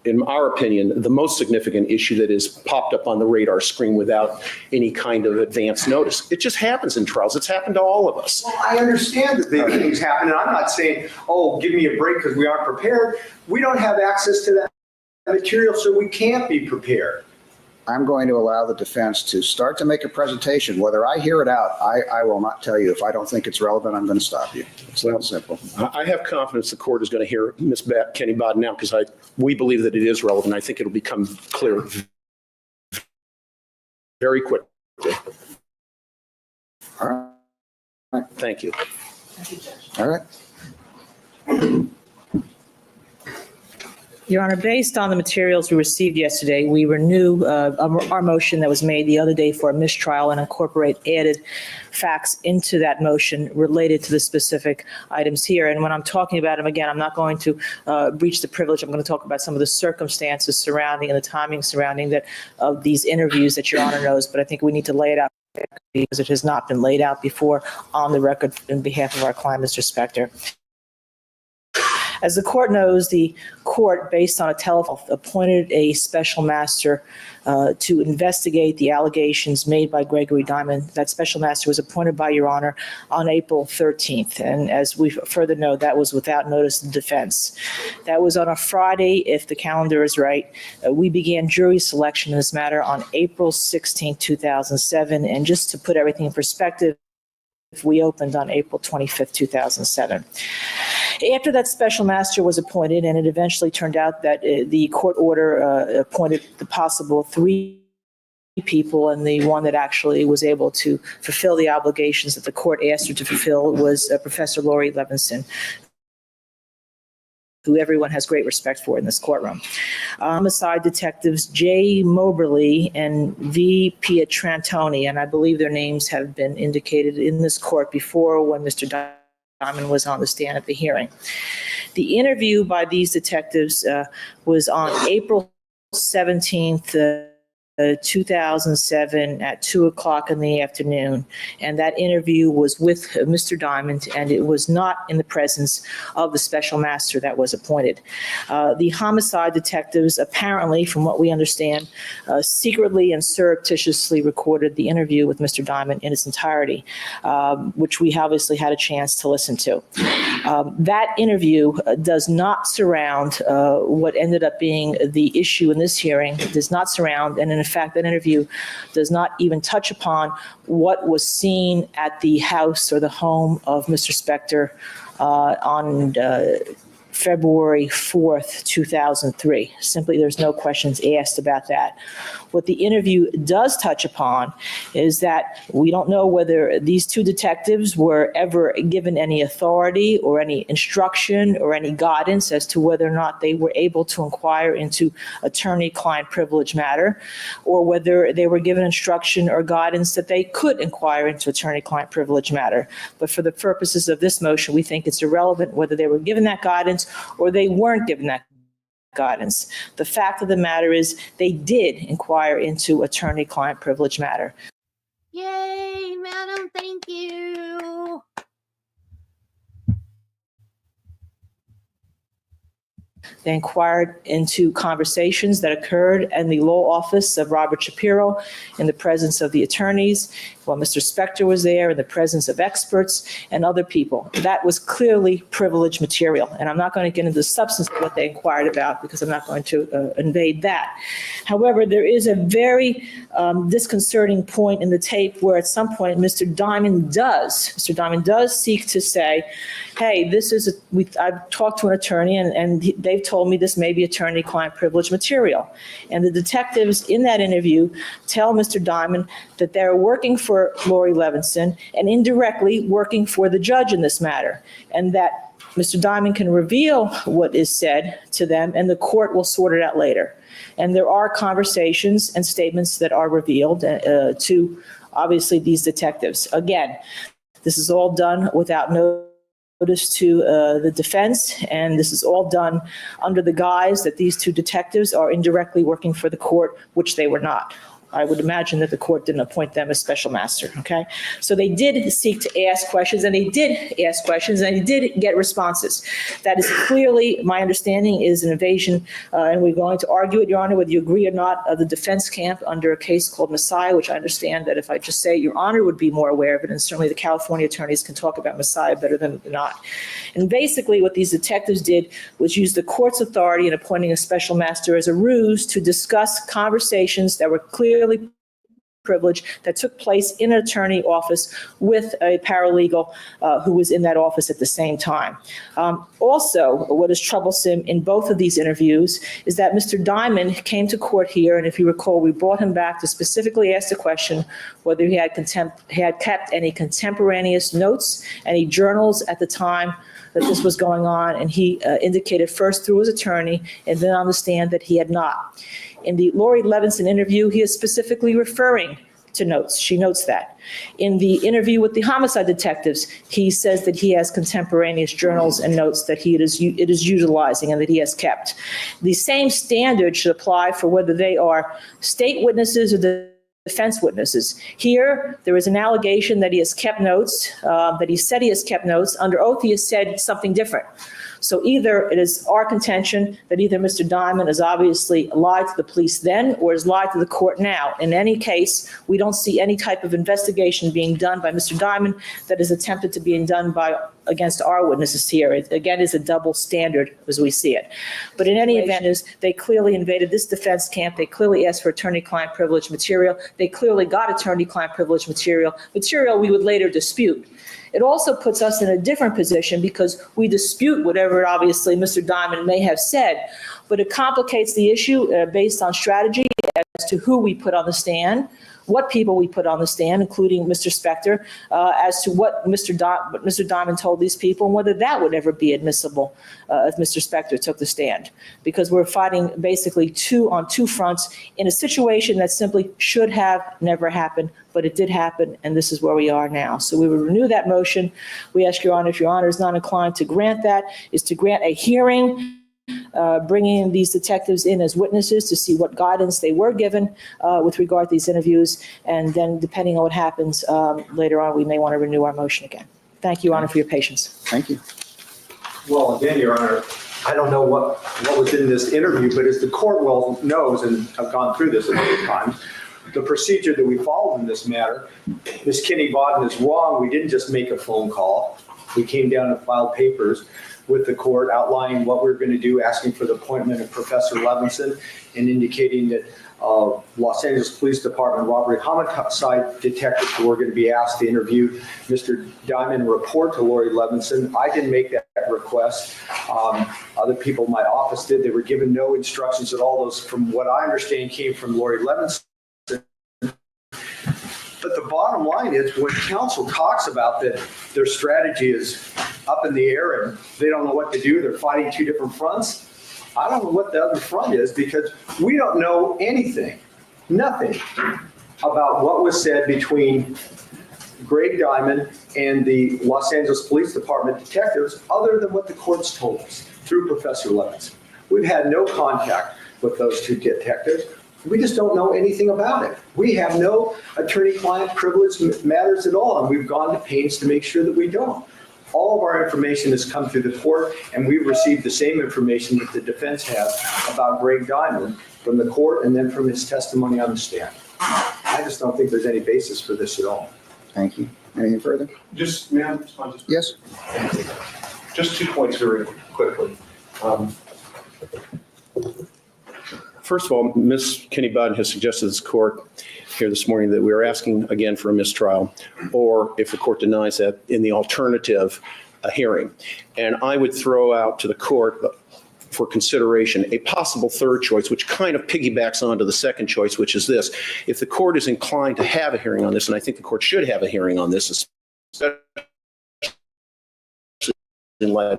in our opinion, the most significant issue that is popped up on the radar screen without any kind of advance notice. It just happens in trials. It's happened to all of us. Well, I understand that these things happen, and I'm not saying, oh, give me a break because we aren't prepared. We don't have access to that material, so we can't be prepared. I'm going to allow the defense to start to make a presentation. Whether I hear it out, I will not tell you. If I don't think it's relevant, I'm going to stop you. It's that simple. I have confidence the court is going to hear Ms. Kenny Bodden out because we believe that it is relevant. I think it'll become clear very quickly. All right. Thank you. All right. Your Honor, based on the materials we received yesterday, we renew our motion that was made the other day for a mistrial and incorporate added facts into that motion related to the specific items here. And when I'm talking about them, again, I'm not going to breach the privilege. I'm going to talk about some of the circumstances surrounding and the timing surrounding that of these interviews that Your Honor knows, but I think we need to lay it out because it has not been laid out before on the record in behalf of our client, Mr. Spector. As the court knows, the court, based on a telephone, appointed a special master to investigate the allegations made by Gregory Diamond. That special master was appointed by Your Honor on April 13th. And as we further know, that was without notice of defense. That was on a Friday, if the calendar is right. We began jury selection in this matter on April 16th, 2007. And just to put everything in perspective, we opened on April 25th, 2007. After that special master was appointed, and it eventually turned out that the court order appointed the possible 3 people, and the one that actually was able to fulfill the obligations that the court asked her to fulfill was Professor Lori Levinson, who everyone has great respect for in this courtroom. Homicide detectives J. Moberly and V. Pietrantoni, and I believe their names have been indicated in this court before when Mr. Diamond was on the stand at the hearing. The interview by these detectives was on April 17th, 2007 at 2:00 in the afternoon. And that interview was with Mr. Diamond, and it was not in the presence of the special master that was appointed. The homicide detectives, apparently, from what we understand, secretly and surreptitiously recorded the interview with Mr. Diamond in its entirety, which we obviously had a chance to listen to. That interview does not surround what ended up being the issue in this hearing. It does not surround, and in fact, that interview does not even touch upon what was seen at the house or the home of Mr. Spector on February 4th, 2003. Simply, there's no questions asked about that. What the interview does touch upon is that we don't know whether these 2 detectives were ever given any authority or any instruction or any guidance as to whether or not they were able to inquire into attorney-client privilege matter, or whether they were given instruction or guidance that they could inquire into attorney-client privilege matter. But for the purposes of this motion, we think it's irrelevant whether they were given that guidance or they weren't given that guidance. The fact of the matter is they did inquire into attorney-client privilege matter. Yay, madam, thank you. They inquired into conversations that occurred in the law office of Robert Shapiro in the presence of the attorneys, while Mr. Spector was there, in the presence of experts and other people. That was clearly privileged material. And I'm not going to get into the substance of what they inquired about because I'm not going to invade that. However, there is a very disconcerting point in the tape where at some point Mr. Diamond does seek to say, hey, I've talked to an attorney and they've told me this may be attorney-client privilege material. And the detectives in that interview tell Mr. Diamond that they're working for Lori Levinson and indirectly working for the judge in this matter, and that Mr. Diamond can reveal what is said to them and the court will sort it out later. And there are conversations and statements that are revealed to, obviously, these detectives. Again, this is all done without notice to the defense, and this is all done under the guise that these 2 detectives are indirectly working for the court, which they were not. I would imagine that the court didn't appoint them as special master, okay? So they did seek to ask questions, and they did ask questions, and they did get responses. That is clearly, my understanding, is an invasion, and we're going to argue it, Your Honor, whether you agree or not, of the defense camp under a case called Messiah, which I understand that if I just say Your Honor would be more aware of it, and certainly the California attorneys can talk about Messiah better than not. And basically what these detectives did was use the court's authority in appointing a special master as a ruse to discuss conversations that were clearly privilege that took place in an attorney office with a paralegal who was in that office at the same time. Also, what is troublesome in both of these interviews is that Mr. Diamond came to court here, and if you recall, we brought him back to specifically ask the question whether he had kept any contemporaneous notes, any journals at the time that this was going on, and he indicated first through his attorney and then on the stand that he had not. In the Lori Levinson interview, he is specifically referring to notes. She notes that. In the interview with the homicide detectives, he says that he has contemporaneous journals and notes that it is utilizing and that he has kept. The same standard should apply for whether they are state witnesses or the defense witnesses. Here, there is an allegation that he has kept notes, that he said he has kept notes. Under oath, he has said something different. So either it is our contention that either Mr. Diamond has obviously lied to the police then or has lied to the court now. In any case, we don't see any type of investigation being done by Mr. Diamond that is attempted to be done against our witnesses here. It, again, is a double standard as we see it. But in any event, they clearly invaded this defense camp. They clearly asked for attorney-client privilege material. They clearly got attorney-client privilege material we would later dispute. It also puts us in a different position because we dispute whatever, obviously, Mr. Diamond may have said, but it complicates the issue based on strategy as to who we put on the stand, what people we put on the stand, including Mr. Spector, as to what Mr. Diamond told these people and whether that would ever be admissible if Mr. Spector took the stand. Because we're fighting basically on two fronts in a situation that simply should have never happened, but it did happen, and this is where we are now. So we will renew that motion. We ask Your Honor, if Your Honor is not inclined to grant that, is to grant a hearing bringing these detectives in as witnesses to see what guidance they were given with regard to these interviews. And then depending on what happens later on, we may want to renew our motion again. Thank you, Your Honor, for your patience. Thank you. Well, again, Your Honor, I don't know what was in this interview, but as the court well knows, and I've gone through this a number of times, the procedure that we followed in this matter, Ms. Kinney Bodden is wrong. We didn't just make a phone call. We came down and filed papers with the court outlining what we're going to do, asking for the appointment of Professor Levinson and indicating that Los Angeles Police Department robbery homicide detectives were going to be asked to interview Mr. Diamond and report to Lori Levinson. I didn't make that request. Other people in my office did. They were given no instructions at all. Those, from what I understand, came from Lori Levinson. But the bottom line is when counsel talks about that their strategy is up in the air and they don't know what to do, they're fighting two different fronts. I don't know what the other front is because we don't know anything, nothing about what was said between Greg Diamond and the Los Angeles Police Department detectives other than what the courts told us through Professor Levinson. We've had no contact with those two detectives. We just don't know anything about it. We have no attorney-client privilege matters at all, and we've gone to pains to make sure that we don't. All of our information has come through the court, and we've received the same information that the defense has about Greg Diamond from the court and then from his testimony on the stand. I just don't think there's any basis for this at all. Thank you. Anything further? Just, may I respond? Yes. Just 2 points very quickly. First of all, Ms. Kinney Bodden has suggested to this court here this morning that we are asking again for a mistrial, or if the court denies that, in the alternative, a hearing. And I would throw out to the court for consideration a possible third choice, which kind of piggybacks onto the second choice, which is this. If the court is inclined to have a hearing on this, and I think the court should have a hearing on this, especially in light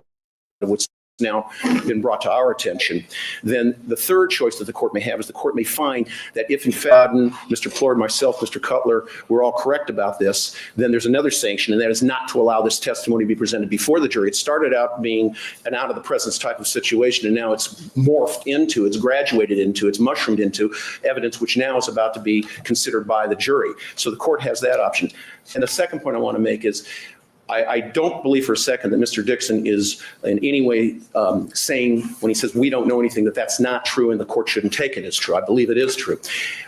of what's now been brought to our attention, then the third choice that the court may have is the court may find that if in fact Mr. Plord, myself, Mr. Cutler, we're all correct about this, then there's another sanction, and that is not to allow this testimony to be presented before the jury. It started out being an out of the presence type of situation, and now it's morphed into, it's graduated into, it's mushroomed into evidence which now is about to be considered by the jury. So the court has that option. And the second point I want to make is I don't believe for a second that Mr. Dixon is in any way saying, when he says we don't know anything, that that's not true and the court shouldn't take it as true. I believe it is true.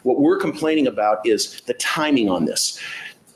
What we're complaining about is the timing on this.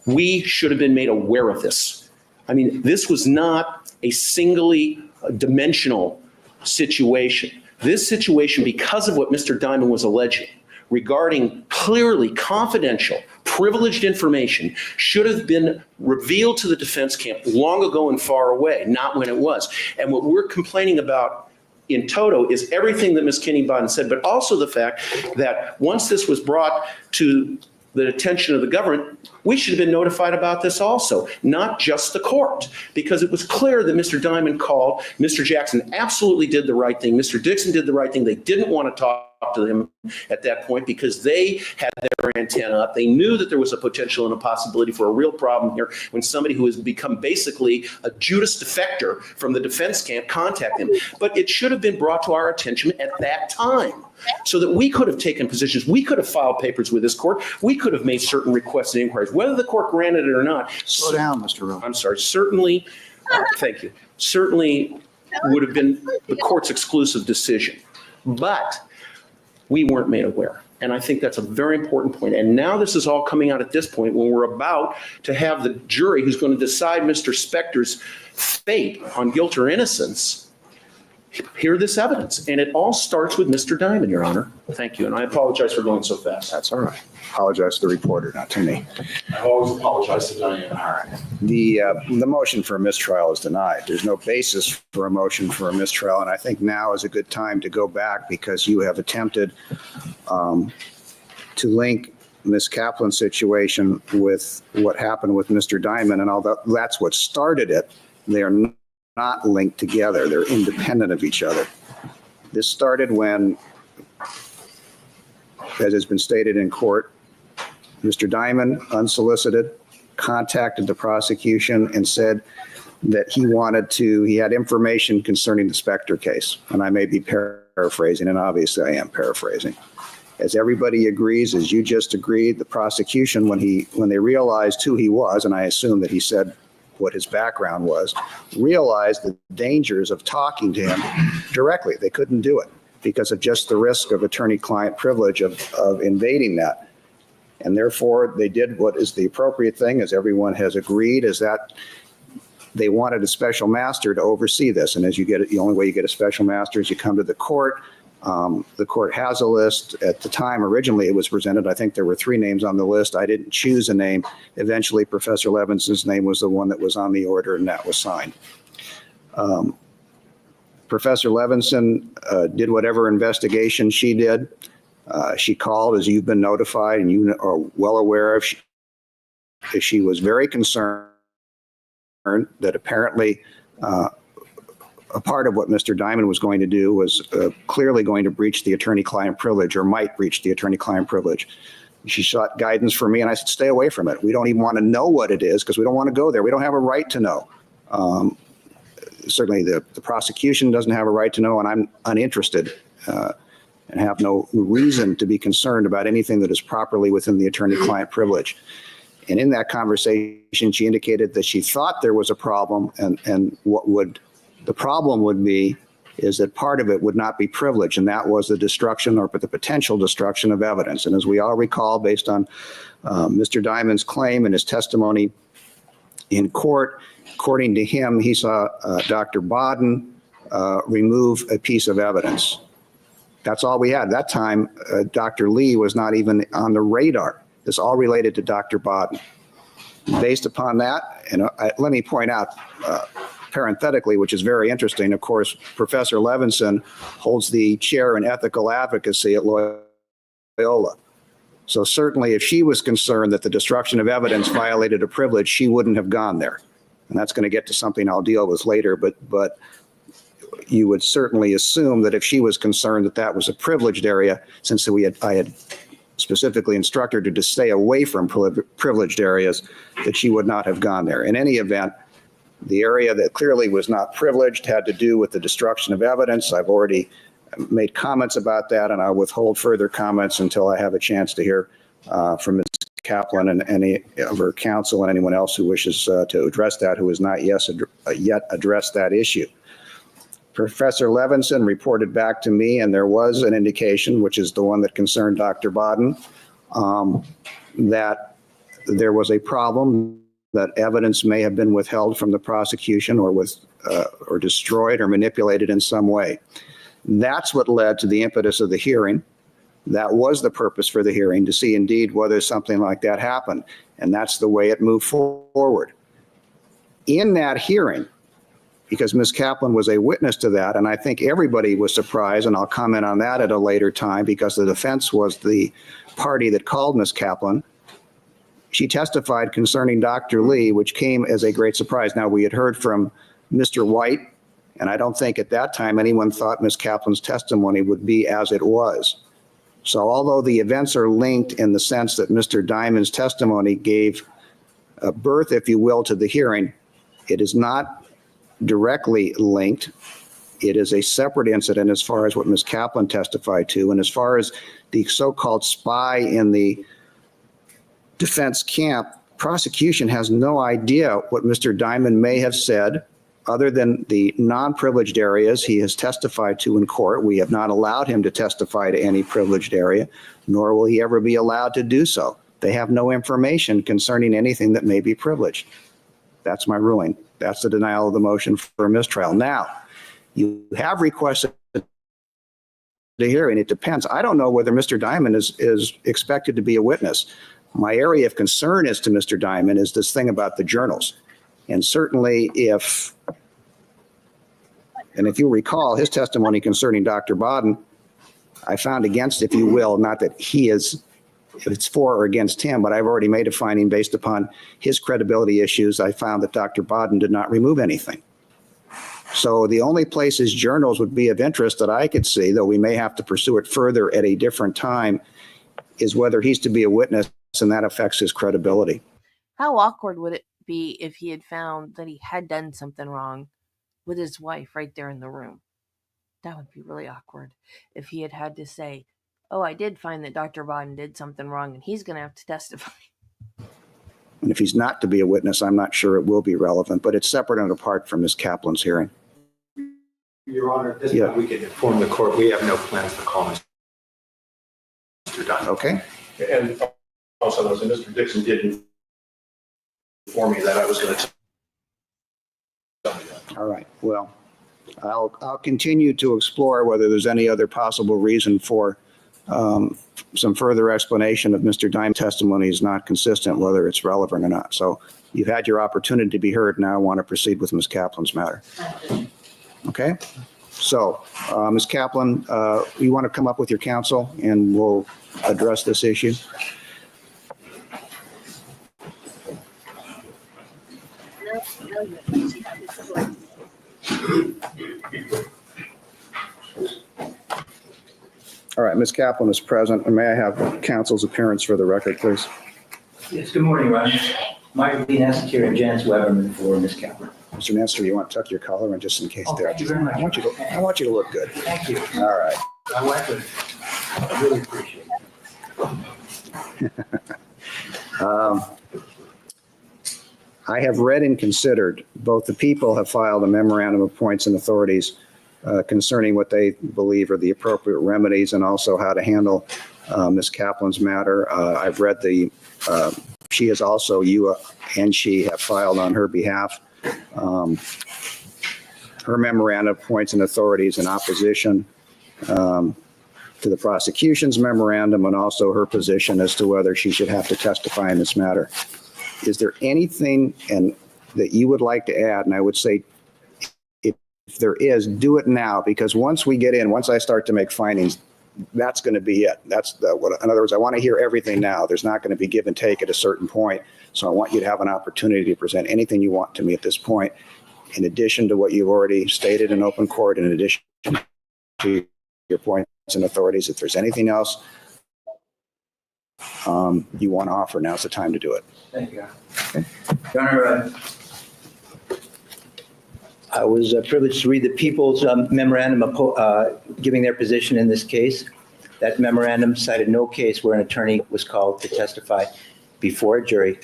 We should have been made aware of this. I mean, this was not a singly dimensional situation. This situation, because of what Mr. Diamond was alleging regarding clearly confidential, privileged information, should have been revealed to the defense camp long ago and far away, not when it was. And what we're complaining about in toto is everything that Ms. Kinney-Bodden said, but also the fact that once this was brought to the attention of the government, we should have been notified about this also, not just the court, because it was clear that Mr. Diamond called. Mr. Jackson absolutely did the right thing. Mr. Dixon did the right thing. They didn't want to talk to them at that point because they had their antenna up. They knew that there was a potential and a possibility for a real problem here when somebody who has become basically a Judas defector from the defense camp contacted him. But it should have been brought to our attention at that time so that we could have taken positions. We could have filed papers with this court. We could have made certain requests and inquiries, whether the court granted it or not. Slow down, Mr. Rowe. I'm sorry. Certainly, thank you. Certainly would have been the court's exclusive decision. But we weren't made aware. And I think that's a very important point. And now this is all coming out at this point when we're about to have the jury who's going to decide Mr. Spector's fate on guilt or innocence hear this evidence. And it all starts with Mr. Diamond, Your Honor. Thank you. And I apologize for going so fast. That's all right. Apologize to the reporter, not to me. I always apologize to Diane. All right. The motion for a mistrial is denied. There's no basis for a motion for a mistrial, and I think now is a good time to go back because you have attempted to link Ms. Kaplan's situation with what happened with Mr. Diamond, and although that's what started it, they are not linked together. They're independent of each other. This started when, as has been stated in court, Mr. Diamond, unsolicited, contacted the prosecution and said that he had information concerning the Spector case. And I may be paraphrasing, and obviously I am paraphrasing. As everybody agrees, as you just agreed, the prosecution, when they realized who he was, and I assume that he said what his background was, realized the dangers of talking to him directly. They couldn't do it because of just the risk of attorney-client privilege of invading that. And therefore, they did what is the appropriate thing, as everyone has agreed, is that they wanted a special master to oversee this. And as you get it, the only way you get a special master is you come to the court. The court has a list. At the time, originally it was presented, I think there were 3 names on the list. I didn't choose a name. Eventually, Professor Levinson's name was the one that was on the order, and that was signed. Professor Levinson did whatever investigation she did. She called, as you've been notified, and you are well aware of. She was very concerned that apparently a part of what Mr. Diamond was going to do was clearly going to breach the attorney-client privilege, or might breach the attorney-client privilege. She sought guidance from me, and I said, stay away from it. We don't even want to know what it is because we don't want to go there. We don't have a right to know. Certainly the prosecution doesn't have a right to know, and I'm uninterested and have no reason to be concerned about anything that is properly within the attorney-client privilege. And in that conversation, she indicated that she thought there was a problem, and the problem would be is that part of it would not be privilege, and that was the destruction or the potential destruction of evidence. And as we all recall, based on Mr. Diamond's claim and his testimony in court, according to him, he saw Dr. Bodden remove a piece of evidence. That's all we had. At that time, Dr. Lee was not even on the radar. This all related to Dr. Bodden. Based upon that, and let me point out, parenthetically, which is very interesting, of course, Professor Levinson holds the chair in ethical advocacy at Loyola. So certainly if she was concerned that the destruction of evidence violated a privilege, she wouldn't have gone there. And that's going to get to something I'll deal with later. But you would certainly assume that if she was concerned that that was a privileged area, since I had specifically instructed her to stay away from privileged areas, that she would not have gone there. In any event, the area that clearly was not privileged had to do with the destruction of evidence. I've already made comments about that, and I'll withhold further comments until I have a chance to hear from Ms. Kaplan and any of her counsel and anyone else who wishes to address that, who has not yet addressed that issue. Professor Levinson reported back to me, and there was an indication, which is the one that concerned Dr. Bodden, that there was a problem, that evidence may have been withheld from the prosecution or destroyed or manipulated in some way. That's what led to the impetus of the hearing. That was the purpose for the hearing, to see indeed whether something like that happened. And that's the way it moved forward. In that hearing, because Ms. Kaplan was a witness to that, and I think everybody was surprised, and I'll comment on that at a later time, because the defense was the party that called Ms. Kaplan. She testified concerning Dr. Lee, which came as a great surprise. Now, we had heard from Mr. White, and I don't think at that time anyone thought Ms. Kaplan's testimony would be as it was. So although the events are linked in the sense that Mr. Diamond's testimony gave birth, if you will, to the hearing, it is not directly linked. It is a separate incident as far as what Ms. Kaplan testified to. And as far as the so-called spy in the defense camp, prosecution has no idea what Mr. Diamond may have said, other than the non-privileged areas he has testified to in court. We have not allowed him to testify to any privileged area, nor will he ever be allowed to do so. They have no information concerning anything that may be privileged. That's my ruling. That's the denial of the motion for mistrial. Now, you have requested the hearing. It depends. I don't know whether Mr. Diamond is expected to be a witness. My area of concern as to Mr. Diamond is this thing about the journals. And certainly if you recall his testimony concerning Dr. Bodden, I found against, if you will, not that it's for or against him, but I've already made a finding based upon his credibility issues. I found that Dr. Bodden did not remove anything. So the only place his journals would be of interest that I could see, though we may have to pursue it further at a different time, is whether he's to be a witness, and that affects his credibility. How awkward would it be if he had found that he had done something wrong with his wife right there in the room? That would be really awkward if he had to say, oh, I did find that Dr. Bodden did something wrong and he's going to have to testify. And if he's not to be a witness, I'm not sure it will be relevant, but it's separate and apart from Ms. Kaplan's hearing. Your Honor, at this point, we can inform the court, we have no plans to call Mr. Dunn. Okay. And also, Mr. Dixon did inform me that I was going to tell you that. All right. Well, I'll continue to explore whether there's any other possible reason for some further explanation of Mr. Diamond's testimony is not consistent, whether it's relevant or not. So you've had your opportunity to be heard. Now I want to proceed with Ms. Kaplan's matter. Okay. So Ms. Kaplan, you want to come up with your counsel and we'll address this issue? All right, Ms. Kaplan is present. And may I have counsel's appearance for the record, please? Yes, good morning, Rush. Mike Lee, Secretary, and Janice Weberman for Ms. Kaplan. Mr. Nestor, you want to tuck your collar in just in case there? Thank you very much. I want you to look good. Thank you. All right. My wife would, I really appreciate it. I have read and considered, both the people have filed a memorandum of points and authorities concerning what they believe are the appropriate remedies and also how to handle Ms. Kaplan's matter. I've read she has also, you and she have filed on her behalf her memorandum of points and authorities in opposition to the prosecution's memorandum and also her position as to whether she should have to testify in this matter. Is there anything that you would like to add? And I would say, if there is, do it now, because once I start to make findings, that's going to be it. In other words, I want to hear everything now. There's not going to be give and take at a certain point. So I want you to have an opportunity to present anything you want to me at this point. in addition to what you've already stated in open court, in addition to your points and authorities, if there's anything else you want to offer, now's the time to do it. Thank you. Your Honor, I was privileged to read the People's memorandum giving their position in this case. That memorandum cited no case where an attorney was called to testify before a jury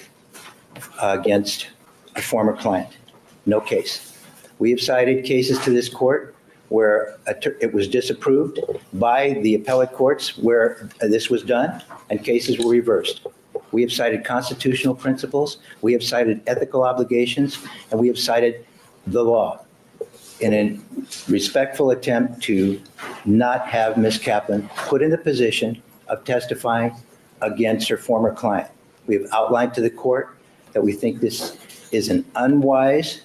against a former client. No case. We have cited cases to this court where it was disapproved by the appellate courts where this was done, and cases were reversed. We have cited constitutional principles, we have cited ethical obligations, and we have cited the law in a respectful attempt to not have Ms. Kaplan put in the position of testifying against her former client. We have outlined to the court that we think this is an unwise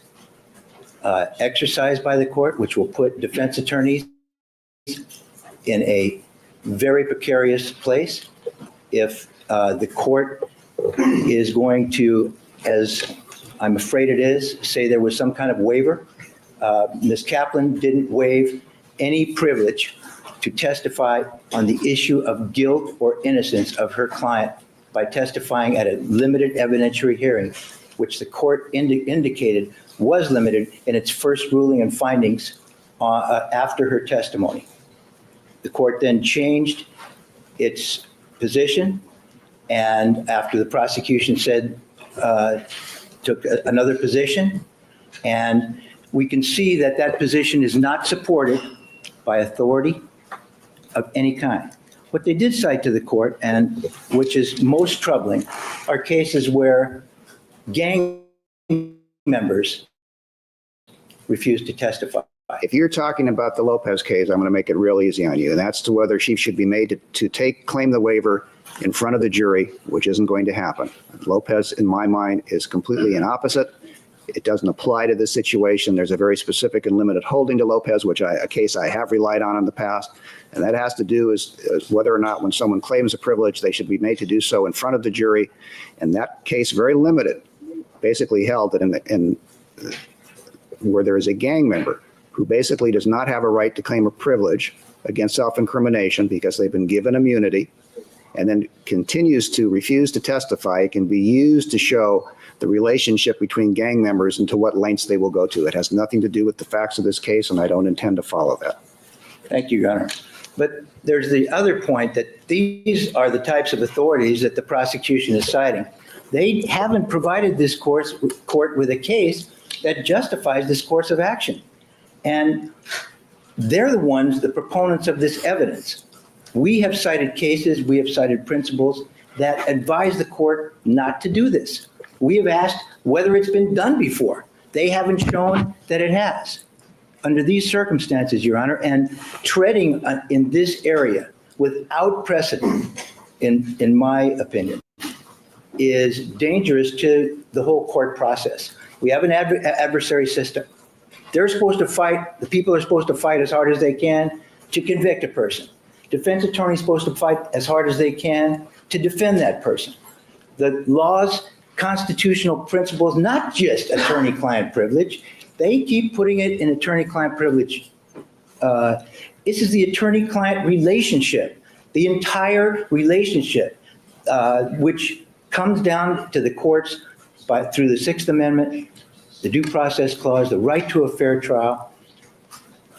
exercise by the court, which will put defense attorneys in a very precarious place. If the court is going to, as I'm afraid it is, say there was some kind of waiver, Ms. Kaplan didn't waive any privilege to testify on the issue of guilt or innocence of her client by testifying at a limited evidentiary hearing, which the court indicated was limited in its first ruling and findings after her testimony. The court then changed its position, and after the prosecution said, took another position, and we can see that that position is not supported by authority of any kind. What they did cite to the court, and which is most troubling, are cases where gang members refused to testify. If you're talking about the Lopez case, I'm going to make it real easy on you, and that's to whether she should be made to claim the waiver in front of the jury, which isn't going to happen. Lopez, in my mind, is completely an opposite. It doesn't apply to this situation. There's a very specific and limited holding to Lopez, which a case I have relied on in the past, and that has to do is whether or not when someone claims a privilege, they should be made to do so in front of the jury. And that case, very limited, basically held that where there is a gang member who basically does not have a right to claim a privilege against self-incrimination because they've been given immunity and then continues to refuse to testify, it can be used to show the relationship between gang members and to what lengths they will go to. It has nothing to do with the facts of this case, and I don't intend to follow that. Thank you, Your Honor. But there's the other point that these are the types of authorities that the prosecution is citing. They haven't provided this court with a case that justifies this course of action. And they're the ones, the proponents of this evidence. We have cited cases, we have cited principles that advise the court not to do this. We have asked whether it's been done before. They haven't shown that it has. Under these circumstances, Your Honor, and treading in this area without precedent, in my opinion, is dangerous to the whole court process. We have an adversary system. They're supposed to fight, the people are supposed to fight as hard as they can to convict a person. Defense attorney is supposed to fight as hard as they can to defend that person. The law's constitutional principles, not just attorney-client privilege, they keep putting it in attorney-client privilege. This is the attorney-client relationship, the entire relationship, which comes down to the courts through the Sixth Amendment, the Due Process Clause, the right to a fair trial.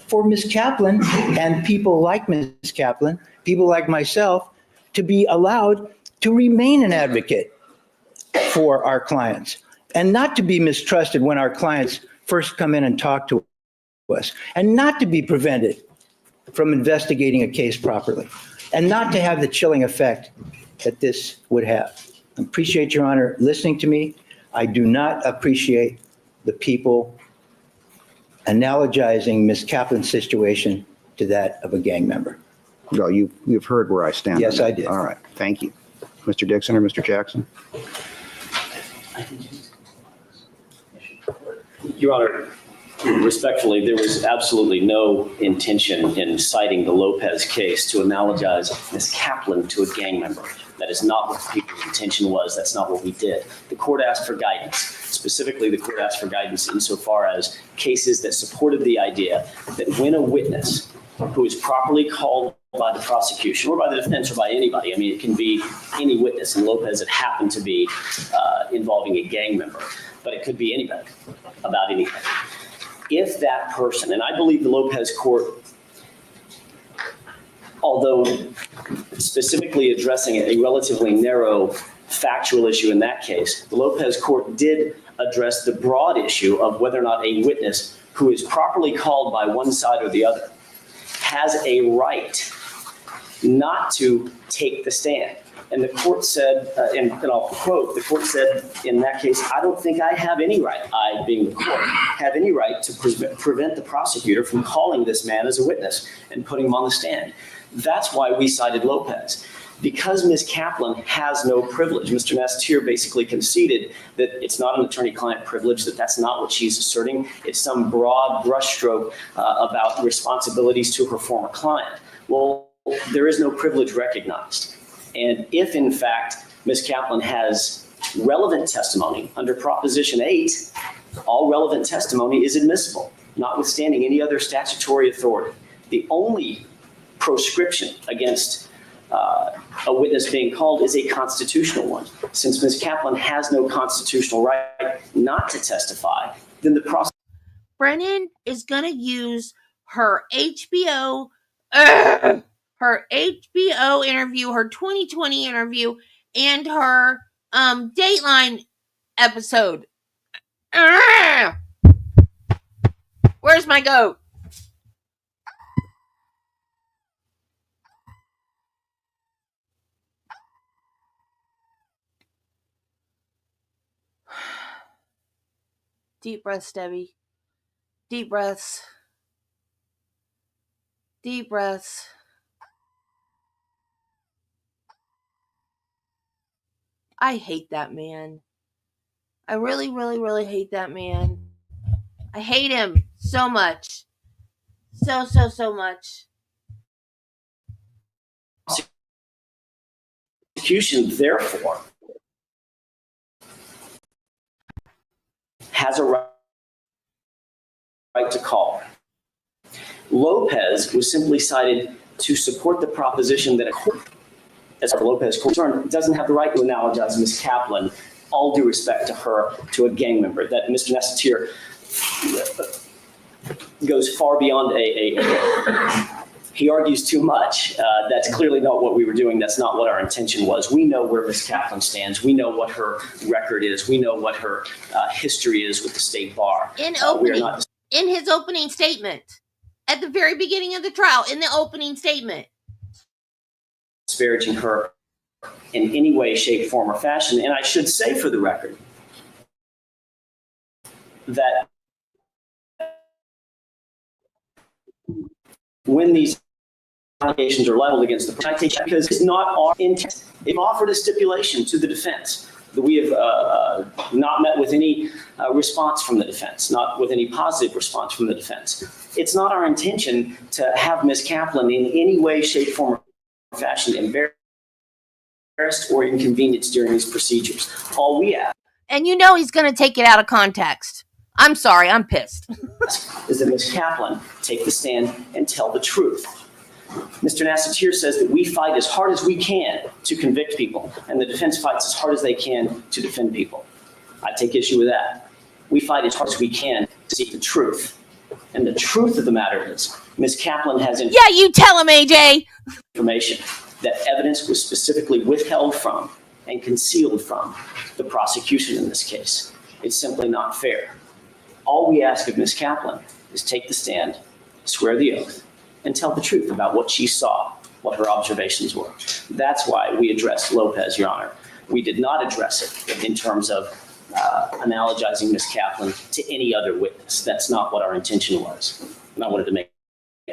For Ms. Kaplan and people like Ms. Kaplan, people like myself, to be allowed to remain an advocate for our clients and not to be mistrusted when our clients first come in and talk to us, and not to be prevented from investigating a case properly, and not to have the chilling effect that this would have. I appreciate Your Honor listening to me. I do not appreciate the people analogizing Ms. Kaplan's situation to that of a gang member. Well, you've heard where I stand. Yes, I did. All right, thank you. Mr. Dixon or Mr. Jackson? Your Honor, respectfully, there was absolutely no intention in citing the Lopez case to analogize Ms. Kaplan to a gang member. That is not what the people's intention was. That's not what we did. The court asked for guidance. Specifically, the court asked for guidance insofar as cases that supported the idea that when a witness who is properly called by the prosecution or by the defense or by anybody, I mean, it can be any witness. In Lopez, it happened to be involving a gang member, but it could be anybody about anything. If that person, and I believe the Lopez court, although specifically addressing a relatively narrow factual issue in that case, the Lopez court did address the broad issue of whether or not a witness who is properly called by one side or the other has a right not to take the stand. And the court said, and I'll quote, the court said in that case, I don't think I have any right, I being the court, have any right to prevent the prosecutor from calling this man as a witness and putting him on the stand. That's why we cited Lopez. Because Ms. Kaplan has no privilege, Mr. Nastir basically conceded that it's not an attorney-client privilege, that that's not what she's asserting. It's some broad brushstroke about responsibilities to her former client. Well, there is no privilege recognized. And if, in fact, Ms. Kaplan has relevant testimony under Proposition 8, all relevant testimony is admissible, notwithstanding any other statutory authority. The only proscription against a witness being called is a constitutional one. Since Ms. Kaplan has no constitutional right not to testify, then the process. Brennan is going to use her HBO interview, her 2020 interview, and her Dateline episode. Where's my goat? Deep breaths, Debbie. Deep breaths. Deep breaths. I hate that man. I really, really, really hate that man. I hate him so much. So much. Prosecution, therefore, has a right to call. Lopez was simply cited to support the proposition that a court, as the Lopez court doesn't have the right to analogize Ms. Kaplan, all due respect to her, to a gang member, that Mr. Nastir goes far beyond he argues too much. That's clearly not what we were doing. That's not what our intention was. We know where Ms. Kaplan stands. We know what her record is. We know what her history is with the state bar. In his opening statement, at the very beginning of the trial, in the opening statement. Disparaging her in any way, shape, form, or fashion. And I should say for the record that when these allegations are leveled against the prosecution, because it's not our intent. They've offered a stipulation to the defense that we have not met with any response from the defense, not with any positive response from the defense. It's not our intention to have Ms. Kaplan in any way, shape, form, or fashion embarrassed or inconvenienced during these procedures. All we ask. And you know he's going to take it out of context. I'm sorry, I'm pissed. Is that Ms. Kaplan take the stand and tell the truth. Mr. Nastir says that we fight as hard as we can to convict people, and the defense fights as hard as they can to defend people. I take issue with that. We fight as hard as we can to seek the truth. And the truth of the matter is, Ms. Kaplan has you tell him, AJ. Information that evidence was specifically withheld from and concealed from the prosecution in this case. It's simply not fair. All we ask of Ms. Kaplan is take the stand, swear the oath, and tell the truth about what she saw, what her observations were. That's why we addressed Lopez, Your Honor. We did not address it in terms of analogizing Ms. Kaplan to any other witness. That's not what our intention was. And I wanted to make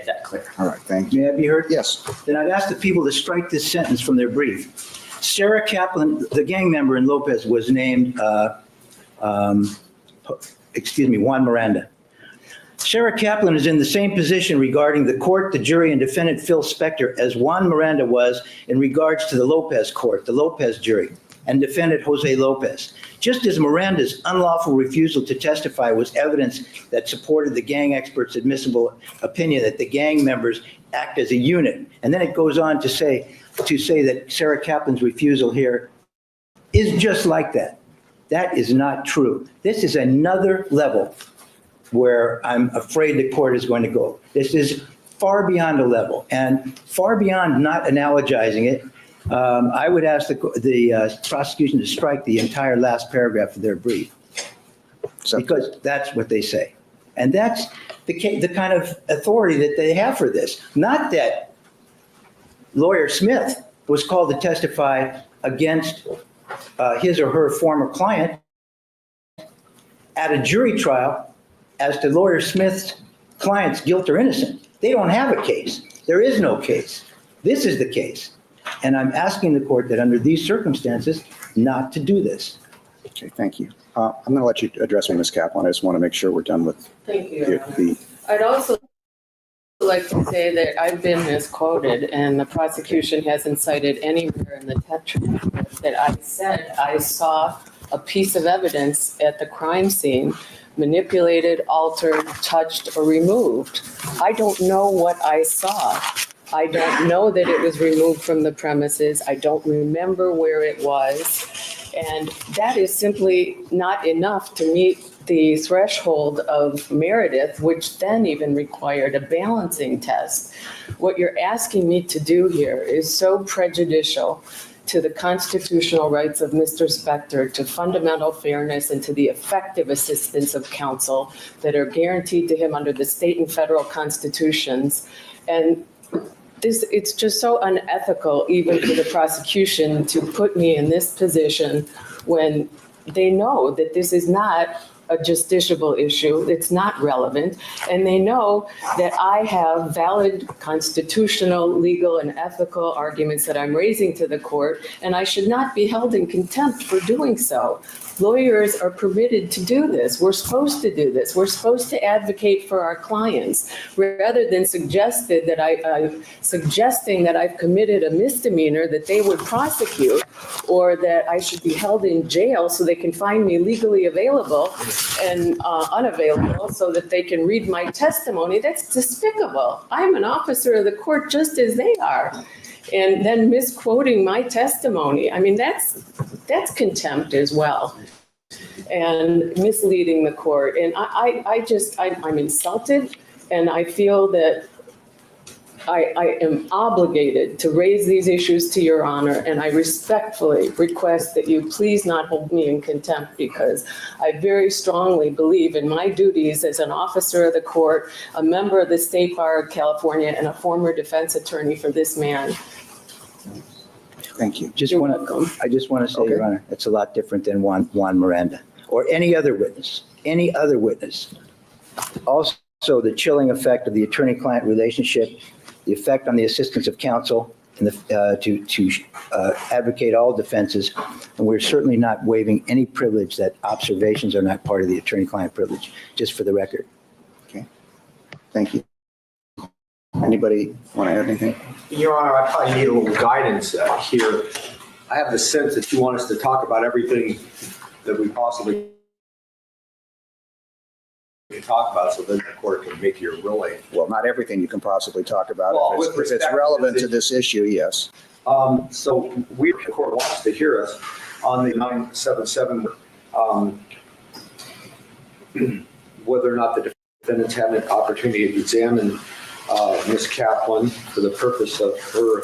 that clear. All right, thank you. May I be heard? Yes. Then I'd ask the people to strike this sentence from their brief. Sarah Kaplan, the gang member in Lopez, was named, Juan Miranda. Sarah Kaplan is in the same position regarding the court, the jury, and defendant Phil Spector as Juan Miranda was in regards to the Lopez court, the Lopez jury. and defendant Jose Lopez. Just as Miranda's unlawful refusal to testify was evidence that supported the gang expert's admissible opinion that the gang members act as a unit. And then it goes on to say that Sarah Kaplan's refusal here is just like that. That is not true. This is another level where I'm afraid the court is going to go. This is far beyond a level and far beyond not analogizing it. I would ask the prosecution to strike the entire last paragraph of their brief, because that's what they say. And that's the kind of authority that they have for this. Not that lawyer Smith was called to testify against his or her former client at a jury trial as to lawyer Smith's client's guilt or innocence. They don't have a case. There is no case. This is the case. And I'm asking the court that under these circumstances, not to do this. Okay, thank you. I'm going to let you address me, Ms. Kaplan. I just want to make sure we're done with Thank you, Your Honor. I'd also like to say that I've been misquoted, and the prosecution hasn't cited anywhere in the transcript that I said I saw a piece of evidence at the crime scene manipulated, altered, touched, or removed. I don't know what I saw. I don't know that it was removed from the premises. I don't remember where it was. And that is simply not enough to meet the threshold of Meredith, which then even required a balancing test. What you're asking me to do here is so prejudicial to the constitutional rights of Mr. Spector, to fundamental fairness, and to the effective assistance of counsel that are guaranteed to him under the state and federal constitutions. And it's just so unethical, even for the prosecution, to put me in this position when they know that this is not a justiciable issue, it's not relevant, and they know that I have valid constitutional, legal, and ethical arguments that I'm raising to the court, and I should not be held in contempt for doing so. Lawyers are permitted to do this. We're supposed to do this. We're supposed to advocate for our clients rather than suggesting that I've committed a misdemeanor that they would prosecute, or that I should be held in jail so they can find me legally available and unavailable so that they can read my testimony. That's despicable. I'm an officer of the court just as they are. And then misquoting my testimony, I mean, that's contempt as well, and misleading the court. And I'm insulted, and I feel that I am obligated to raise these issues to Your Honor, and I respectfully request that you please not hold me in contempt, because I very strongly believe in my duties as an officer of the court, a member of the State Bar of California, and a former defense attorney for this man. Thank you. You're welcome. I just want to say, Your Honor, it's a lot different than Juan Miranda or any other witness. Also, the chilling effect of the attorney-client relationship, the effect on the assistance of counsel, and to advocate all defenses. And we're certainly not waiving any privilege that observations are not part of the attorney-client privilege, just for the record. Okay. Thank you. Anybody want to add anything? Your Honor, I probably need a little guidance here. I have the sense that you want us to talk about everything that we possibly can talk about, so then the court can make your ruling. Well, not everything you can possibly talk about. Well, if it's relevant to this issue, yes. So the court wants to hear us on the 977, whether or not the defendants had an opportunity to examine Ms. Kaplan for the purpose of her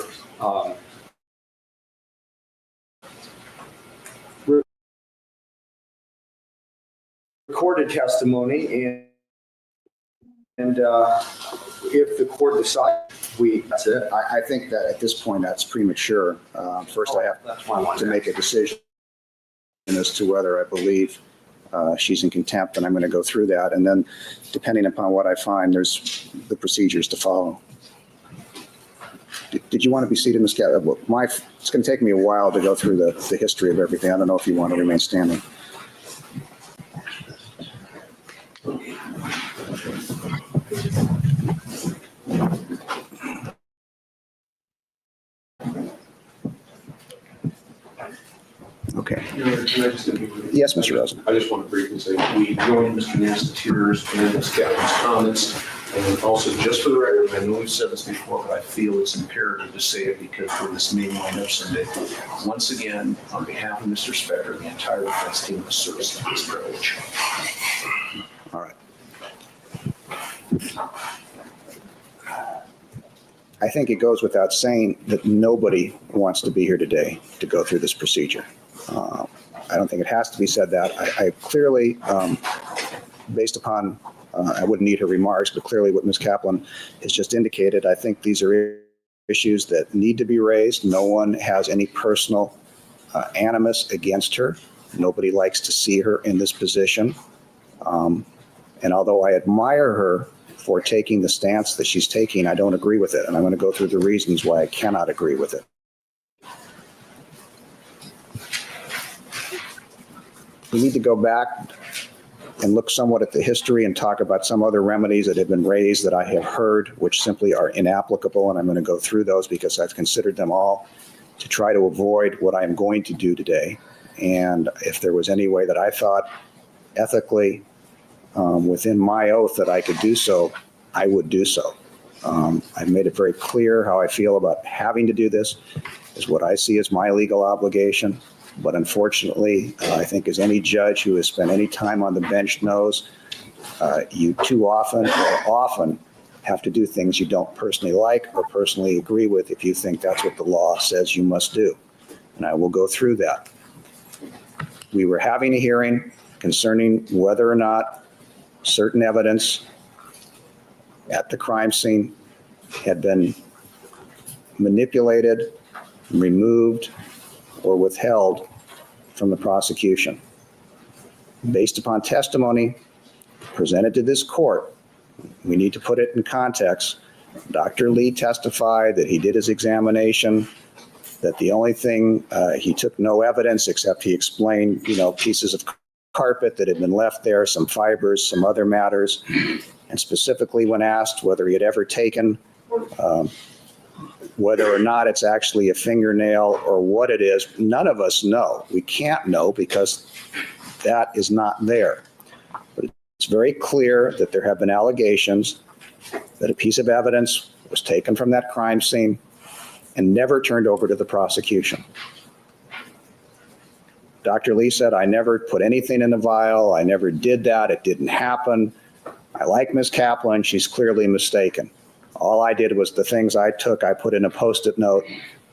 recorded testimony, and if the court decides that's it. I think that at this point that's premature. First, I have to make a decision as to whether I believe she's in contempt, and I'm going to go through that. And then, depending upon what I find, there's the procedures to follow. Did you want to be seated, Ms. Kaplan? It's going to take me a while to go through the history of everything. I don't know if you want to remain standing. I just intervene? Yes, Mr. Rosen. I just want to briefly say we join Mr. Nassatir's and Ms. Captain's comments. And also, just for the record, I know we've said this before, but I feel it's imperative to say it because for this meeting I know someday. Once again, on behalf of Mr. Spector, the entire defense team asserts this privilege. All right. I think it goes without saying that nobody wants to be here today to go through this procedure. I don't think it has to be said that. I clearly, based upon, I wouldn't need her remarks, but clearly what Ms. Kaplan has just indicated, I think these are issues that need to be raised. No one has any personal animus against her. Nobody likes to see her in this position. And although I admire her for taking the stance that she's taking, I don't agree with it. And I'm going to go through the reasons why I cannot agree with it. We need to go back and look somewhat at the history and talk about some other remedies that have been raised that I have heard, which simply are inapplicable. And I'm going to go through those because I've considered them all to try to avoid what I'm going to do today. And if there was any way that I thought ethically within my oath that I could do so, I would do so. I've made it very clear how I feel about having to do this is what I see as my legal obligation. But unfortunately, I think as any judge who has spent any time on the bench knows, you too often or often have to do things you don't personally like or personally agree with if you think that's what the law says you must do. And I will go through that. We were having a hearing concerning whether or not certain evidence at the crime scene had been manipulated, removed, or withheld from the prosecution. Based upon testimony presented to this court, we need to put it in context. Dr. Lee testified that he did his examination, that the only thing, he took no evidence except he explained, pieces of carpet that had been left there, some fibers, some other matters. And specifically when asked whether he had ever taken, whether or not it's actually a fingernail or what it is, none of us know. We can't know because that is not there. But it's very clear that there have been allegations that a piece of evidence was taken from that crime scene and never turned over to the prosecution. Dr. Lee said, I never put anything in the vial. I never did that. It didn't happen. I like Ms. Kaplan. She's clearly mistaken. All I did was the things I took, I put in a Post-it note,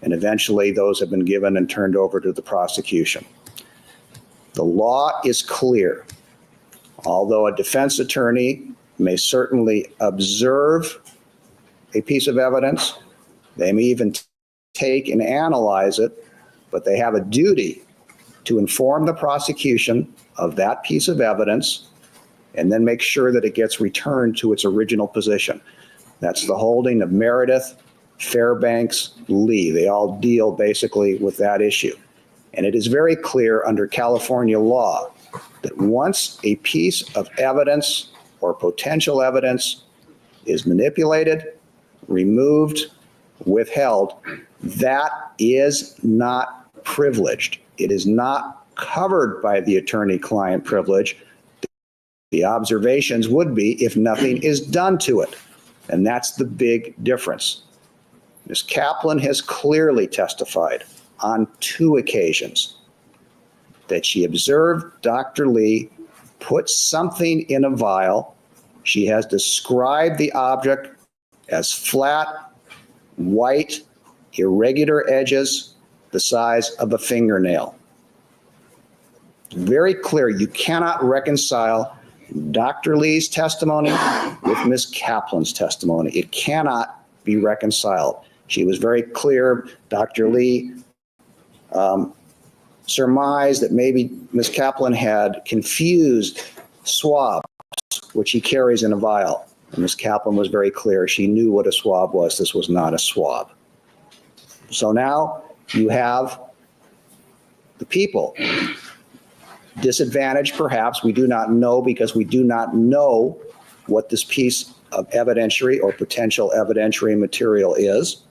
and eventually those have been given and turned over to the prosecution. The law is clear. Although a defense attorney may certainly observe a piece of evidence, they may even take and analyze it, but they have a duty to inform the prosecution of that piece of evidence and then make sure that it gets returned to its original position. That's the holding of Meredith, Fairbanks, Lee. They all deal basically with that issue. And it is very clear under California law that once a piece of evidence or potential evidence is manipulated, removed, withheld, that is not privileged. It is not covered by the attorney-client privilege. The observations would be if nothing is done to it. And that's the big difference. Ms. Kaplan has clearly testified on 2 occasions that she observed Dr. Lee put something in a vial. She has described the object as flat, white, irregular edges, the size of a fingernail. Very clear, you cannot reconcile Dr. Lee's testimony with Ms. Kaplan's testimony. It cannot be reconciled. She was very clear. Dr. Lee surmised that maybe Ms. Kaplan had confused swabs, which he carries in a vial. And Ms. Kaplan was very clear. She knew what a swab was. This was not a swab. So now you have the people. Disadvantaged, perhaps, we do not know because we do not know what this piece of evidentiary or potential evidentiary material is.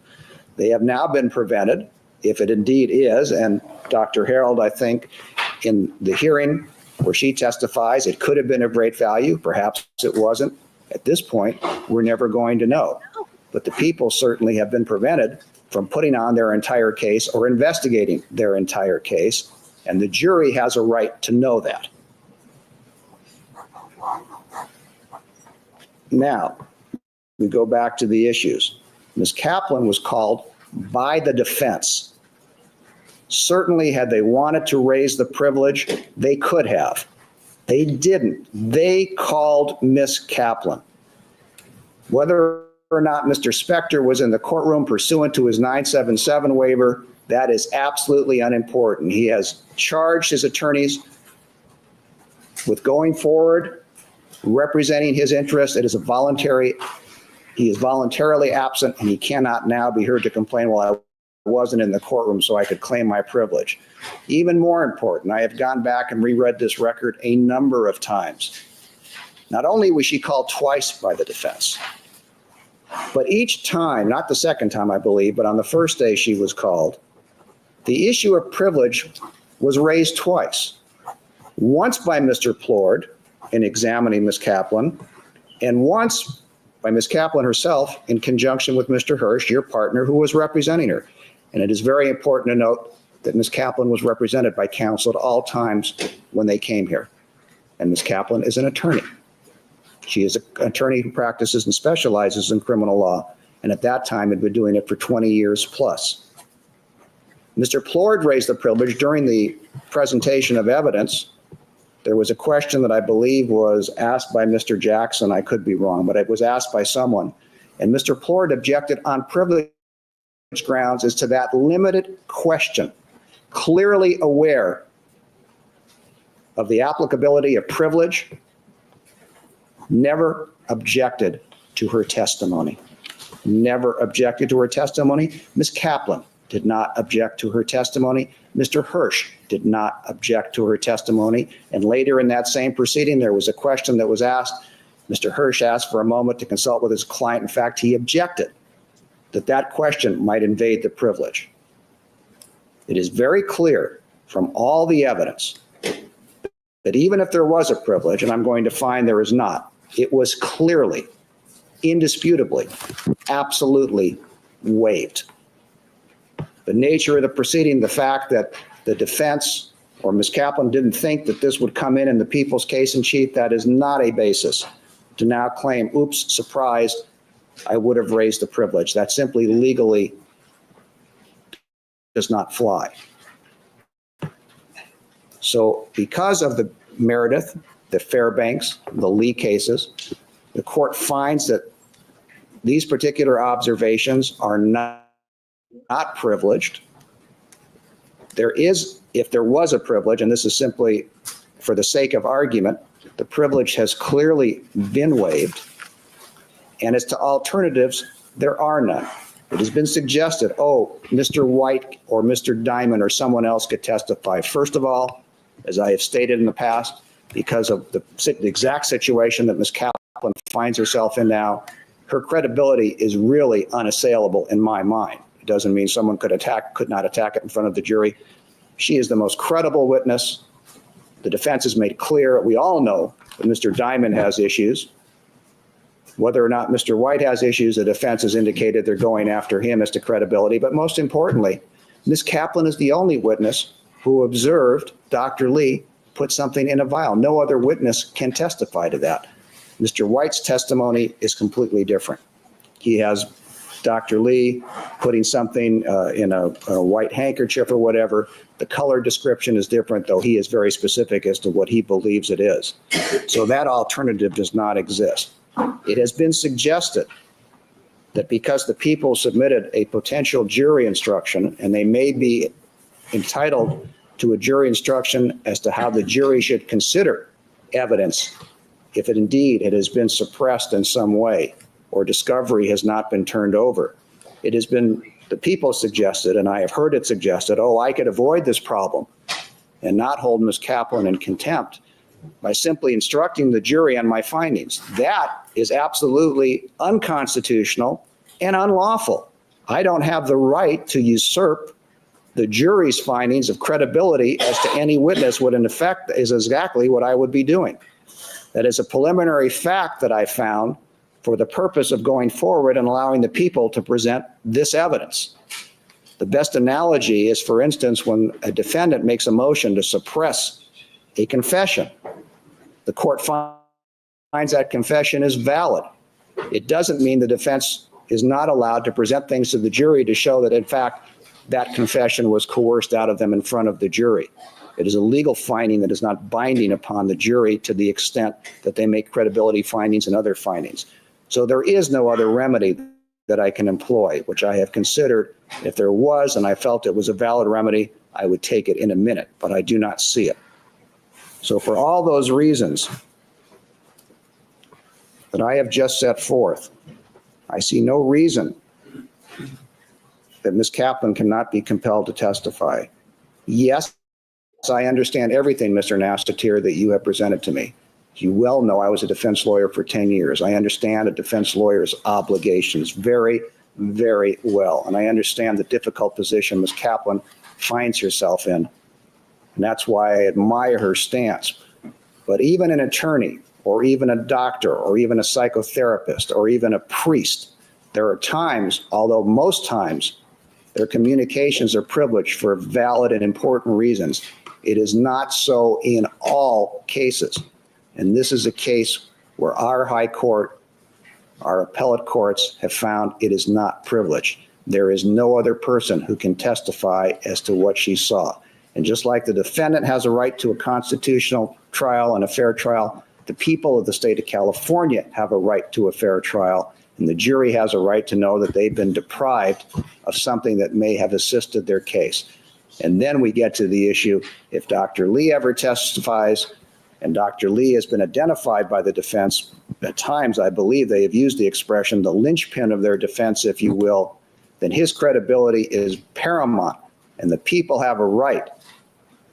They have now been prevented, if it indeed is, and Dr. Harold, I think, in the hearing where she testifies, it could have been of great value. Perhaps it wasn't. At this point, we're never going to know. But the people certainly have been prevented from putting on their entire case or investigating their entire case. And the jury has a right to know that. Now, we go back to the issues. Ms. Kaplan was called by the defense. Certainly, had they wanted to raise the privilege, they could have. They didn't. They called Ms. Kaplan. Whether or not Mr. Spector was in the courtroom pursuant to his 977 waiver, that is absolutely unimportant. He has charged his attorneys with going forward, representing his interest. It is a voluntary, he is voluntarily absent, and he cannot now be heard to complain, well, I wasn't in the courtroom, so I could claim my privilege. Even more important, I have gone back and reread this record a number of times. Not only was she called twice by the defense, but each time, not the second time, I believe, but on the first day she was called, the issue of privilege was raised twice. Once by Mr. Plord in examining Ms. Kaplan, and once by Ms. Kaplan herself in conjunction with Mr. Hirsch, your partner, who was representing her. And it is very important to note that Ms. Kaplan was represented by counsel at all times when they came here. And Ms. Kaplan is an attorney. She is an attorney who practices and specializes in criminal law, and at that time had been doing it for 20 years plus. Mr. Plord raised the privilege during the presentation of evidence. There was a question that I believe was asked by Mr. Jackson. I could be wrong, but it was asked by someone. And Mr. Plord objected on privilege grounds as to that limited question, clearly aware of the applicability of privilege, never objected to her testimony. Never objected to her testimony. Ms. Kaplan did not object to her testimony. Mr. Hirsch did not object to her testimony. And later in that same proceeding, there was a question that was asked. Mr. Hirsch asked for a moment to consult with his client. In fact, he objected that that question might invade the privilege. It is very clear from all the evidence that even if there was a privilege, and I'm going to find there is not, it was clearly, indisputably, absolutely waived. The nature of the proceeding, the fact that the defense or Ms. Kaplan didn't think that this would come in the people's case in chief, that is not a basis to now claim, oops, surprise, I would have raised the privilege. That simply legally does not fly. So because of the Meredith, the Fairbanks, the Lee cases, the court finds that these particular observations are not privileged. There is, if there was a privilege, and this is simply for the sake of argument, the privilege has clearly been waived. And as to alternatives, there are none. It has been suggested, oh, Mr. White or Mr. Diamond or someone else could testify. First of all, as I have stated in the past, because of the exact situation that Ms. Kaplan finds herself in now, her credibility is really unassailable in my mind. It doesn't mean someone could not attack it in front of the jury. She is the most credible witness. The defense has made clear, we all know that Mr. Diamond has issues. Whether or not Mr. White has issues, the defense has indicated they're going after him as to credibility. But most importantly, Ms. Kaplan is the only witness who observed Dr. Lee put something in a vial. No other witness can testify to that. Mr. White's testimony is completely different. He has Dr. Lee putting something in a white handkerchief or whatever. The color description is different, though he is very specific as to what he believes it is. So that alternative does not exist. It has been suggested that because the people submitted a potential jury instruction, and they may be entitled to a jury instruction as to how the jury should consider evidence, if it indeed it has been suppressed in some way or discovery has not been turned over. It has been, the people suggested, and I have heard it suggested, oh, I could avoid this problem and not hold Ms. Kaplan in contempt by simply instructing the jury on my findings. That is absolutely unconstitutional and unlawful. I don't have the right to usurp the the jury's findings of credibility as to any witness would in effect is exactly what I would be doing. That is a preliminary fact that I found for the purpose of going forward and allowing the people to present this evidence. The best analogy is, for instance, when a defendant makes a motion to suppress a confession. The court finds that confession is valid. It doesn't mean the defense is not allowed to present things to the jury to show that, in fact, that confession was coerced out of them in front of the jury. It is a legal finding that is not binding upon the jury to the extent that they make credibility findings and other findings. So there is no other remedy that I can employ, which I have considered. If there was and I felt it was a valid remedy, I would take it in a minute, but I do not see it. So for all those reasons that I have just set forth, I see no reason that Ms. Kaplan cannot be compelled to testify. Yes, I understand everything, Mr. Nastatir, that you have presented to me. You well know I was a defense lawyer for 10 years. I understand a defense lawyer's obligations very, very well. And I understand the difficult position Ms. Kaplan finds herself in. And that's why I admire her stance. But even an attorney, or even a doctor, or even a psychotherapist, or even a priest, there are times, although most times, their communications are privileged for valid and important reasons. It is not so in all cases. And this is a case where our high court, our appellate courts have found it is not privileged. There is no other person who can testify as to what she saw. And just like the defendant has a right to a constitutional trial and a fair trial, the people of the state of California have a right to a fair trial. And the jury has a right to know that they've been deprived of something that may have assisted their case. And then we get to the issue, if Dr. Lee ever testifies, and Dr. Lee has been identified by the defense, at times I believe they have used the expression, the linchpin of their defense, if you will, then his credibility is paramount. And the people have a right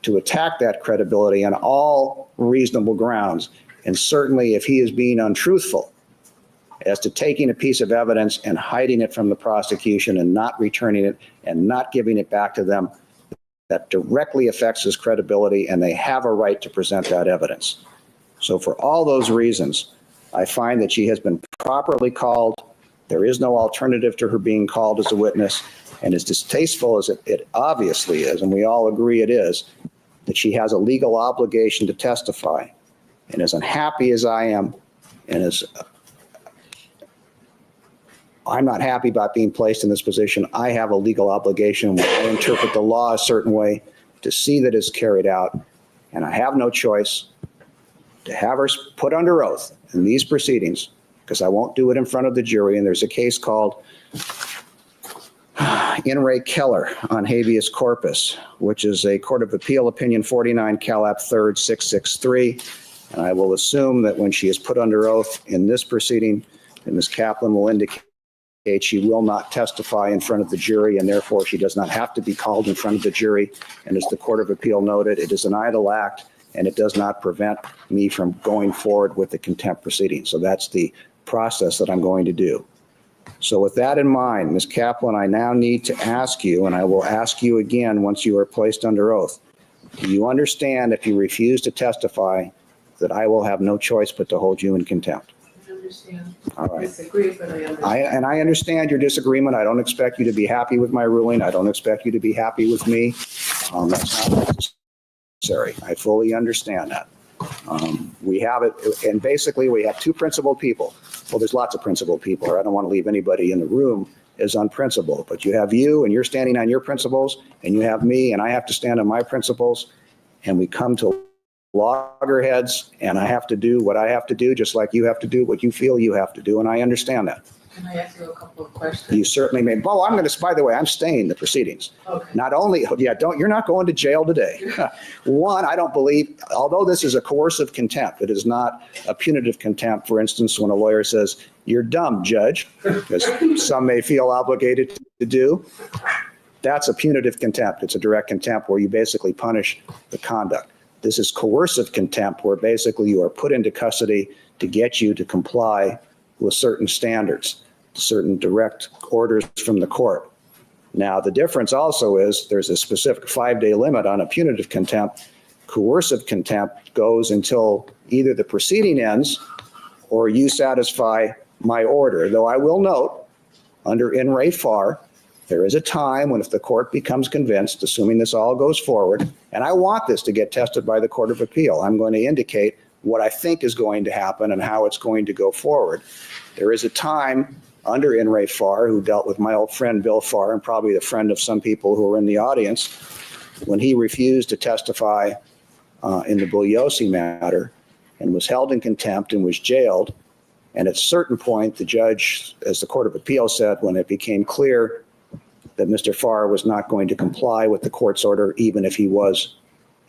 to attack that credibility on all reasonable grounds. And certainly if he is being untruthful as to taking a piece of evidence and hiding it from the prosecution and not returning it and not giving it back to them, that directly affects his credibility, and they have a right to present that evidence. So for all those reasons, I find that she has been properly called. There is no alternative to her being called as a witness. And as distasteful as it obviously is, and we all agree it is, that she has a legal obligation to testify. And as unhappy as I am, and as I'm not happy about being placed in this position, I have a legal obligation. I interpret the law a certain way to see that it's carried out. And I have no choice to have her put under oath in these proceedings, because I won't do it in front of the jury. And there's a case called In re Keller on habeas corpus, which is a Court of Appeal opinion 49 Calap 3rd 663. And I will assume that when she is put under oath in this proceeding, and Ms. Kaplan will indicate she will not testify in front of the jury, and therefore she does not have to be called in front of the jury. And as the Court of Appeal noted, it is an idle act, and it does not prevent me from going forward with the contempt proceeding. So that's the process that I'm going to do. So with that in mind, Ms. Kaplan, I now need to ask you, and I will ask you again once you are placed under oath, do you understand if you refuse to testify that I will have no choice but to hold you in contempt? I understand. All right. Disagree, but I understand. I understand your disagreement. I don't expect you to be happy with my ruling. I don't expect you to be happy with me. That's not necessary. I fully understand that. We have it, and basically we have two principled people. Well, there's lots of principled people, or I don't want to leave anybody in the room as unprincipled, but you have you, and you're standing on your principles, and you have me, and I have to stand on my principles, and we come to loggerheads, and I have to do what I have to do, just like you have to do what you feel you have to do, and I understand that. Can I ask you a couple of questions? You certainly may. Oh, I'm going to, by the way, I'm staying the proceedings. Okay. Not only, you're not going to jail today. One, I don't believe, although this is a coercive contempt, it is not a punitive contempt. For instance, when a lawyer says, "You're dumb, judge," as some may feel obligated to do, that's a punitive contempt. It's a direct contempt where you basically punish the conduct. This is coercive contempt, where basically you are put into custody to get you to comply with certain standards, certain direct orders from the court. Now, the difference also is there's a specific 5-day limit on a punitive contempt. Coercive contempt goes until either the proceeding ends or you satisfy my order. Though I will note, under in re far, there is a time when if the court becomes convinced, assuming this all goes forward, and I want this to get tested by the Court of Appeal, I'm going to indicate what I think is going to happen and how it's going to go forward. There is a time under in re far, who dealt with my old friend Bill Farr, and probably the friend of some people who are in the audience, when he refused to testify in the Bugliosi matter and was held in contempt and was jailed. And at a certain point, the judge, as the Court of Appeal said, when it became clear that Mr. Farr was not going to comply with the court's order, even if he was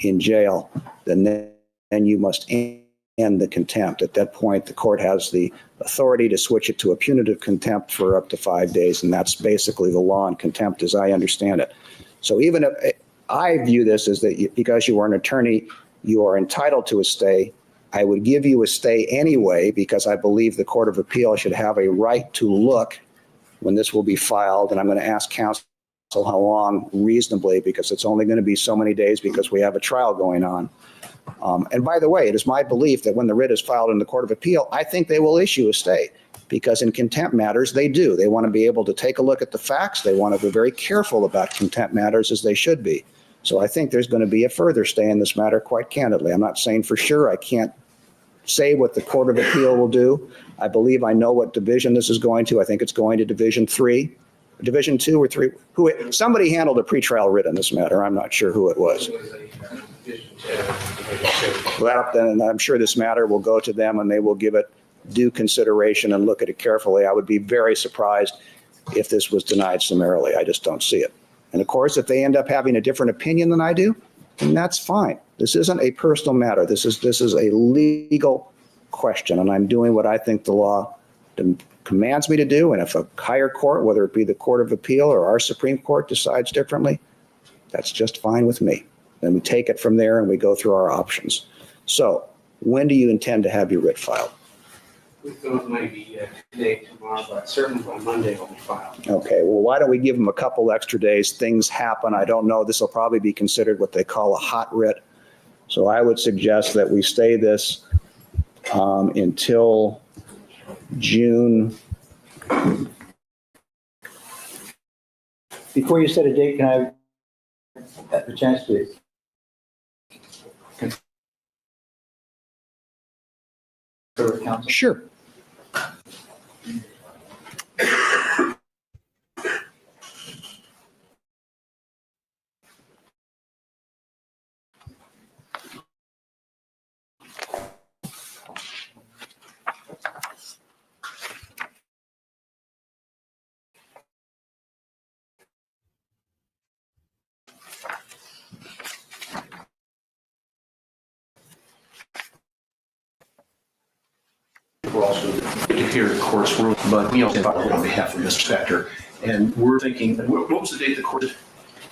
in jail, then you must end the contempt. At that point, the court has the authority to switch it to a punitive contempt for up to 5 days. And that's basically the law on contempt as I understand it. So even if I view this as that because you are an attorney, you are entitled to a stay. I would give you a stay anyway, because I believe the Court of Appeal should have a right to look when this will be filed. And I'm going to ask counsel how long reasonably, because it's only going to be so many days because we have a trial going on. And by the way, it is my belief that when the writ is filed in the Court of Appeal, I think they will issue a stay, because in contempt matters, they do. They want to be able to take a look at the facts. They want to be very careful about contempt matters, as they should be. So I think there's going to be a further stay in this matter, quite candidly. I'm not saying for sure. I can't say what the Court of Appeal will do. I believe I know what division this is going to. I think it's going to Division 3, Division 2 or 3. Somebody handled a pretrial writ in this matter. I'm not sure who it was. Well, then I'm sure this matter will go to them and they will give it due consideration and look at it carefully. I would be very surprised if this was denied summarily. I just don't see it. And of course, if they end up having a different opinion than I do, then that's fine. This isn't a personal matter. This is a legal question, and I'm doing what I think the law commands me to do. And if a higher court, whether it be the Court of Appeal or our Supreme Court, decides differently, that's just fine with me. Then we take it from there and we go through our options. So when do you intend to have your writ filed? We thought it might be today, tomorrow, but certainly by Monday it'll be filed. Okay, well, why don't we give them a couple extra days? Things happen. I don't know. This will probably be considered what they call a hot writ. So I would suggest that we stay this until June. Before you set a date, can I have a chance to? Sure. We're also here in the court's room, but we also filed on behalf of Mr. Spector. And we're thinking, what was the date the court?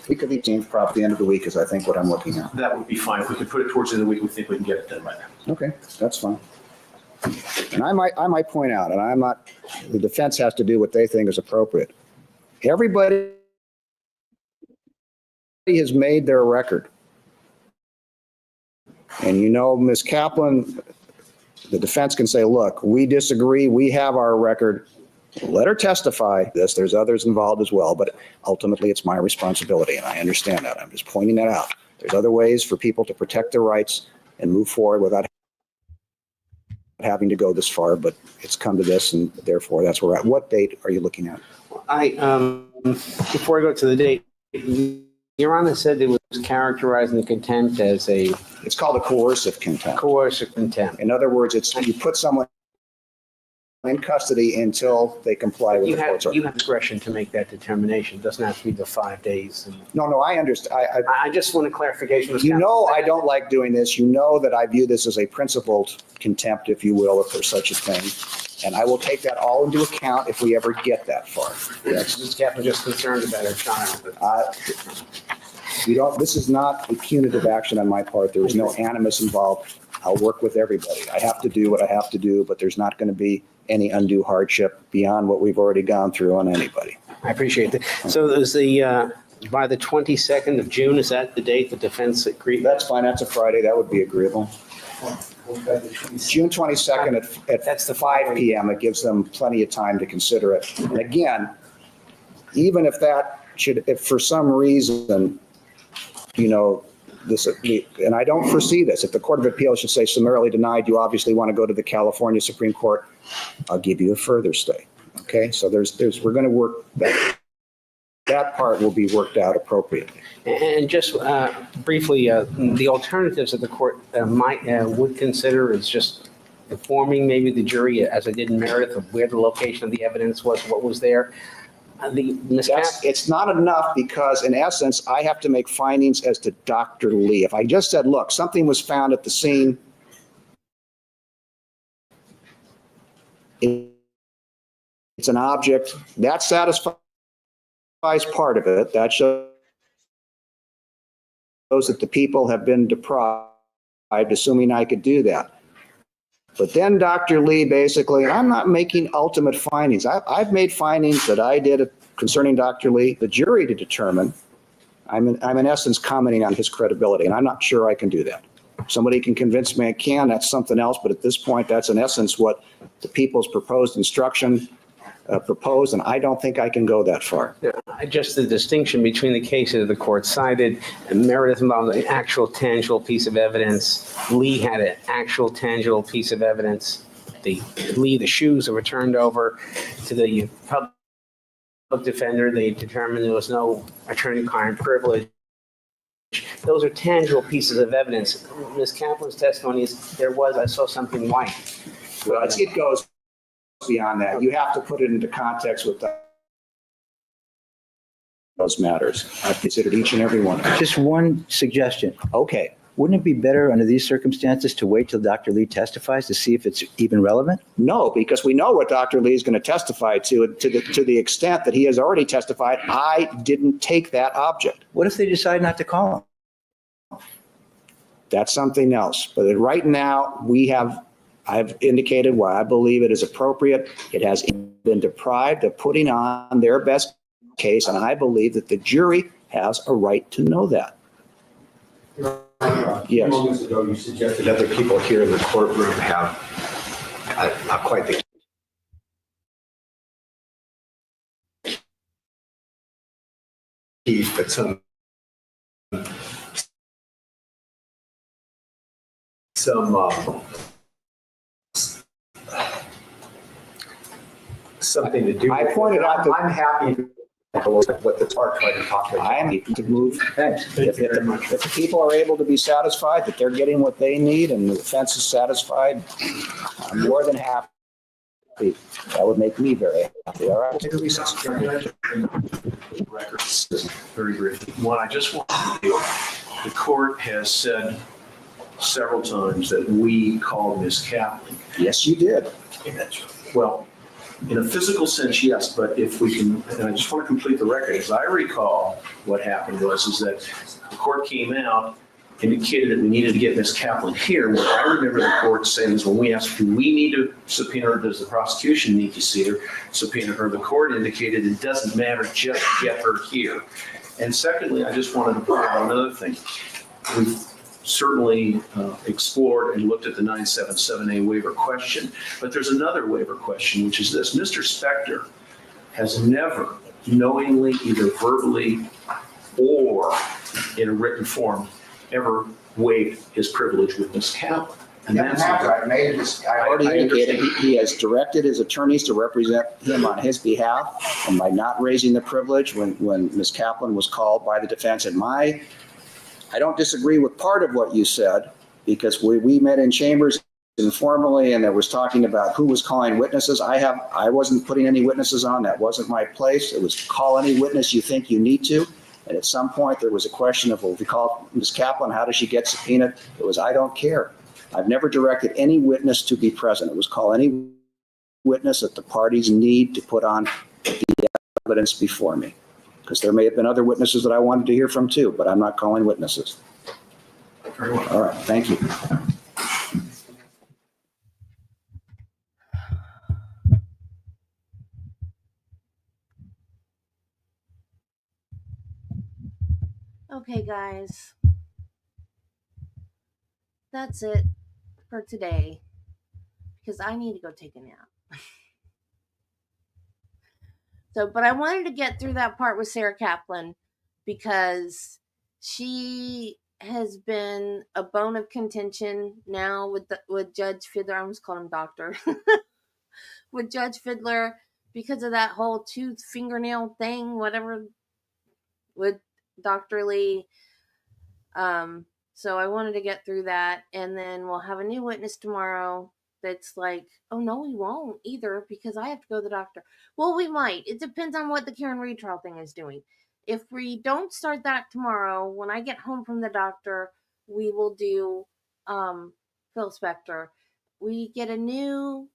Week of the 18th, probably the end of the week is I think what I'm looking at. That would be fine. If we could put it towards the end of the week, we think we can get it done by then. Okay, that's fine. And I might point out, and I'm not, the defense has to do what they think is appropriate. Everybody has made their record. And you know, Ms. Kaplan, the defense can say, look, we disagree. We have our record. Let her testify this. There's others involved as well, but ultimately it's my responsibility, and I understand that. I'm just pointing that out. There's other ways for people to protect their rights and move forward without having to go this far, but it's come to this, and therefore that's where we're at. What date are you looking at? Before I go to the date, Your Honor said it was characterizing the contempt as a It's called a coercive contempt. coercive contempt. In other words, it's you put someone in custody until they comply with You the court's have order. discretion to make that determination. It doesn't have to be the 5 days. No, I understand. I just want a clarification. You know I don't like doing this. You know that I view this as a principled contempt, if you will, if there's such a thing. And I will take that all into account if we ever get that far. Ms. Kaplan just concerned about her child. This is not a punitive action on my part. There is no animus involved. I'll work with everybody. I have to do what I have to do, but there's not going to be any undue hardship beyond what we've already gone through on anybody. I appreciate that. So is by the 22nd of June, is that the date the defense agreed? That's fine, that's a Friday, that would be agreeable. June 22nd that's the 5 PM, it gives them plenty of time to consider it. And again, even if for some reason, and I don't foresee this, if the Court of Appeals should say summarily denied, you obviously want to go to the California Supreme Court, I'll give you a further stay. Okay, so we're going to work that part will be worked out appropriately. And just briefly, the alternatives that the court would consider is just informing maybe the jury, as I did in Meredith, of where the location of the evidence was, what was there. It's not enough because in essence, I have to make findings as to Dr. Lee. If I just said, look, something was found at the scene, it's an object, that satisfies part of it. That shows that the people have been deprived, assuming I could do that. But then Dr. Lee basically, and I'm not making ultimate findings. I've made findings that I did concerning Dr. Lee, the jury to determine. I'm in essence commenting on his credibility, and I'm not sure I can do that. If somebody can convince me I can, that's something else. But at this point, that's in essence what the people's proposed instruction proposed, and I don't think I can go that far. Just the distinction between the cases the court cited, Meredith involved an actual tangible piece of evidence. Lee had an actual tangible piece of evidence. The shoes were turned over to the public defender. They determined there was no attorney-client privilege. Those are tangible pieces of evidence. Ms. Kaplan's testimony is I saw something white. Well, it goes beyond that. You have to put it into context with those matters. I've considered each and every one. Just one suggestion. Okay. Wouldn't it be better under these circumstances to wait till Dr. Lee testifies to see if it's even relevant? No, because we know what Dr. Lee is going to testify to the extent that he has already testified. I didn't take that object. What if they decide not to call him? That's something else. But right now, I've indicated why I believe it is appropriate. It has been deprived of putting on their best case, and I believe that the jury has a right to know that. Yes. Moments ago, you suggested other people here in the courtroom have not quite the keys, but something to do. I pointed out that I'm happy what the part tried to talk about. I am to move. If the people are able to be satisfied that they're getting what they need and the defense is satisfied, I'm more than happy. That would make me very happy. All right. Take a recess. Records, very briefly. One, I just want to do, the court has said several times that we called Ms. Kaplan. Yes, you did. Well, in a physical sense, yes, but if we can, and I just want to complete the record, as I recall, what happened is that the court came out, indicated that we needed to get Ms. Kaplan here. What I remember the court saying is when we asked, do we need to subpoena her, does the prosecution need to see her, subpoena her, the court indicated it doesn't matter, just get her here. And secondly, I just wanted to point out another thing. We've certainly explored and looked at the 977A waiver question, but there's another waiver question, which is this. Mr. Spector has never knowingly, either verbally or in a written form, ever waived his privilege with Ms. Kaplan. And that's I already indicated he has directed his attorneys to represent him on his behalf, and by not raising the privilege when Ms. Kaplan was called by the defense. And I don't disagree with part of what you said, because we met in chambers informally, and there was talking about who was calling witnesses. I wasn't putting any witnesses on. That wasn't my place. It was call any witness you think you need to. And at some point, there was a question of, well, if we call Ms. Kaplan, how does she get subpoenaed? It was, I don't care. I've never directed any witness to be present. It was call any witness that the parties need to put on the evidence before me. Because there may have been other witnesses that I wanted to hear from too, but I'm not calling witnesses. All right, thank you. Okay, guys. That's it for today because I need to go take a nap. So, but I wanted to get through that part with Sarah Kaplan because she has been a bone of contention now with Judge Fiddler. I almost called him Doctor. With Judge Fiddler because of that whole tooth fingernail thing, whatever, with Dr. Lee. So I wanted to get through that, and then we'll have a new witness tomorrow that's like, oh no, we won't either because I have to go to the doctor. Well, we might. It depends on what the Karen Reed trial thing is doing. If we don't start that tomorrow, when I get home from the doctor, we will do Phil Spector. We get a new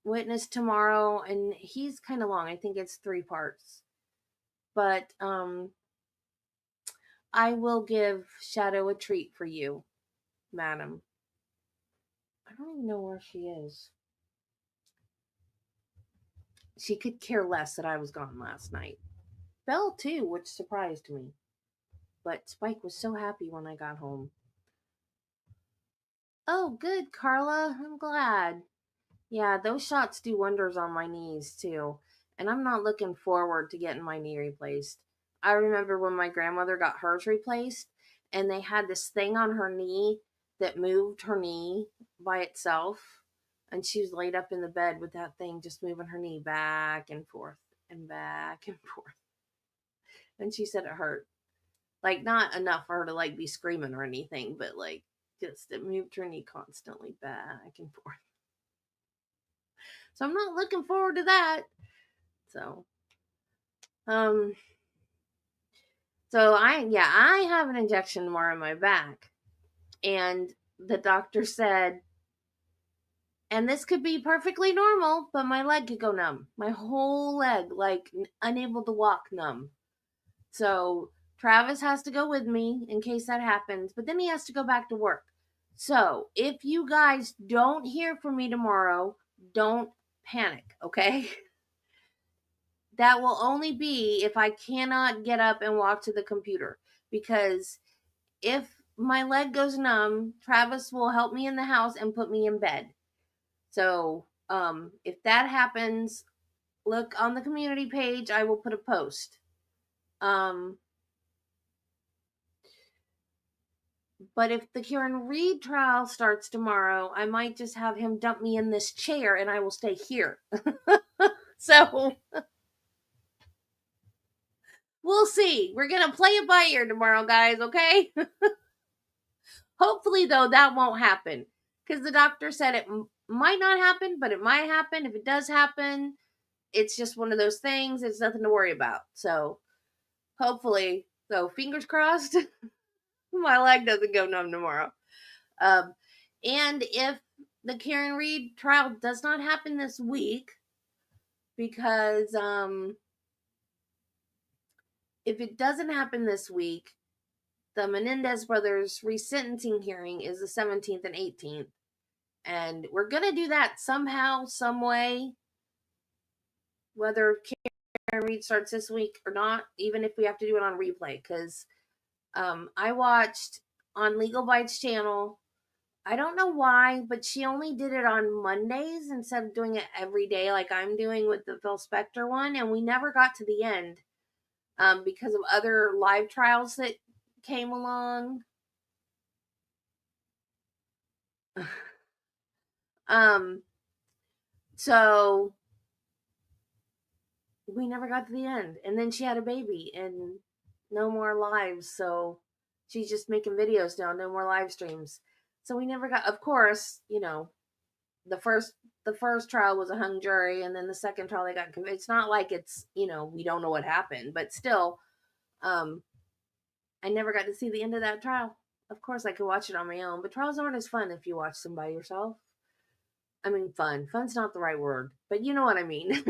witness tomorrow, and he's kind of long. I think it's 3 parts. But I will give Shadow a treat for you, madam. I don't even know where she is. She could care less that I was gone last night. Belle, too, which surprised me. But Spike was so happy when I got home. Oh, good, Carla. I'm glad. Yeah, those shots do wonders on my knees, too. And I'm not looking forward to getting my knee replaced. I remember when my grandmother got hers replaced, and they had this thing on her knee that moved her knee by itself. And she was laid up in the bed with that thing just moving her knee back and forth and back and forth. And she said it hurt. Like, not enough for her to, like, be screaming or anything, but, like, just it moved her knee constantly back and forth. So I'm not looking forward to that. So, I have an injection tomorrow in my back. And the doctor said, and this could be perfectly normal, but my leg could go numb. My whole leg, like, unable to walk, numb. So Travis has to go with me in case that happens, but then he has to go back to work. So if you guys don't hear from me tomorrow, don't panic, okay? That will only be if I cannot get up and walk to the computer. Because if my leg goes numb, Travis will help me in the house and put me in bed. So if that happens, look on the community page. I will put a post. But if the Karen Reed trial starts tomorrow, I might just have him dump me in this chair and I will stay here. So we'll see. We're going to play it by ear tomorrow, guys, okay? Hopefully, though, that won't happen. Because the doctor said it might not happen, but it might happen. If it does happen, it's just one of those things. It's nothing to worry about. So hopefully, so fingers crossed, my leg doesn't go numb tomorrow. And if the Karen Reed trial does not happen this week, because if it doesn't happen this week, the Menendez brothers resentencing hearing is the 17th and 18th. And we're going to do that somehow, some way, whether Karen Reed starts this week or not, even if we have to do it on replay. Because I watched on Legal Bites channel, I don't know why, but she only did it on Mondays instead of doing it every day like I'm doing with the Phil Spector one. And we never got to the end because of other live trials that came along. So we never got to the end. And then she had a baby and no more lives. So she's just making videos now, no more live streams. So we never got, of course, the first trial was a hung jury, and then the second trial they got convicted. It's not like it's, we don't know what happened, but still, I never got to see the end of that trial. Of course, I could watch it on my own, but trials aren't as fun if you watch them by yourself. I mean, fun. Fun's not the right word, but you know what I mean.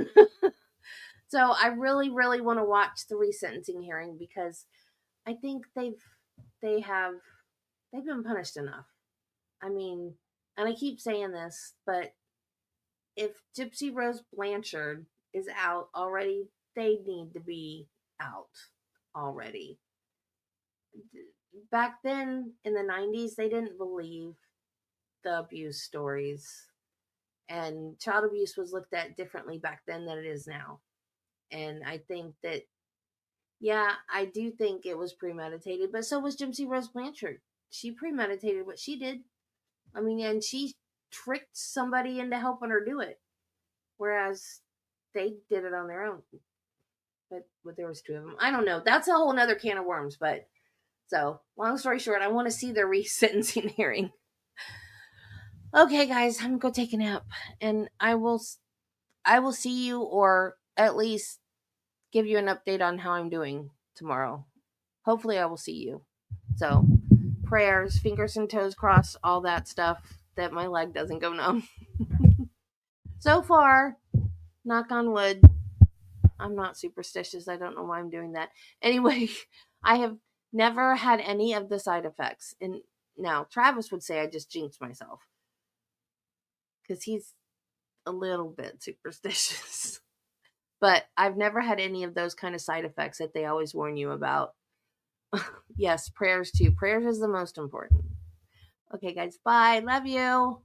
So I really, really want to watch the resentencing hearing because I think they've been punished enough. I mean, and I keep saying this, but if Gypsy Rose Blanchard is out already, they need to be out. already. Back then in the 90s, they didn't believe the abuse stories. And child abuse was looked at differently back then than it is now. And I think that, yeah, I do think it was premeditated, but so was Gypsy Rose Blanchard. She premeditated what she did. I mean, and she tricked somebody into helping her do it. Whereas they did it on their own. But there was two of them. I don't know. That's a whole nother can of worms. But so, long story short, I want to see their resentencing hearing. Okay, guys, I'm gonna go take a nap, and I will see you, or at least give you an update on how I'm doing tomorrow. Hopefully, I will see you. So, prayers, fingers and toes crossed, all that stuff, that my leg doesn't go numb. So far, knock on wood, I'm not superstitious. I don't know why I'm doing that. Anyway, I have never had any of the side effects. And now, Travis would say I just jinxed myself, because he's a little bit superstitious. But I've never had any of those kind of side effects that they always warn you about. Yes, prayers too. Prayers is the most important. Okay, guys, bye. Love you.